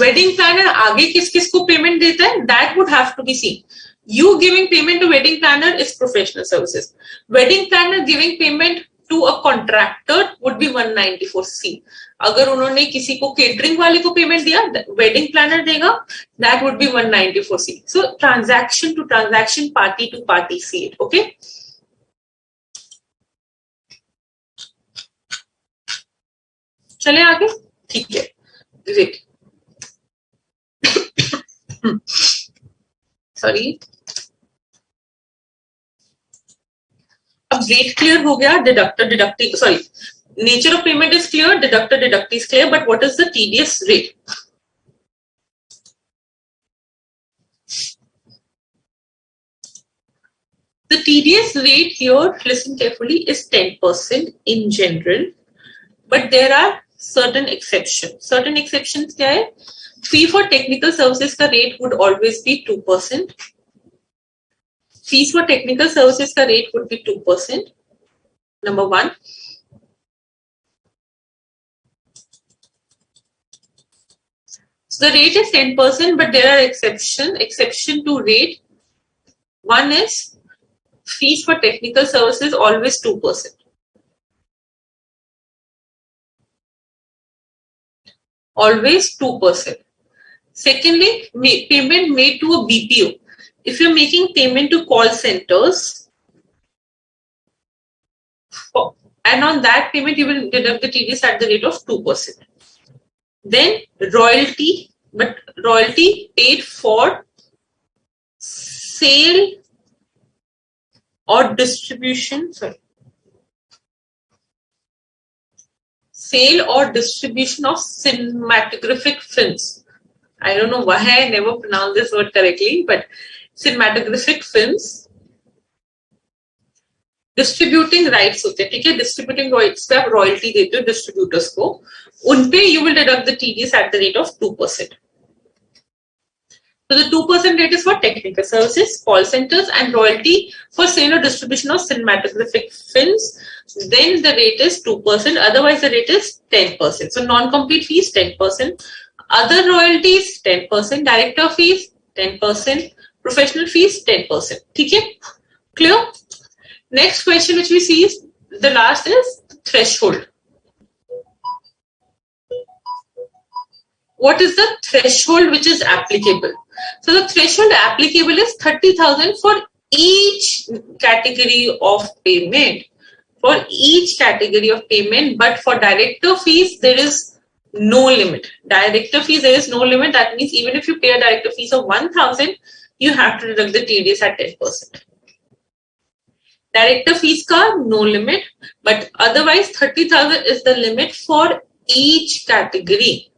Wedding planner आगे किस को payment देता है? That would have to be seen. You giving payment to wedding planner is professional services. Wedding planner giving payment to a contractor would be 194C. अगर उन्होंने किसी को catering वाले को payment दिया, wedding planner देगा, that would be 194C. So transaction to transaction, party to party fee. Okay. चले आगे, ठीक है, great. Sorry. अब rate clear हो गया, deductor deductee, sorry, nature of payment is clear, deductor deductee is clear, but what is the TDS rate? The TDS rate here, listen carefully, is 10% in general, but there are certain exceptions. Certain exceptions क्या है? Fee for technical services का rate would always be 2%. Fees for technical services का rate would be 2%. Number one. So the rate is 10%, but there are exception to rate. One is fees for technical services always 2%. Always 2%. Secondly, payment made to a BPO. If you're making payment to call centers, and on that payment you will deduct the TDS at the rate of 2%. Then royalty, but royalty paid for sale or distribution, sale or distribution of cinematographic films. I don't know why I never pronounced this word correctly, but cinematographic films. Distributing rights होते हैं, ठीक है? Distributing rights पे आप royalty देते हो distributors को, उन पे you will deduct the TDS at the rate of 2%. So the 2% rate is for technical services, call centers, and royalty for sale or distribution of cinematographic films. Then the rate is 2%. Otherwise, the rate is 10%. So non-compete fees 10%, other royalties 10%, director fees 10%, professional fees 10%. Okay, clear? Next question which we see is the last is threshold. What is the threshold which is applicable? So the threshold applicable is 30,000 for each category of payment. For each category of payment, but for director fees there is no limit. Director fees there is no limit. That means even if you pay a director fees of 1,000, you have to deduct the TDS at 10%. Director fees ka no limit, but otherwise 30,000 is the limit for each category.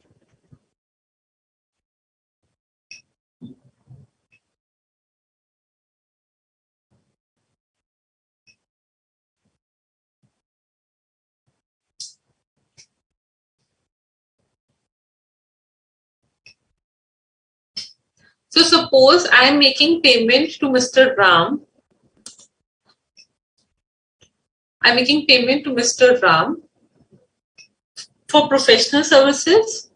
So suppose I am making payment to Mr. Ram. I'm making payment to Mr. Ram for professional services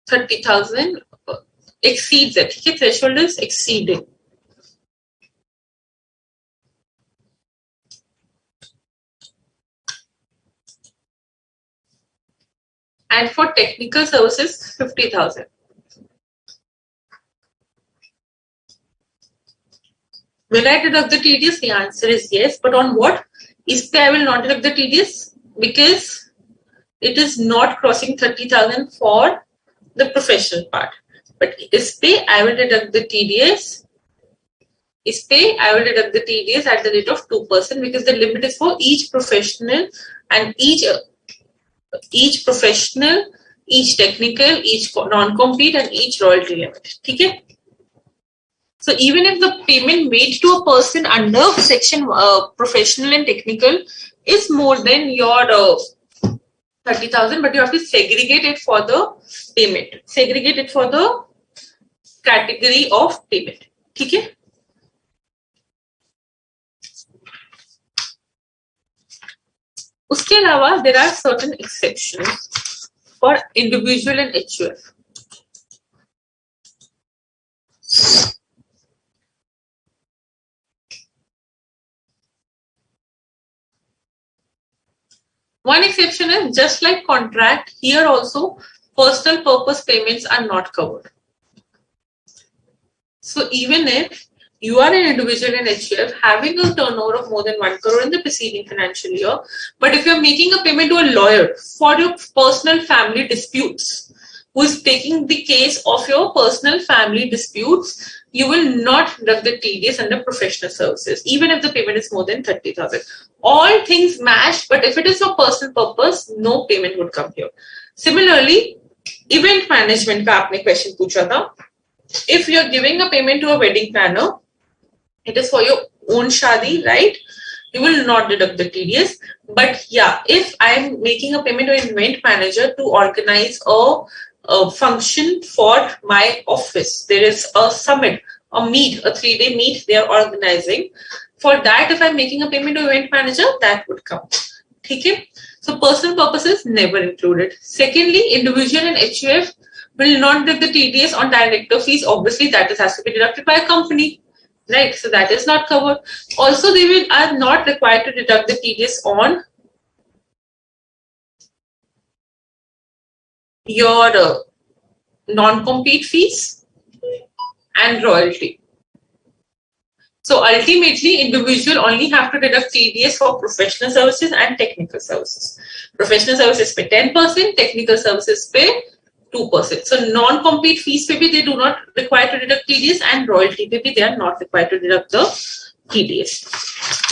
30,000 exceeds it. ठीक है, threshold is exceeded. And for technical services, 50,000. Will I deduct the TDS? The answer is yes. But on what? Is I will not deduct the TDS because it is not crossing 30,000 for the professional part. But is pay, I will deduct the TDS. Is pay, I will deduct the TDS at the rate of 2% because the limit is for each professional and each professional, each technical, each non-compete and each royalty limit. Okay? So even if the payment made to a person under section professional and technical is more than your 30,000, but you have to segregate it for the payment. Segregate it for the category of payment. Okay? उसके अलावा there are certain exceptions for individual and HUF. One exception is just like contract, here also personal purpose payments are not covered. So even if you are an individual in HUF having a turnover of more than 1 crore in the preceding financial year, but if you are making a payment to a lawyer for your personal family disputes, who is taking the case of your personal family disputes, you will not deduct the TDS under professional services, even if the payment is more than 30,000. All things match, but if it is for personal purpose, no payment would come here. Similarly, event management का आपने question पूछा था. If you are giving a payment to a wedding planner, it is for your own shadi, right? You will not deduct the TDS. But yeah, if I am making a payment to an event manager to organize a function for my office, there is a summit, a meet, a 3-day meet they are organizing. For that, if I'm making a payment to event manager, that would come. Okay? So personal purposes never included. Secondly, individual and HUF will not deduct the TDS on director fees. Obviously, that has to be deducted by a company, right? So that is not covered. Also, they are not required to deduct the TDS on your non-compete fees and royalty. So ultimately, individual only have to deduct TDS for professional services and technical services. Professional services pay 10%, technical services pay 2%. So non-compete fees pe bhi they do not require to deduct TDS and royalty pe bhi they are not required to deduct the TDS.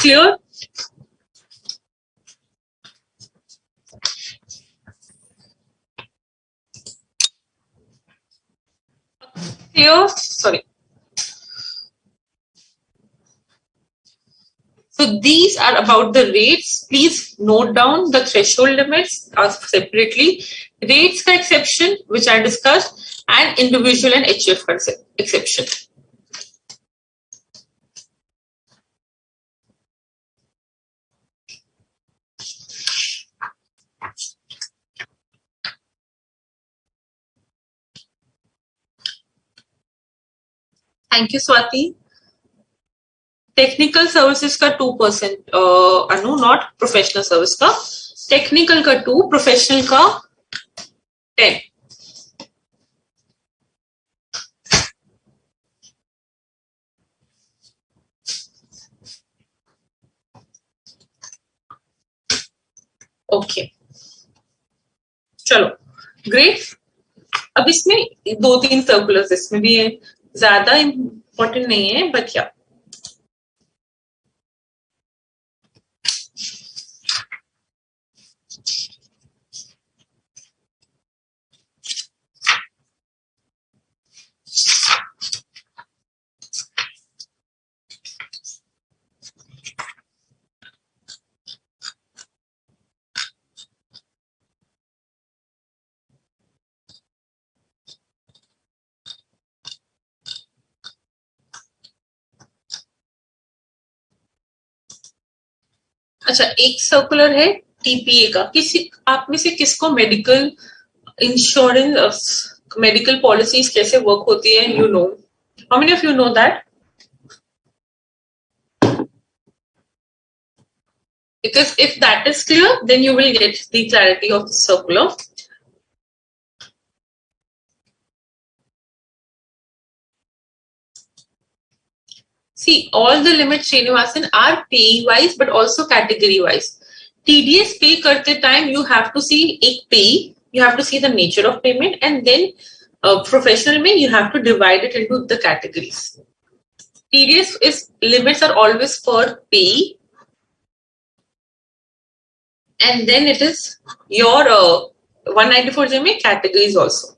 Clear? Clear? Sorry. So these are about the rates. Please note down the threshold limits separately. Rates ka exception, which I discussed, and individual and HUF exception. Thank you, Swati. Technical services का 2%, अनु, not professional service का. Technical का 2, professional का 10. Okay. चलो, great. अब इसमें 2-3 circulars इसमें भी है, ज्यादा इम्पोर्टेंट नहीं है, बट क्या अच्छा, एक सर्कुलर है टीपीए का. किसी आप में से किसको मेडिकल इंश्योरेंस मेडिकल पॉलिसीज कैसे वर्क होती है, you know. How many of you know that? Because if that is clear, then you will get the clarity of the circular. See, all the limits, Srinivasan, are pay wise but also category wise. TDS pay karte time, you have to see a pay, you have to see the nature of payment, and then professional mein, you have to divide it into the categories. TDS is limits are always for pay, and then it is your 194J mein categories also.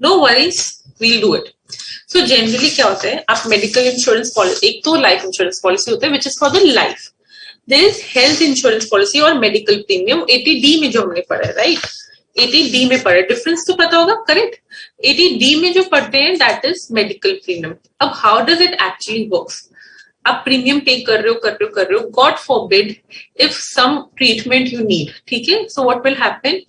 No worries, we'll do it. So generally क्या होता है, आप medical insurance policy, एक तो life insurance policy होता है, which is for the life. There is health insurance policy और medical premium 80D में जो हमने पढ़ा है, right? 80D में पढ़ा है, difference तो पता होगा, correct? 80D में जो पढ़ते हैं, that is medical premium. अब how does it actually works? आप प्रीमियम पे कर रहे हो, God forbid if some treatment you need, ठीक है? So what will happen?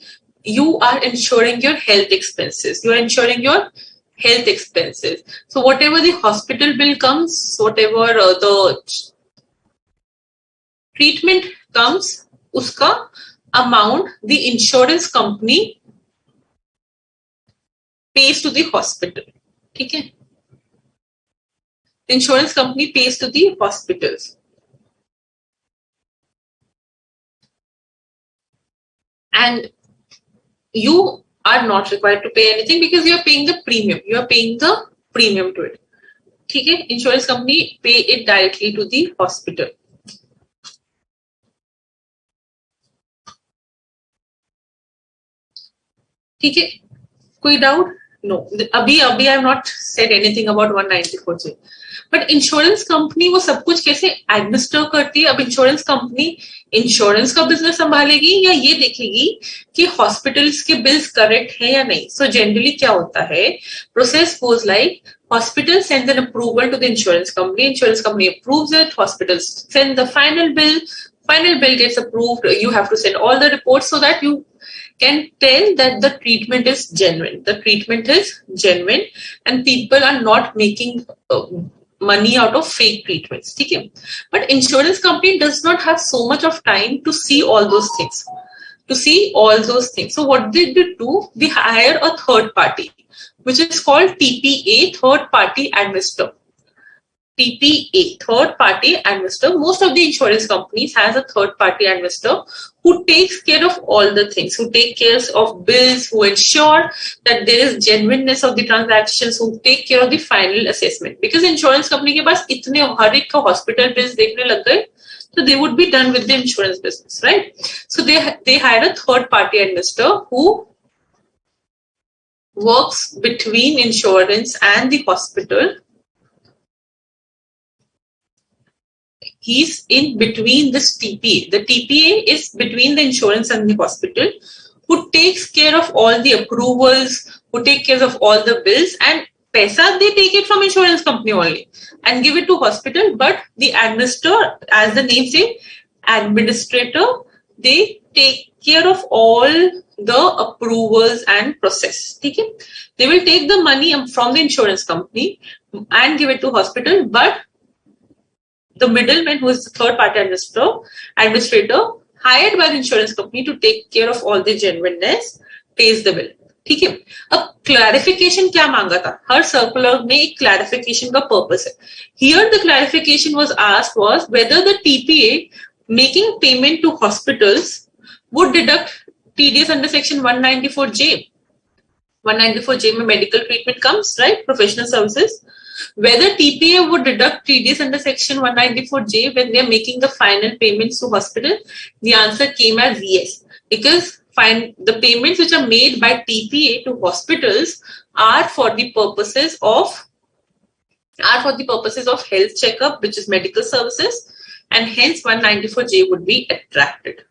You are insuring your health expenses. You are insuring your health expenses. So whatever the hospital bill comes, whatever the treatment comes, uska amount the insurance company pays to the hospital. Okay? The insurance company pays to the hospitals. And you are not required to pay anything because you are paying the premium. You are paying the premium to it. Okay? Insurance company pay it directly to the hospital. Okay? Koi doubt? No. Abhi I have not said anything about 194J. But insurance company वो सब कुछ कैसे administer करती है? अब insurance company insurance का business संभालेगी या ये देखेगी कि हॉस्पिटल्स के बिल्स करेक्ट है या नहीं. सो जनरली क्या होता है, process goes like hospital sends an approval to the insurance company approves it, hospitals send the final bill gets approved, you have to send all the reports so that you can tell that the treatment is genuine and people are not making money out of fake treatments. Okay? But insurance company does not have so much of time to see all those things. So what they do, they hire a third party, which is called TPA, third party administrator. TPA, third party administrator. Most of the insurance companies has a third party administrator who takes care of all the things, who take care of bills, who ensure that there is genuineness of the transactions, who take care of the final assessment. Because insurance company के पास इतने हर एक का hospital bills देखने लग गए, so they would be done with the insurance business, right? So they hire a third party administrator who works between insurance and the hospital. He's in between this TPA. The TPA is between the insurance and the hospital, who takes care of all the approvals, who take care of all the bills, and paisa they take it from insurance company only and give it to hospital. But the administrator, as the name says, administrator, they take care of all the approvals and process. Okay? They will take the money from the insurance company and give it to hospital, but the middleman, who is the third party administrator hired by the insurance company to take care of all the genuineness, pays the bill. ठीक है. अब clarification क्या मांगा था? हर circular में एक clarification का purpose है. Here the clarification was asked was whether the TPA making payment to hospitals would deduct TDS under section 194J. 194J में medical treatment comes, right? Professional services. Whether TPA would deduct TDS under section 194J when they are making the final payments to hospital, the answer came as yes. Because the payments which are made by TPA to hospitals are for the purposes of health checkup, which is medical services, and hence 194J would be attracted.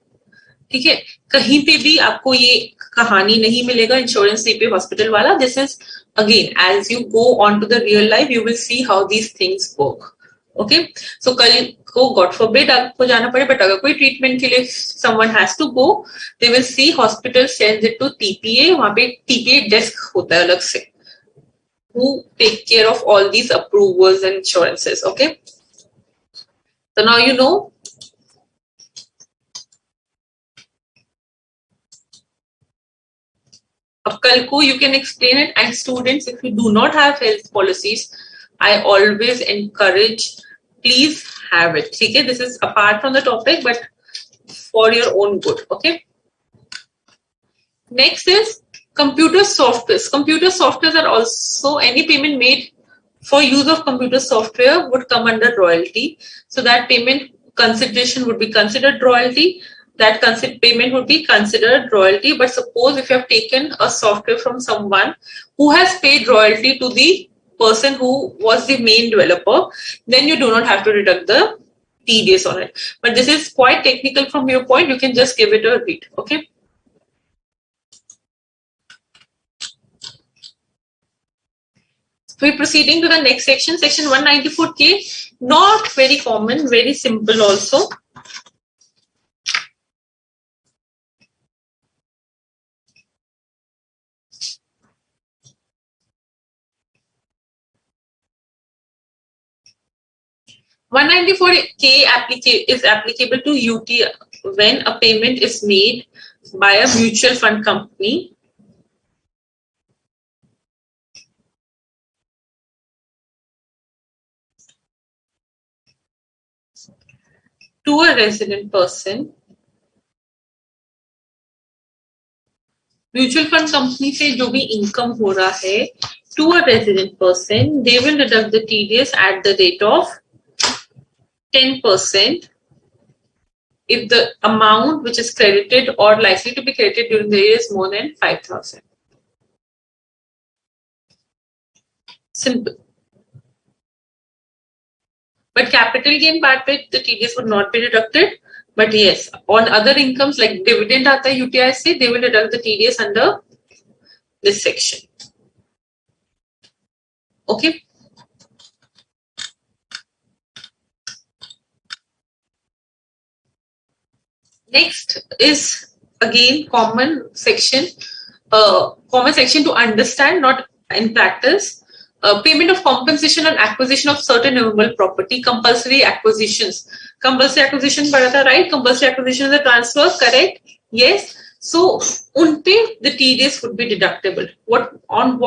ठीक है, कहीं पे भी आपको ये कहानी नहीं मिलेगा इंश्योरेंस TPA हॉस्पिटल वाला. This is again, as you go on to the real life, you will see how these things work. Okay, so को गॉड फॉरबिड आपको जाना पड़े, बट अगर कोई ट्रीटमेंट के लिए someone has to go, they will see hospital sends it to TPA. वहां पे टीपीए डेस्क होता है अलग से, who take care of all these approvals and insurances. Okay, so now you know. अब कल को you can explain it. And students, if you do not have health policies, I always encourage, please have it. ठीक है, this is apart from the topic but for your own good. Okay, next is computer softwares. Computer softwares are also any payment made for use of computer software would come under royalty. So that payment consideration would be considered royalty. That payment would be considered royalty. But suppose if you have taken a software from someone who has paid royalty to the person who was the main developer, then you do not have to deduct the TDS on it. But this is quite technical from your point. You can just give it a read. Okay. We're proceeding to the next section, section 194K. Not very common, very simple also. $194K is applicable to UT when a payment is made by a mutual fund company to a resident person. Mutual fund company से जो भी income हो रहा है to a resident person, they will deduct the TDS at the rate of 10% if the amount which is credited or likely to be credited during the year is more than 5,000. Simple. But capital gain part पे the TDS would not be deducted. But yes, on other incomes like dividend आता है UTI से, they will deduct the TDS under this section. Okay. Next is again common section to understand, not in practice. Payment of compensation on acquisition of certain movable property, compulsory acquisitions. Compulsory acquisition पढ़ा था, right? Compulsory acquisition is a transfer, correct? Yes. So unpe the TDS would be deductible. On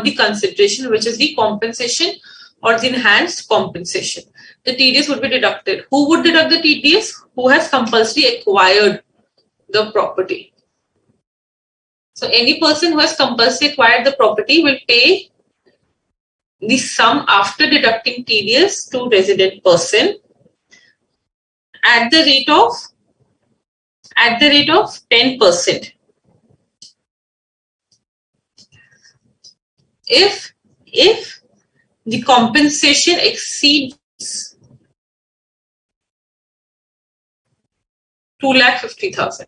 the consideration, which is the compensation or the enhanced compensation. The TDS would be deducted. Who would deduct the TDS? Who has compulsory acquired the property. So any person who has compulsory acquired the property will pay the sum after deducting TDS to resident person at the rate of 10%. If the compensation exceeds 2,50,000.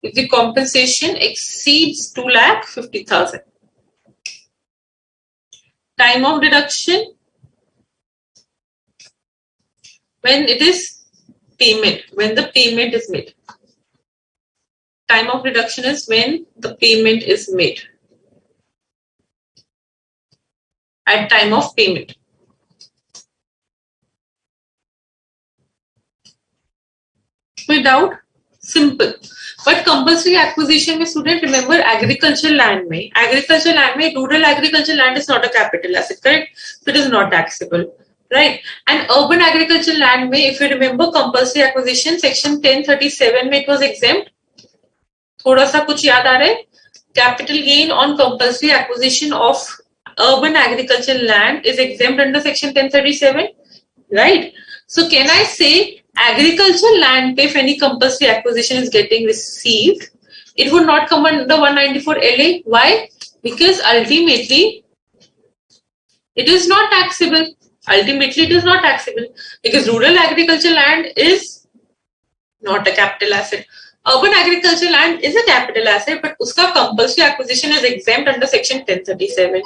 If the compensation exceeds 2,50,000. Time of deduction when it is payment, when the payment is made. Time of deduction is when the payment is made. At time of payment. Without simple. But compulsory acquisition में student remember agricultural land में rural agricultural land is not a capital asset, correct? So it is not taxable, right? And urban agricultural land में, if you remember compulsory acquisition section 1037 में it was exempt. थोड़ा सा कुछ याद आ रहा है? Capital gain on compulsory acquisition of urban agricultural land is exempt under section 1037, right? So can I say agricultural land if any compulsory acquisition is getting received, it would not come under 194 LA. Why? Because ultimately it is not taxable. Because rural agricultural land is not a capital asset. Urban agricultural land is a capital asset, but uska compulsory acquisition is exempt under section 1037.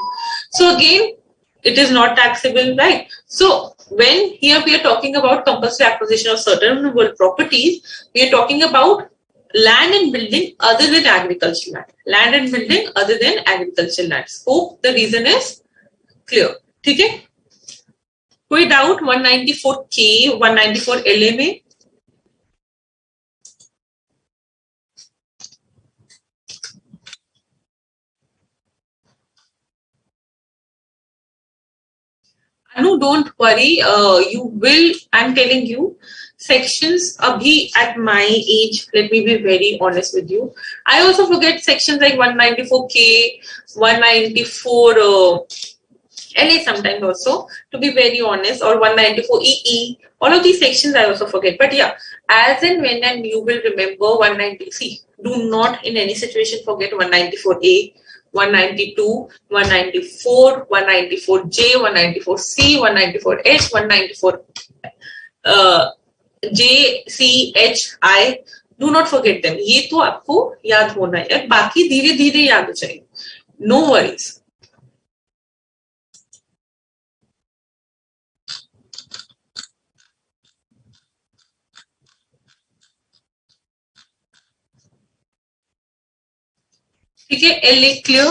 So again, it is not taxable, right? So when here we are talking about compulsory acquisition of certain renewable properties, we are talking about land and building other than agricultural land. Land and building other than agricultural lands. Hope the reason is clear. ठीक है? कोई doubt 194K, 194 LA में? Anu, don't worry. You will. I'm telling you, sections. Abhi at my age, let me be very honest with you. I also forget sections like 194K, 194 LA sometimes also. To be very honest, or 194 EE. All of these sections I also forget. But yeah, as and when and you will remember 190. See, do not in any situation forget 194A. 192, 194, 194J, 194C, 194H, 194 J, C, H, I. Do not forget them. ये तो आपको याद होना है. बाकी धीरे धीरे याद हो जाएंगे. No worries. ठीक है, LA clear?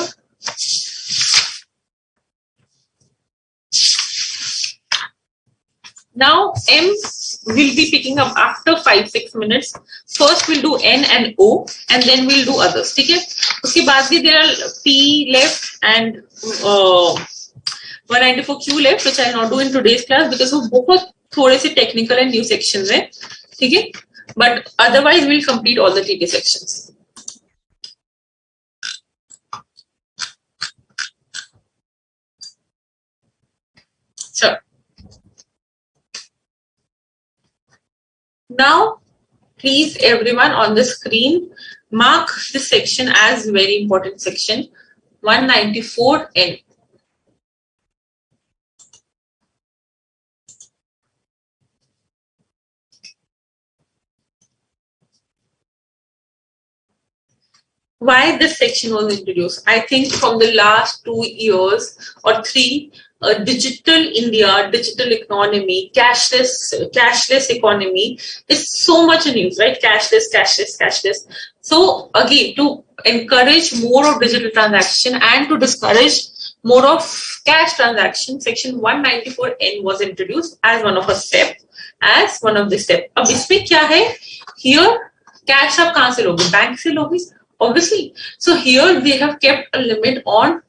Now M will be picking up after 5-6 minutes. First we'll do N and O and then we'll do others. ठीक है? उसके बाद भी there are P left and 194Q left, which I'll not do in today's class because वो बहुत थोड़े से technical and new sections हैं. ठीक है? But otherwise we'll complete all the TDS sections. Sure. Now, please everyone on the screen, mark this section as very important section 194N. Why this section was introduced? I think from the last 2 years or 3, digital India, digital economy, cashless economy is so much in use, right? Cashless. So again, to encourage more of digital transaction and to discourage more of cash transaction, section 194N was introduced as one of the steps. अब इसमें क्या है? Here cash आप कहाँ से लोगे? Bank से लोगे? Obviously. So here they have kept a limit on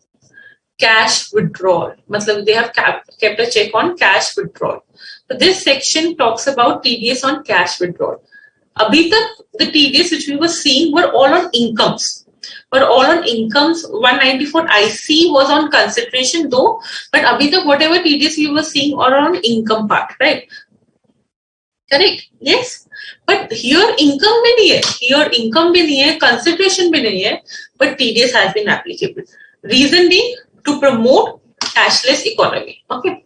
cash withdrawal. Matlab they have kept a check on cash withdrawal. So this section talks about TDS on cash withdrawal. Abhi tak the TDS which we were seeing were all on incomes. 194 IC was on consideration though, but abhi tak whatever TDS we were seeing are on income part, right? Correct? Yes. But here income bhi nahi hai, consideration bhi nahi hai, but TDS has been applicable. Reason being to promote cashless economy. Okay.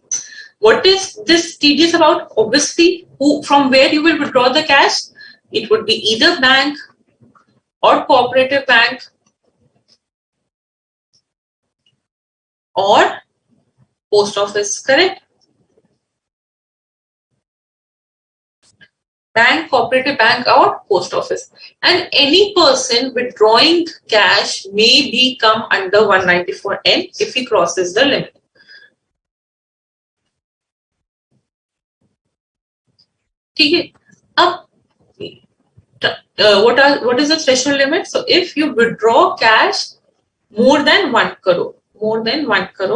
What is this TDS about? Obviously, from where you will withdraw the cash? It would be either bank or cooperative bank or post office. Correct? Bank, cooperative bank or post office. And any person withdrawing cash may come under 194N if he crosses the limit. Okay. What is the threshold limit? So if you withdraw cash more than 1 crore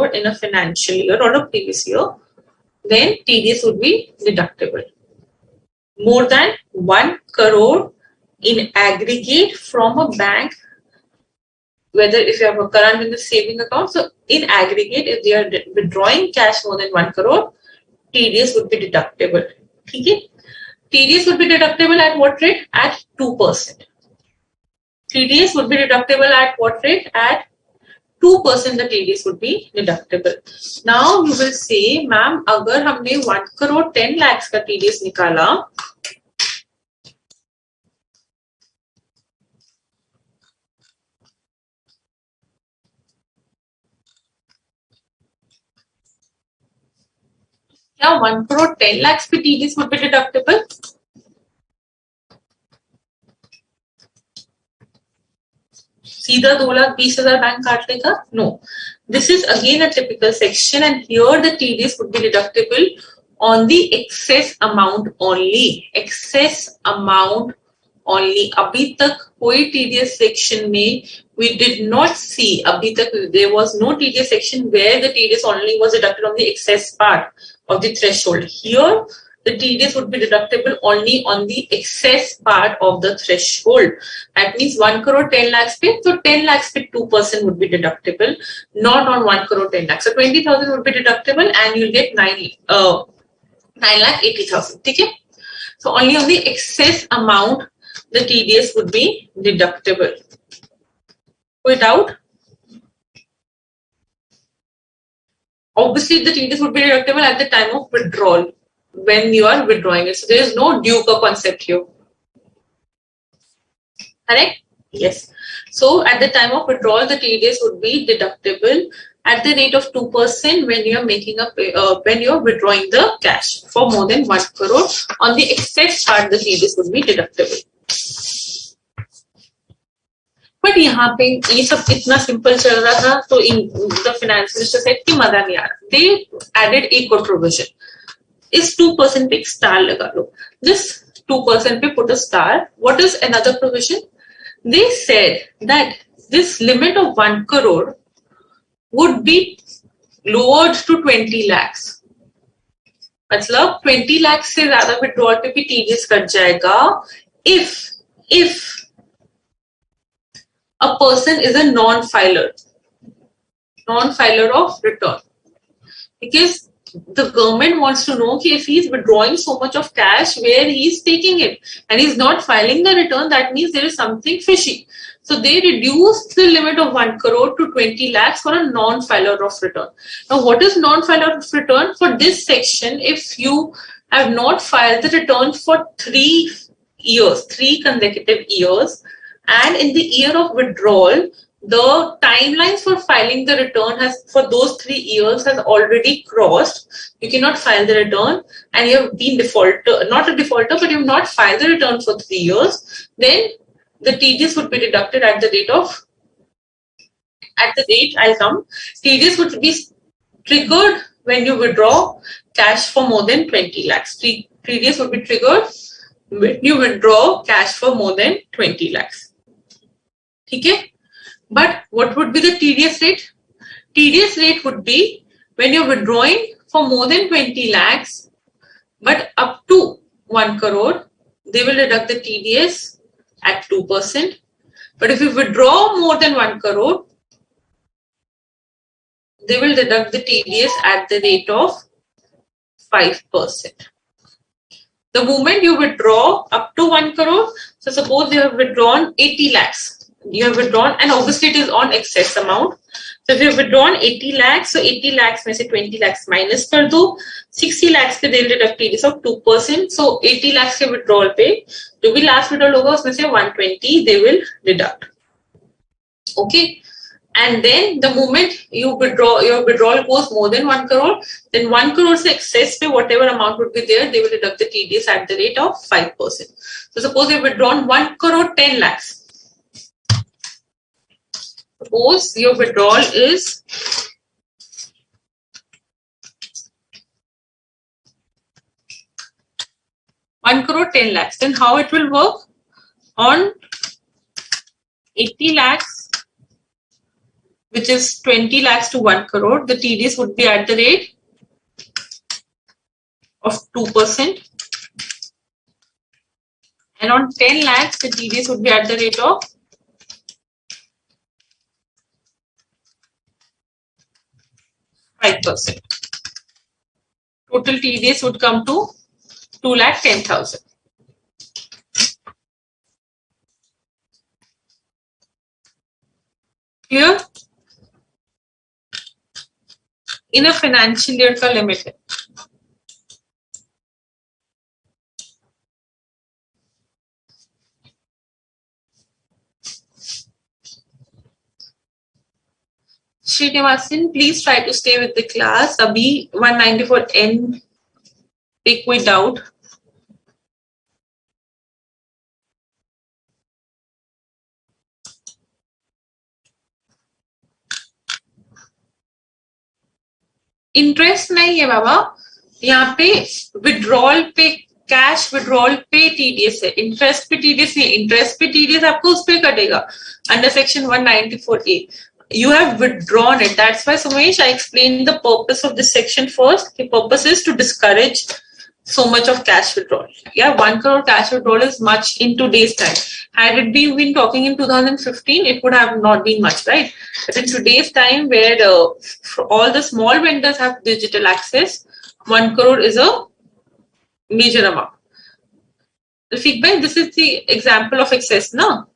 in a financial year or a previous year, then TDS would be deductible. More than 1 crore in aggregate from a bank, whether if you have a current in the saving account. So in aggregate, if they are withdrawing cash more than 1 crore, TDS would be deductible. Okay? TDS would be deductible at what rate? At 2%. TDS would be deductible at what rate? At 2% the TDS would be deductible. Now you will say, ma'am, अगर हमने 1 crore 10 lakhs का TDS निकाला, क्या 1 crore 10 lakhs पे TDS would be deductible? सीधा 2,20,000 bank काट लेगा? No. This is again a typical section, and here the TDS would be deductible on the excess amount only. Excess amount only. अभी तक कोई TDS section में we did not see. अभी तक there was no TDS section where the TDS only was deducted on the excess part of the threshold. Here the TDS would be deductible only on the excess part of the threshold. That means 1 crore 10 lakhs pe, so 10 lakhs pe 2% would be deductible, not on 1 crore 10 lakhs. So 20,000 would be deductible, and you'll get 9,80,000. Okay? So only on the excess amount the TDS would be deductible. કોઈ doubt? Obviously, the TDS would be deductible at the time of withdrawal, when you are withdrawing it. So there is no due concept here. Correct? Yes. So at the time of withdrawal, the TDS would be deductible at the rate of 2% when you are making up when you are withdrawing the cash for more than 1 crore. On the excess part, the TDS would be deductible. But यहाँ पे ये सब इतना simple चल रहा था, तो the finance minister said कि मजा नहीं आ रहा. दे एडेड एक और प्रोविजन. इस 2% पे एक स्टार लगा लो. दिस 2% पे put a star. What is another provision? They said that this limit of 1 crore would be lowered to 20 lakhs. मतलब 20 lakhs से ज्यादा विड्रॉल पे भी टीडीएस कट जाएगा if a person is a non-filer of return, because the government wants to know if he is withdrawing so much of cash, where he is taking it, and he is not filing the return. That means there is something fishy. So they reduced the limit of 1 crore to 20 lakhs for a non-filer of return. Now, what is non-filer of return? For this section, if you have not filed the return for 3 years, 3 consecutive years, and in the year of withdrawal, the timelines for filing the return for those 3 years has already crossed. You cannot file the return, and you have been not a defaulter, but you have not filed the return for 3 years. Then the TDS would be deducted at the rate I'll come. TDS would be triggered when you withdraw cash for more than 20 lakhs. TDS would be triggered when you withdraw cash for more than 20 lakhs. Okay? But what would be the TDS rate? TDS rate would be when you're withdrawing for more than 20 lakhs, but up to 1 crore, they will deduct the TDS at 2%. But if you withdraw more than 1 crore, they will deduct the TDS at the rate of 5%. The moment you withdraw up to 1 crore, so suppose you have withdrawn 80 lakhs. You have withdrawn, and obviously it is on excess amount. So if you have withdrawn 80 lakhs, so 80 lakhs में से 20 lakhs minus कर दो. 60 lakhs पे they'll deduct TDS of 2%. So 80 lakhs के withdrawal पे जो भी last withdrawal होगा उसमें से 120 they will deduct. Okay. And then the moment you withdraw, your withdrawal goes more than 1 crore, then 1 crore से excess पे whatever amount would be there, they will deduct the TDS at the rate of 5%. So suppose you have withdrawn 1 crore 10 lakhs. Suppose your withdrawal is 1 crore 10 lakhs. Then how it will work? On 80 lakhs, which is 20 lakhs to 1 crore, the TDS would be at the rate of 2%. And on 10 lakhs, the TDS would be at the rate of 5%. Total TDS would come to 2,10,000. Here, in a financial year का limit है. Srinivasan, please try to stay with the class. Abhi 194N पे कोई doubt? Interest नहीं है बाबा, यहाँ पे withdrawal पे, cash withdrawal पे टीडीएस है, इंटरेस्ट पे टीडीएस नहीं। इंटरेस्ट पे टीडीएस आपको उस पे कटेगा under section 194A. You have withdrawn it. That's why, Sumesh, I explained the purpose of this section first. The purpose is to discourage so much of cash withdrawal. Yeah, 1 crore cash withdrawal is much in today's time. Had it been talking in 2015, it would have not been much, right? But in today's time, where all the small vendors have digital access, 1 crore is a major amount. Rafiq bhai, this is the example of excess, no?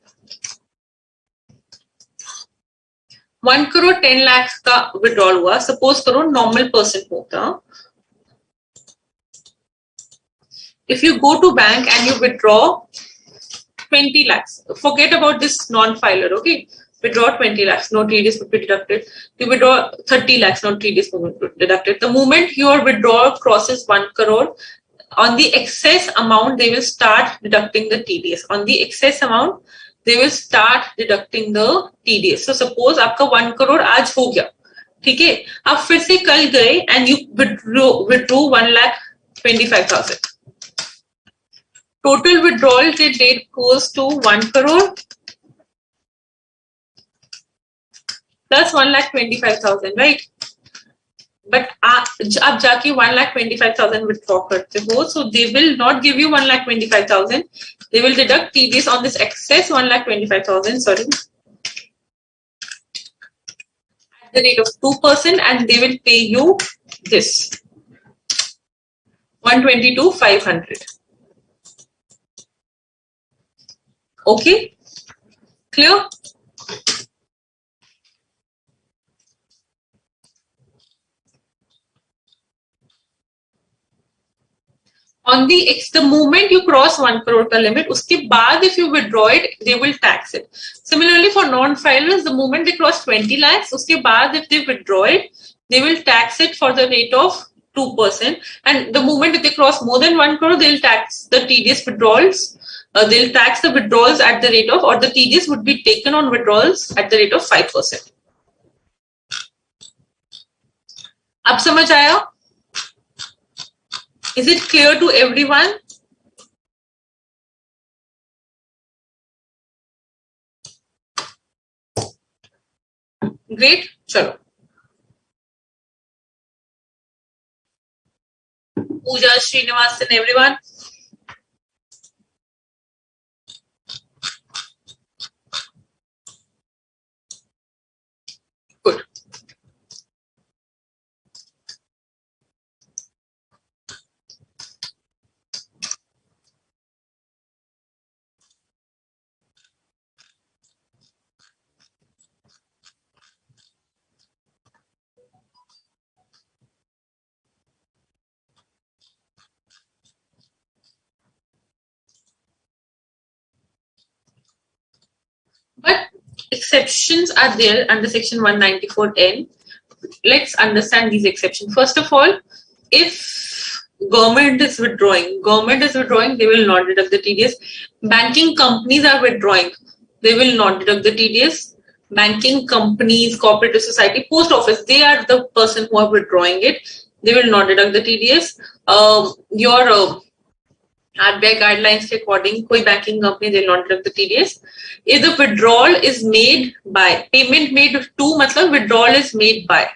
1 crore 10 lakhs का withdrawal हुआ. Suppose करो normal person होता. If you go to bank and you withdraw 20 lakhs, forget about this non-filer, okay? Withdraw 20 lakhs, no TDS would be deducted. You withdraw 30 lakhs, no TDS would be deducted. The moment your withdrawal crosses 1 crore, on the excess amount, they will start deducting the TDS. On the excess amount, they will start deducting the TDS. So suppose आपका 1 crore आज हो गया, ठीक है? आप फिर से कल गए and you withdrew 1,25,000. Total withdrawal till date goes to 1 crore plus 1,25,000, right? But आप जाके 1,25,000 withdraw करते हो, so they will not give you 1,25,000. They will deduct TDS on this excess 1,25,000, sorry, at the rate of 2%, and they will pay you this 122,500. Okay, clear? On the moment you cross 1 crore ka limit, uske baad if you withdraw it, they will tax it. Similarly, for non-filers, the moment they cross 20 lakhs, uske baad if they withdraw it, they will tax it for the rate of 2%. And the moment that they cross more than 1 crore, they'll tax the TDS withdrawals. They'll tax the withdrawals at the rate of, or the TDS would be taken on withdrawals at the rate of 5%. Ab samajh aaya? Is it clear to everyone? Great. Chalo. Pooja, Srinivasan, everyone. Good. But exceptions are there under section 194N. Let's understand these exceptions. First of all, if government is withdrawing, they will not deduct the TDS. Banking companies are withdrawing, they will not deduct the TDS. Banking companies, cooperative society, post office, they are the person who are withdrawing it. They will not deduct the TDS. Your RBI guidelines के according, कोई banking company they will not deduct the TDS. If the withdrawal is made by, payment made to, मतलब withdrawal is made by.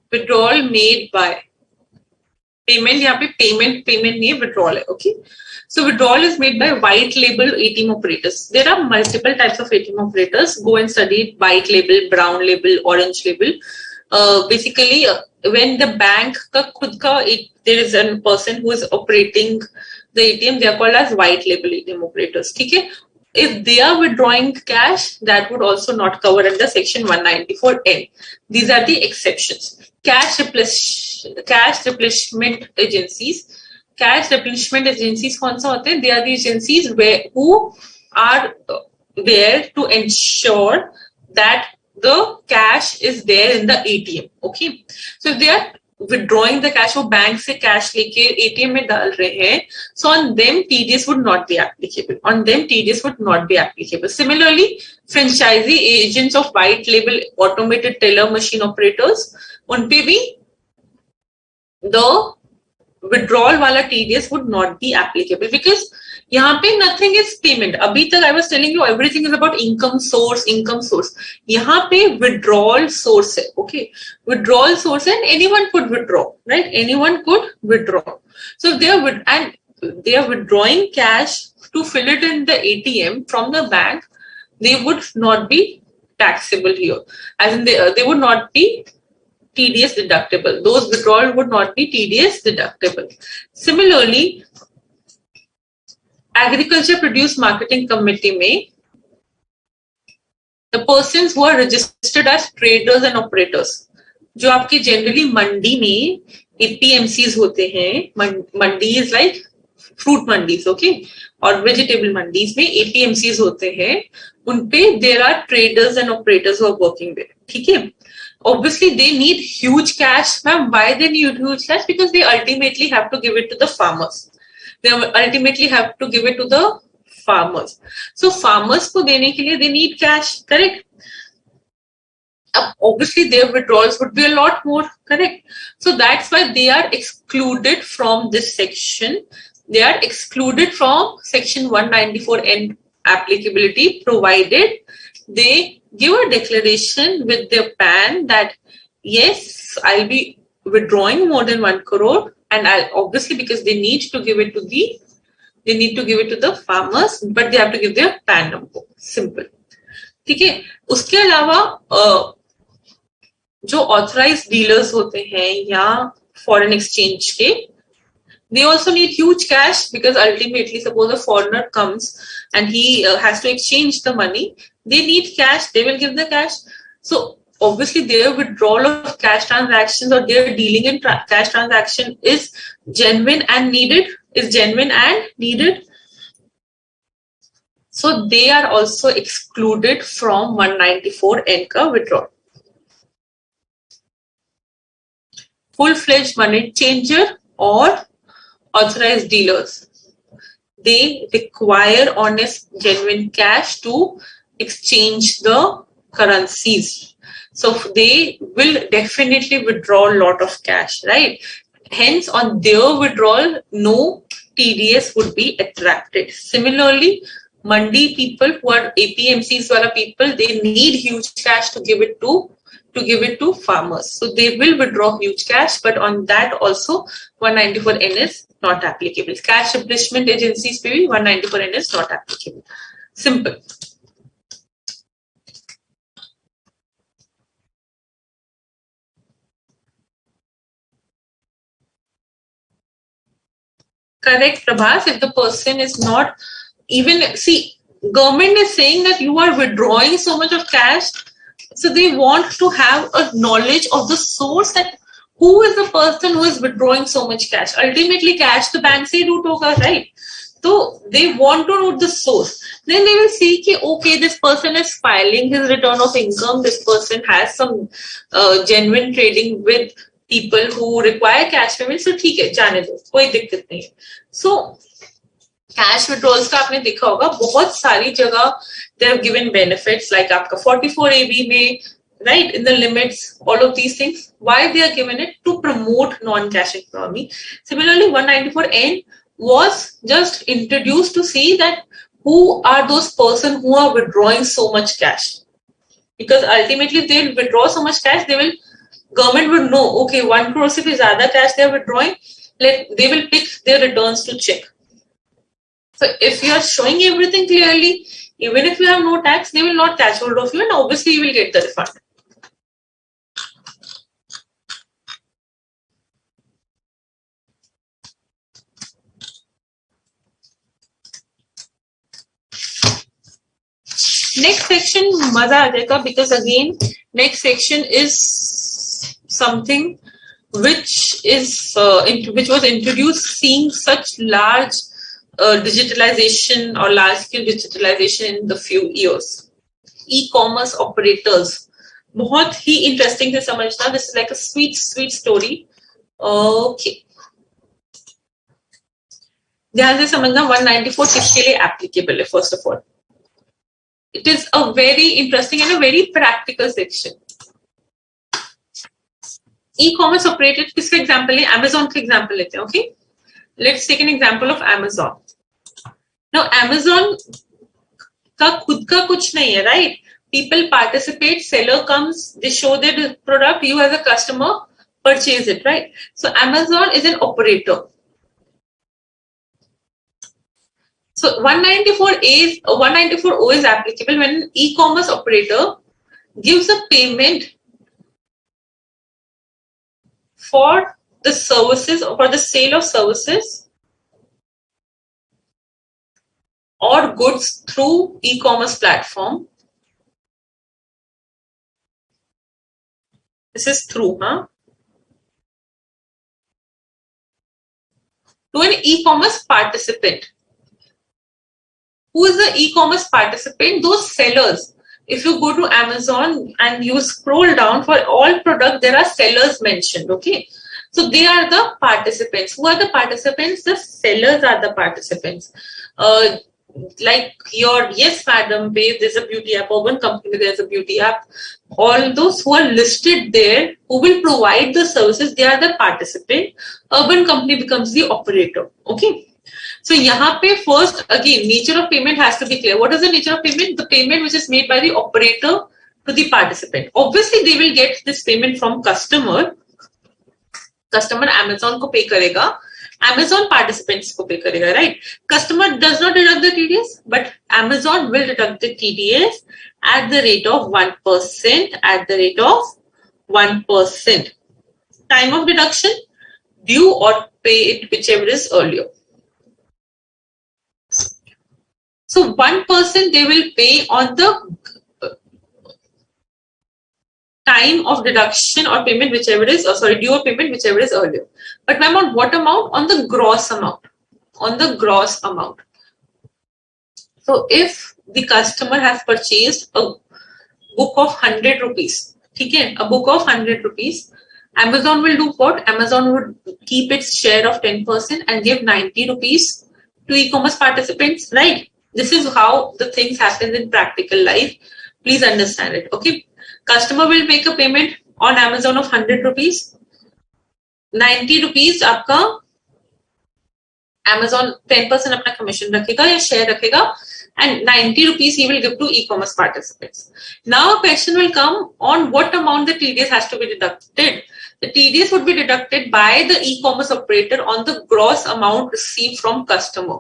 Withdrawal made by. Payment, यहाँ पे payment नहीं है, withdrawal है, okay? So withdrawal is made by white label ATM operators. There are multiple types of ATM operators. Go and study white label, brown label, orange label. Basically, when the bank का खुद का there is a person who is operating the ATM, they are called as white label ATM operators. ठीक है? If they are withdrawing cash, that would also not cover under section 194N. These are the exceptions. Cash replenishment agencies. Cash replenishment agencies कौन सा होते हैं? They are the agencies who are there to ensure that the cash is there in the ATM. Okay, so if they are withdrawing the cash, वो bank से cash लेके ATM में डाल रहे हैं, so on them TDS would not be applicable. On them TDS would not be applicable. Similarly, franchisee agents of white label automated teller machine operators, उन पे भी the withdrawal वाला TDS would not be applicable because यहाँ पे nothing is payment. अभी तक I was telling you everything is about income source. यहाँ पे withdrawal source है, okay? Withdrawal source and anyone could withdraw, right? Anyone could withdraw. So if they are withdrawing cash to fill it in the ATM from the bank, they would not be taxable here. As in they would not be TDS deductible. Those withdrawal would not be TDS deductible. Similarly, Agriculture Produce Marketing Committee में the persons who are registered as traders and operators, जो आपके generally मंडी में APMCs होते हैं, मंडी is like fruit mandis, okay, और vegetable mandis में APMCs होते हैं, उन पे there are traders and operators who are working there, ठीक है? Obviously, they need huge cash, ma'am. Why they need huge cash? Because they ultimately have to give it to the farmers. They ultimately have to give it to the farmers. So farmers को देने के लिए they need cash, correct? Obviously, their withdrawals would be a lot more, correct? So that's why they are excluded from this section. They are excluded from section 194N applicability, provided they give a declaration with their PAN that yes, I'll be withdrawing more than 1 crore, and I'll obviously because they need to give it to the farmers, but they have to give their PAN number. Simple. ठीक है? उसके अलावा जो authorized dealers होते हैं या foreign exchange के, they also need huge cash because ultimately suppose a foreigner comes and he has to exchange the money. They need cash, they will give the cash. So obviously their withdrawal of cash transactions or their dealing in cash transaction is genuine and needed, So they are also excluded from 194N ka withdrawal. Full-fledged money changer or authorized dealers, they require honest, genuine cash to exchange the currencies. So they will definitely withdraw a lot of cash, right? Hence, on their withdrawal, no TDS would be attracted. Similarly, Mandi people who are APMCs wala people, they need huge cash to give it to farmers. So they will withdraw huge cash, but on that also 194N is not applicable. Cash replenishment agencies पे भी 194N is not applicable. Simple. Correct, Prabhas. If the person is not even, see, government is saying that you are withdrawing so much of cash, so they want to have a knowledge of the source, that who is the person who is withdrawing so much cash. Ultimately, cash the bank se root hoga, right? So they want to know the source. Then they will see कि okay, this person is filing his return of income. This person has some genuine trading with people who require cash payment. So ठीक है, जाने दो, कोई दिक्कत नहीं है. So cash withdrawals का आपने देखा होगा बहुत सारी जगह they have given benefits like आपका 44AB में, right, in the limits, all of these things. Why they are given it? To promote non-cash economy. Similarly, 194N was just introduced to see that who are those persons who are withdrawing so much cash. Because ultimately, if they withdraw so much cash, government will know, okay, 1 crore se bhi zyada cash they are withdrawing, they will pick their returns to check. So if you are showing everything clearly, even if you have no tax, they will not catch hold of you, and obviously you will get the refund. Next section, maza aa jayega, because again, next section is something which was introduced, seeing such large digitalization or large scale digitalization in the few years. E-commerce operators, बहुत ही interesting से समझना. This is like a sweet story. Okay. ध्यान से समझना 194 किसके लिए applicable है. First of all, it is a very interesting and a very practical section. E-commerce operator किसका example है? Amazon का example लेते हैं. Okay, let's take an example of Amazon. Now Amazon का खुद का कुछ नहीं है, right? People participate, seller comes, they show their product, you as a customer purchase it, right? So Amazon is an operator. So 194O is applicable when an e-commerce operator gives a payment for the services or for the sale of services or goods through e-commerce platform. This is through, to an e-commerce participant. Who is the e-commerce participant? Those sellers. If you go to Amazon and you scroll down, for all products, there are sellers mentioned, okay? So they are the participants. Who are the participants? The sellers are the participants. Like your Yes Madam page, there's a beauty app, or one company, there's a beauty app. All those who are listed there, who will provide the services, they are the participant. Urban company becomes the operator, okay? So यहाँ पे first again nature of payment has to be clear. What is the nature of payment? The payment which is made by the operator to the participant. Obviously they will get this payment from customer. Customer Amazon को pay करेगा. Amazon participants को pay करेगा, right? Customer does not deduct the TDS, but Amazon will deduct the TDS at the rate of 1%. At the rate of 1%. Time of deduction, due or pay it whichever is earlier. So 1% they will pay on the time of deduction or payment whichever is, due or payment whichever is earlier. But ma'am, on what amount? On the gross amount. On the gross amount. So if the customer has purchased a book of 100 rupees, okay, a book of 100 rupees, Amazon will do what? Amazon would keep its share of 10% and give 90 rupees to e-commerce participants, right? This is how the things happen in practical life. Please understand it, okay? Customer will make a payment on Amazon of 100 rupees. 90 rupees आपका Amazon 10% अपना commission रखेगा या share रखेगा, and 90 rupees he will give to e-commerce participants. Now a question will come on what amount the TDS has to be deducted. The TDS would be deducted by the e-commerce operator on the gross amount received from customer.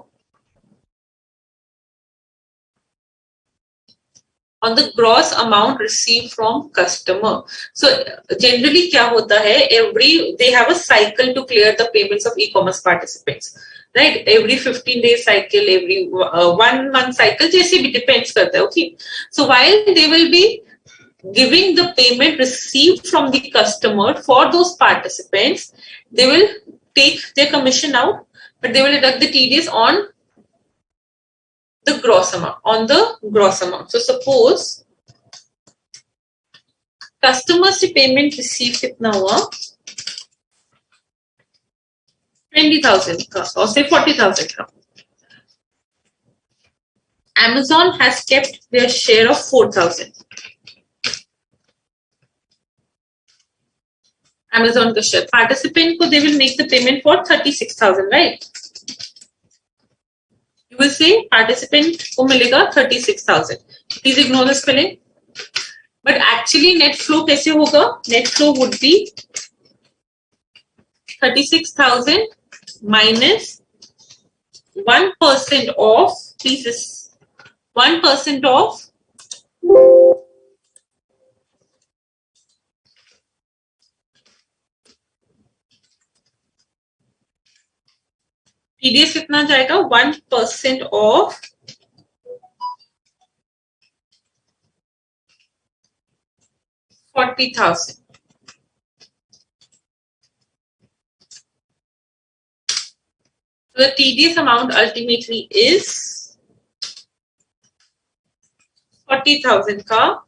On the gross amount received from customer. So generally क्या होता है, they have a cycle to clear the payments of e-commerce participants, right? Every 15 days cycle, every 1 month cycle, जैसे भी depends करता है, okay? So while they will be giving the payment received from the customer for those participants, they will take their commission out, but they will deduct the TDS on the gross amount, on the gross amount. So suppose customer से payment received कितना हुआ? 20,000 का और say 40,000 का. Amazon has kept their share of 4,000. Amazon का share. Participant को they will make the payment for 36,000, right? You will say participant को मिलेगा 36,000. Please ignore the spelling. But actually net flow कैसे होगा? Net flow would be 36,000 minus 1% of, please, 1% of TDS कितना जाएगा? 1% of 40,000. So the TDS amount ultimately is 40,000 का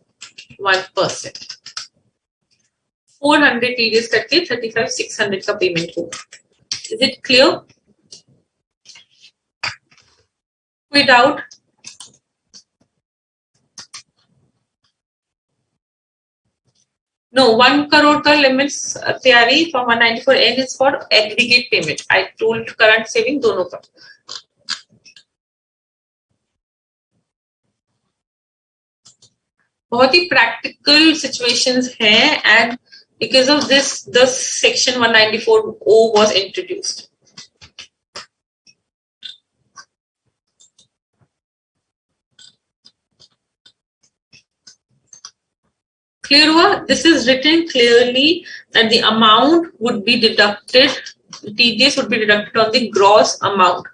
1%. 400 TDS करके 35,600 का payment होगा. Is it clear? कोई डाउट? No, 1 crore का limits तैयारी from 194N is for aggregate payment. I told current saving दोनों का. बहुत ही practical situations हैं and because of this the section 194O was introduced. Clear हुआ? This is written clearly that the amount would be deducted, TDS would be deducted on the gross amount.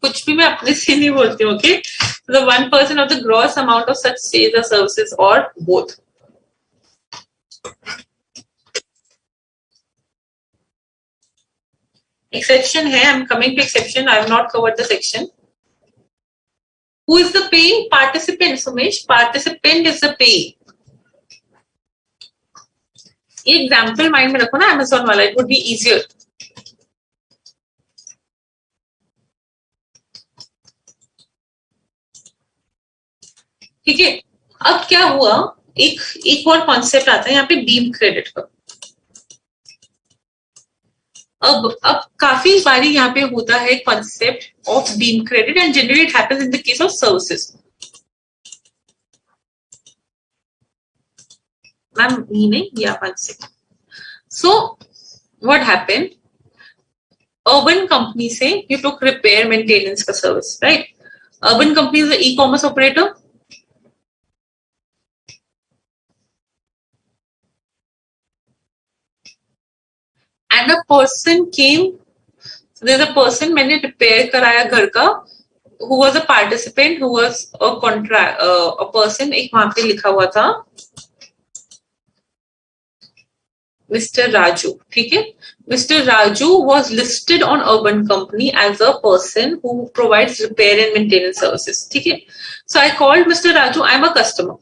कुछ भी मैं अपने से नहीं बोलती हूँ, okay? The 1% of the gross amount of such sales or services or both. Exception है, I'm coming to exception. I have not covered the section. Who is the paying participant, Sumesh? Participant is the paying. ये example mind में रखो ना Amazon वाला, it would be easier. ठीक है, अब क्या हुआ, एक और कॉन्सेप्ट आता है यहाँ पे डीम क्रेडिट का. अब काफी बारी यहाँ पे होता है concept of deem credit and generally it happens in the case of services. Ma'am ये नहीं या concept. So what happened, Urban Company से यू टुक रिपेयर मेंटेनेंस का service, right? Urban Company is e commerce operator. And a person came, so there's a person मैंने repair कराया घर का, who was a participant, who was a person, एक वहां पे लिखा हुआ था Mr. Raju, ठीक है? Mr. Raju was listed on Urban Company as a person who provides repair and maintenance services, ठीक है? So I called Mr. Raju, I'm a customer.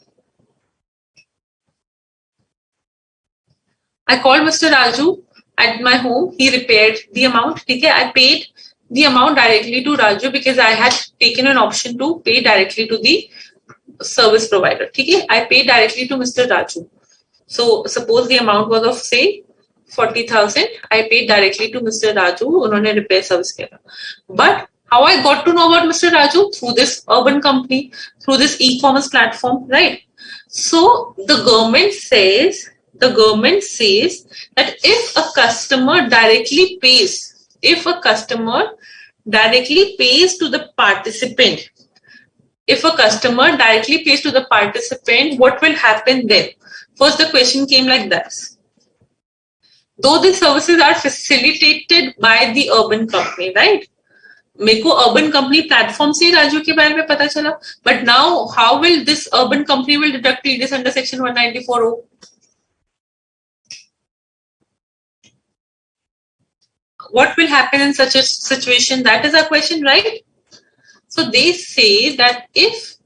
I called Mr. Raju at my home, he repaired the amount, ठीक है? I paid the amount directly to Raju because I had taken an option to pay directly to the service provider, ठीक है? I paid directly to Mr. Raju. So suppose the amount was of say 40,000, I paid directly to Mr. Raju, उन्होंने repair service किया. But how I got to know about Mr. Raju? Through this urban company, through this e-commerce platform, right? So the government says that if a customer directly pays to the participant, what will happen then? First, the question came like this. Though the services are facilitated by the urban company, right? मेरे को urban company platform से राजू के बारे में पता चला. But now, how will this urban company will deduct TDS under section 194O? What will happen in such a situation? That is our question, right? So they say that if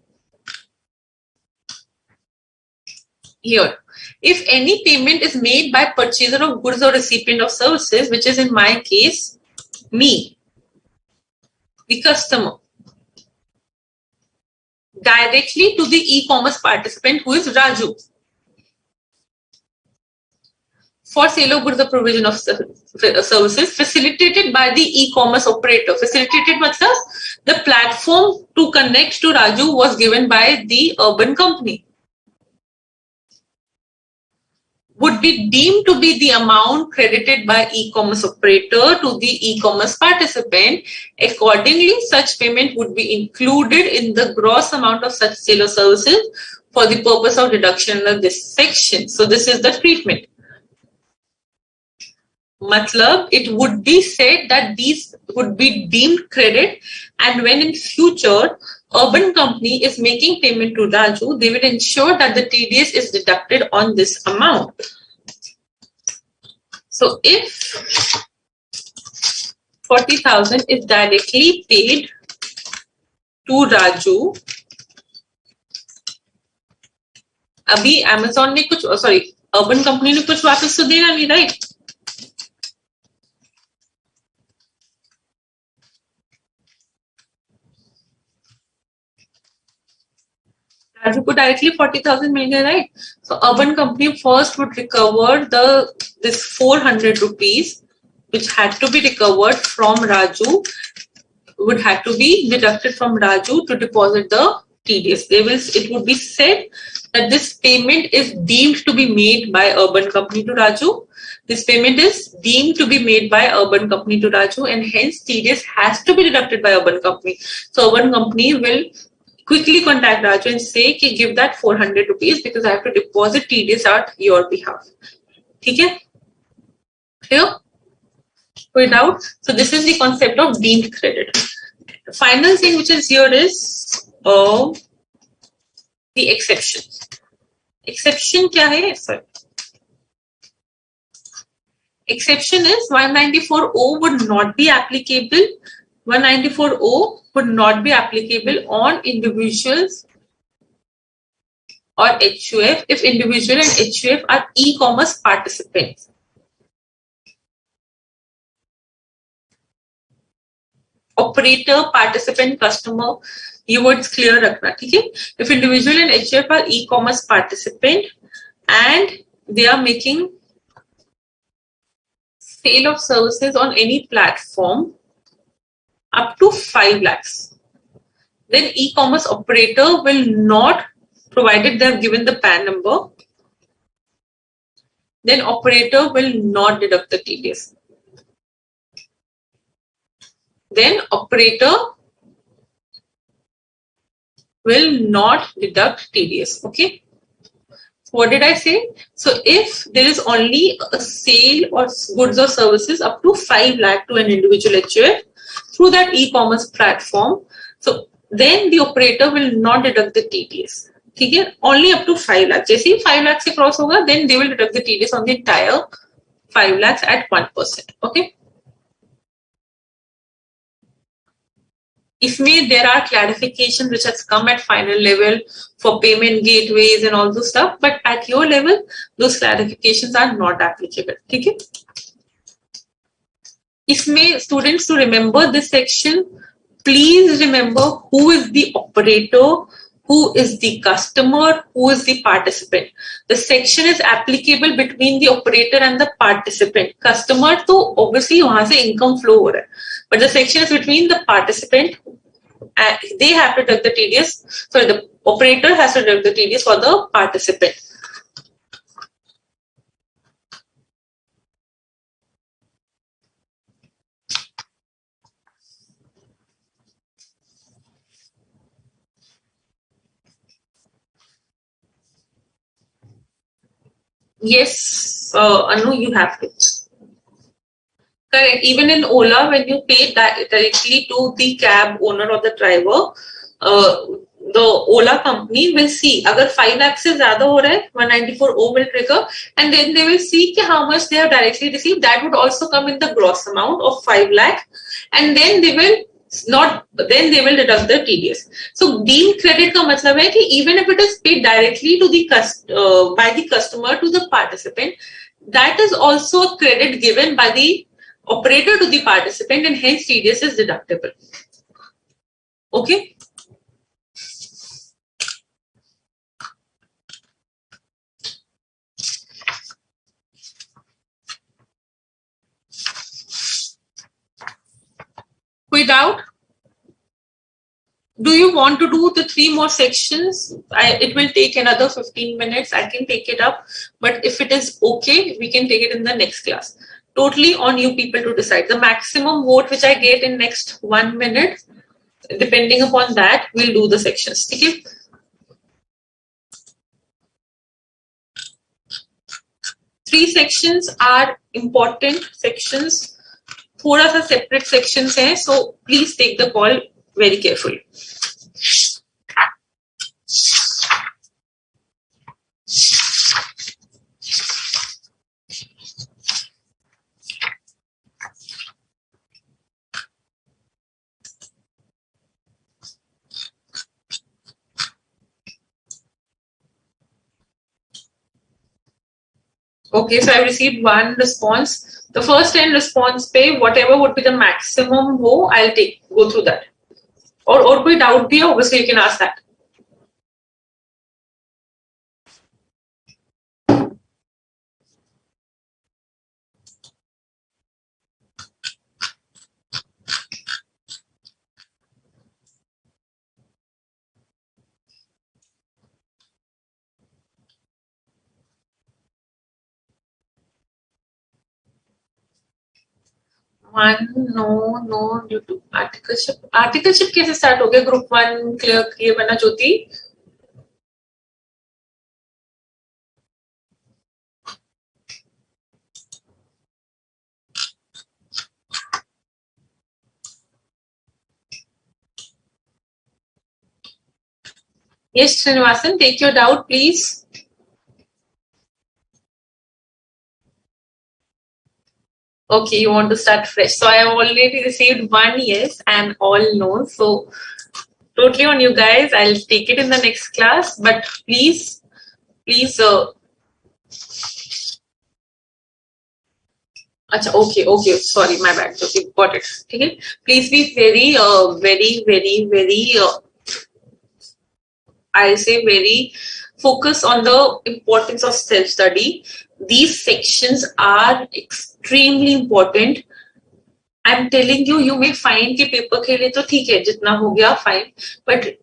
any payment is made by purchaser of goods or recipient of services, which is in my case, me, the customer, directly to the e-commerce participant who is Raju, for sale of goods or provision of services facilitated by the e-commerce operator. Facilitated matlab the platform to connect to Raju was given by the urban company, would be deemed to be the amount credited by e-commerce operator to the e-commerce participant. Accordingly, such payment would be included in the gross amount of such sale or services for the purpose of deduction under this section. So this is the treatment. Matlab, it would be said that these would be deemed credit, and when in future urban company is making payment to Raju, they will ensure that the TDS is deducted on this amount. So if 40,000 is directly paid to Raju, अभी Amazon ने कुछ, sorry, urban company ने कुछ वापस तो देना नहीं, right? Raju को directly 40,000 मिल गया, right? So urban company first would recover this 400 rupees, which had to be recovered from Raju, would have to be deducted from Raju to deposit the TDS. It would be said that this payment is deemed to be made by urban company to Raju. This payment is deemed to be made by urban company to Raju, and hence TDS has to be deducted by urban company. So urban company will quickly contact Raju and say, give that 400 rupees because I have to deposit TDS at your behalf. Okay? Clear? Without, so this is the concept of deemed credit. The final thing which is here is the exceptions. Exception kya hai? Sorry. Exception is 194O would not be applicable. 194O would not be applicable on individuals or HUF if individual and HUF are e-commerce participants. Operator, participant, customer, ये words clear रखना, ठीक है? If individual and HUF are e-commerce participant and they are making sale of services on any platform up to 5 lakhs, then e-commerce operator will not, provided they have given the PAN number, then operator will not deduct the TDS. Then operator will not deduct TDS. Okay. What did I say? So if there is only a sale or goods or services up to 5 lakh to an individual HUF through that e-commerce platform, so then the operator will not deduct the TDS. Okay? Only up to 5 lakhs. जैसे 5 lakhs से cross होगा, then they will deduct the TDS on the entire 5 lakhs at 1%. Okay. If there are clarifications which has come at final level for payment gateways and all those stuff, but at your level, those clarifications are not applicable. Okay? If students to remember this section, please remember who is the operator, who is the customer, who is the participant. The section is applicable between the operator and the participant. Customer, so obviously वहाँ से income flow हो रहा है. But the section is between the participant, and they have to deduct the TDS. Sorry, the operator has to deduct the TDS for the participant. Yes, Anu, you have to. Correct. Even in Ola, when you pay directly to the cab owner or the driver, the Ola company will see, agar 5 lakhs se zyada ho raha hai, 194O will trigger, and then they will see how much they have directly received. That would also come in the gross amount of 5 lakh, and then they will deduct the TDS. So deemed credit ka matlab hai ki even if it is paid directly to the by the customer to the participant, that is also a credit given by the operator to the participant, and hence TDS is deductible. Okay. Without, do you want to do the 3 more sections? It will take another 15 minutes. I can take it up, but if it is okay, we can take it in the next class. Totally on you people to decide. The maximum vote which I get in next 1 minute, depending upon that, we'll do the sections. Okay? 3 sections are important sections. थोड़ा सा separate sections हैं, so please take the call very carefully. Okay, so I received 1 response. The first 10 response पे whatever would be the maximum वो I'll go through that. और कोई doubt भी है, obviously you can ask that. No, due to articleship. Articleship कैसे start हो गया? Group 1 clear किए बना ज्योति? Yes, Srinivasan, take your doubt, please. Okay, you want to start fresh. So I have already received 1 yes and all no. So totally on you guys. I'll take it in the next class. But please. Achha, okay. Sorry, my bad. Okay, got it. Okay. Please be very, I'll say very focus on the importance of self-study. These sections are extremely important. I'm telling you, you may find कि paper के लिए तो ठीक है, जितना हो गया fine. But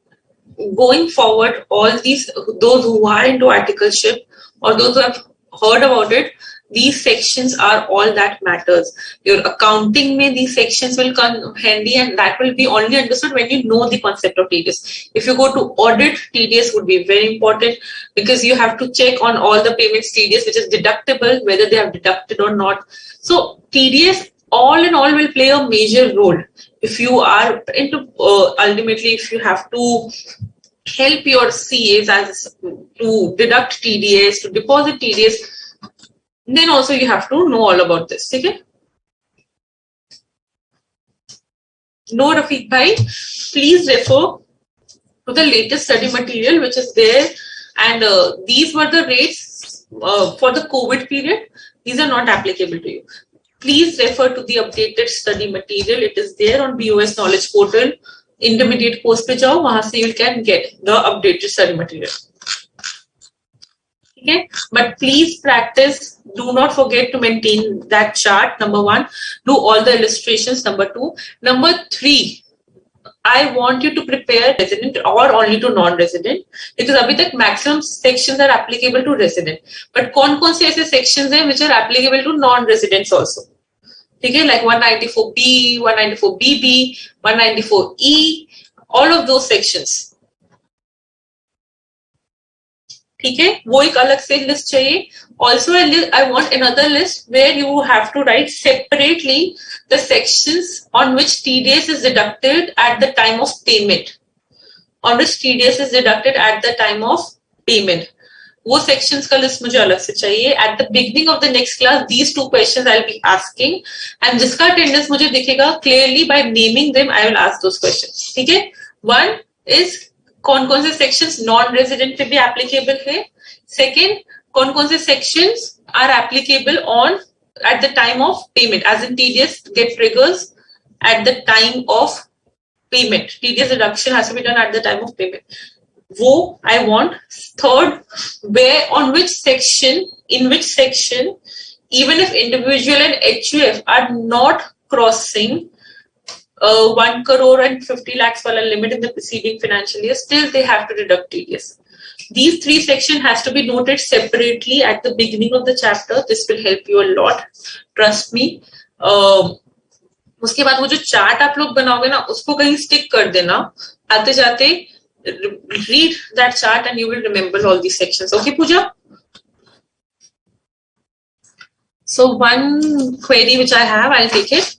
going forward, all these, those who are into articleship or those who have heard about it, these sections are all that matters. Your accounting में these sections will come handy, and that will be only understood when you know the concept of TDS. If you go to audit, TDS would be very important because you have to check on all the payments TDS which is deductible, whether they have deducted or not. So TDS all in all will play a major role. If you are into ultimately, if you have to help your CAs as to deduct TDS, to deposit TDS, then also you have to know all about this. Okay? No, Rafiq bhai, please refer to the latest study material which is there, and these were the rates for the COVID period. These are not applicable to you. Please refer to the updated study material. It is there on BOS Knowledge Portal. Intermediate course पे जाओ, वहां से you can get the updated study material. Okay, but please practice. Do not forget to maintain that chart. Number 1, do all the illustrations. Number 2, number 3. I want you to prepare resident or only to non-resident, because अभी तक maximum sections are applicable to resident. But कौन-कौन से ऐसे sections हैं which are applicable to non-residents also? ठीक है, like 194B, 194BB, 194E, all of those sections. ठीक है, वो एक अलग से list चाहिए. Also, I want another list where you have to write separately the sections on which TDS is deducted at the time of payment. On which TDS is deducted at the time of payment. वो sections का list मुझे अलग से चाहिए. At the beginning of the next class, these 2 questions I'll be asking, and जिसका attendance मुझे दिखेगा clearly by naming them, I will ask those questions. ठीक है? 1 is कौन-कौन से sections non-resident पे भी applicable है. Second, कौन-कौन से sections are applicable on at the time of payment, as in TDS get triggers at the time of payment. TDS deduction has to be done at the time of payment. Wo I want. Third, where on which section, in which section, even if individual and HUF are not crossing 1 crore and 50 lakhs wala limit in the preceding financial year, still they have to deduct TDS. These 3 sections has to be noted separately at the beginning of the chapter. This will help you a lot. Trust me. उसके बाद वो जो chart आप लोग बनाओगे ना, उसको कहीं स्टिक कर देना. आते जाते read that chart and you will remember all these sections. Okay, Pooja? So one query which I have, I'll take it.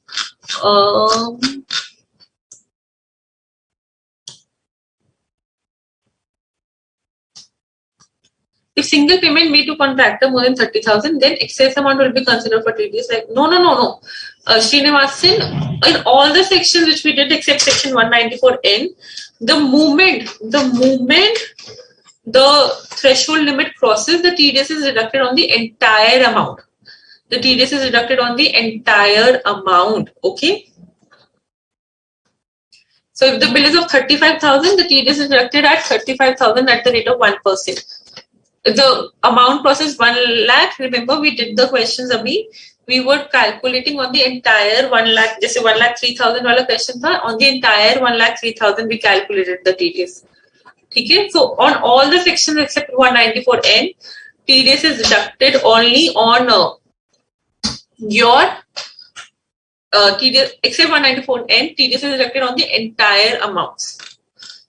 If single payment made to contractor more than 30,000, then excess amount will be considered for TDS. Like no. Srinivasan, in all the sections which we did except section 194N, the moment the threshold limit crosses, the TDS is deducted on the entire amount. The TDS is deducted on the entire amount. Okay. So if the bill is of 35,000, the TDS is deducted at 35,000 at the rate of 1%. The amount processed 1 lakh. Remember, we did the questions, Abhi. We were calculating on the entire 1 lakh. Just 1,03,000 question tha. On the entire 1,03,000, we calculated the TDS. Okay. So on all the sections except 194N, TDS is deducted only on your TDS except 194N. TDS is deducted on the entire amounts.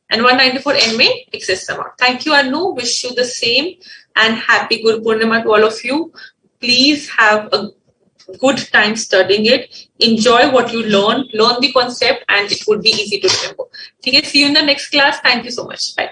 And 194N may excess amount. Thank you, Anu. Wish you the same and happy Guru Purnima to all of you. Please have a good time studying it. Enjoy what you learn the concept, and it would be easy to remember. Okay, see you in the next class. Thank you so much. Bye.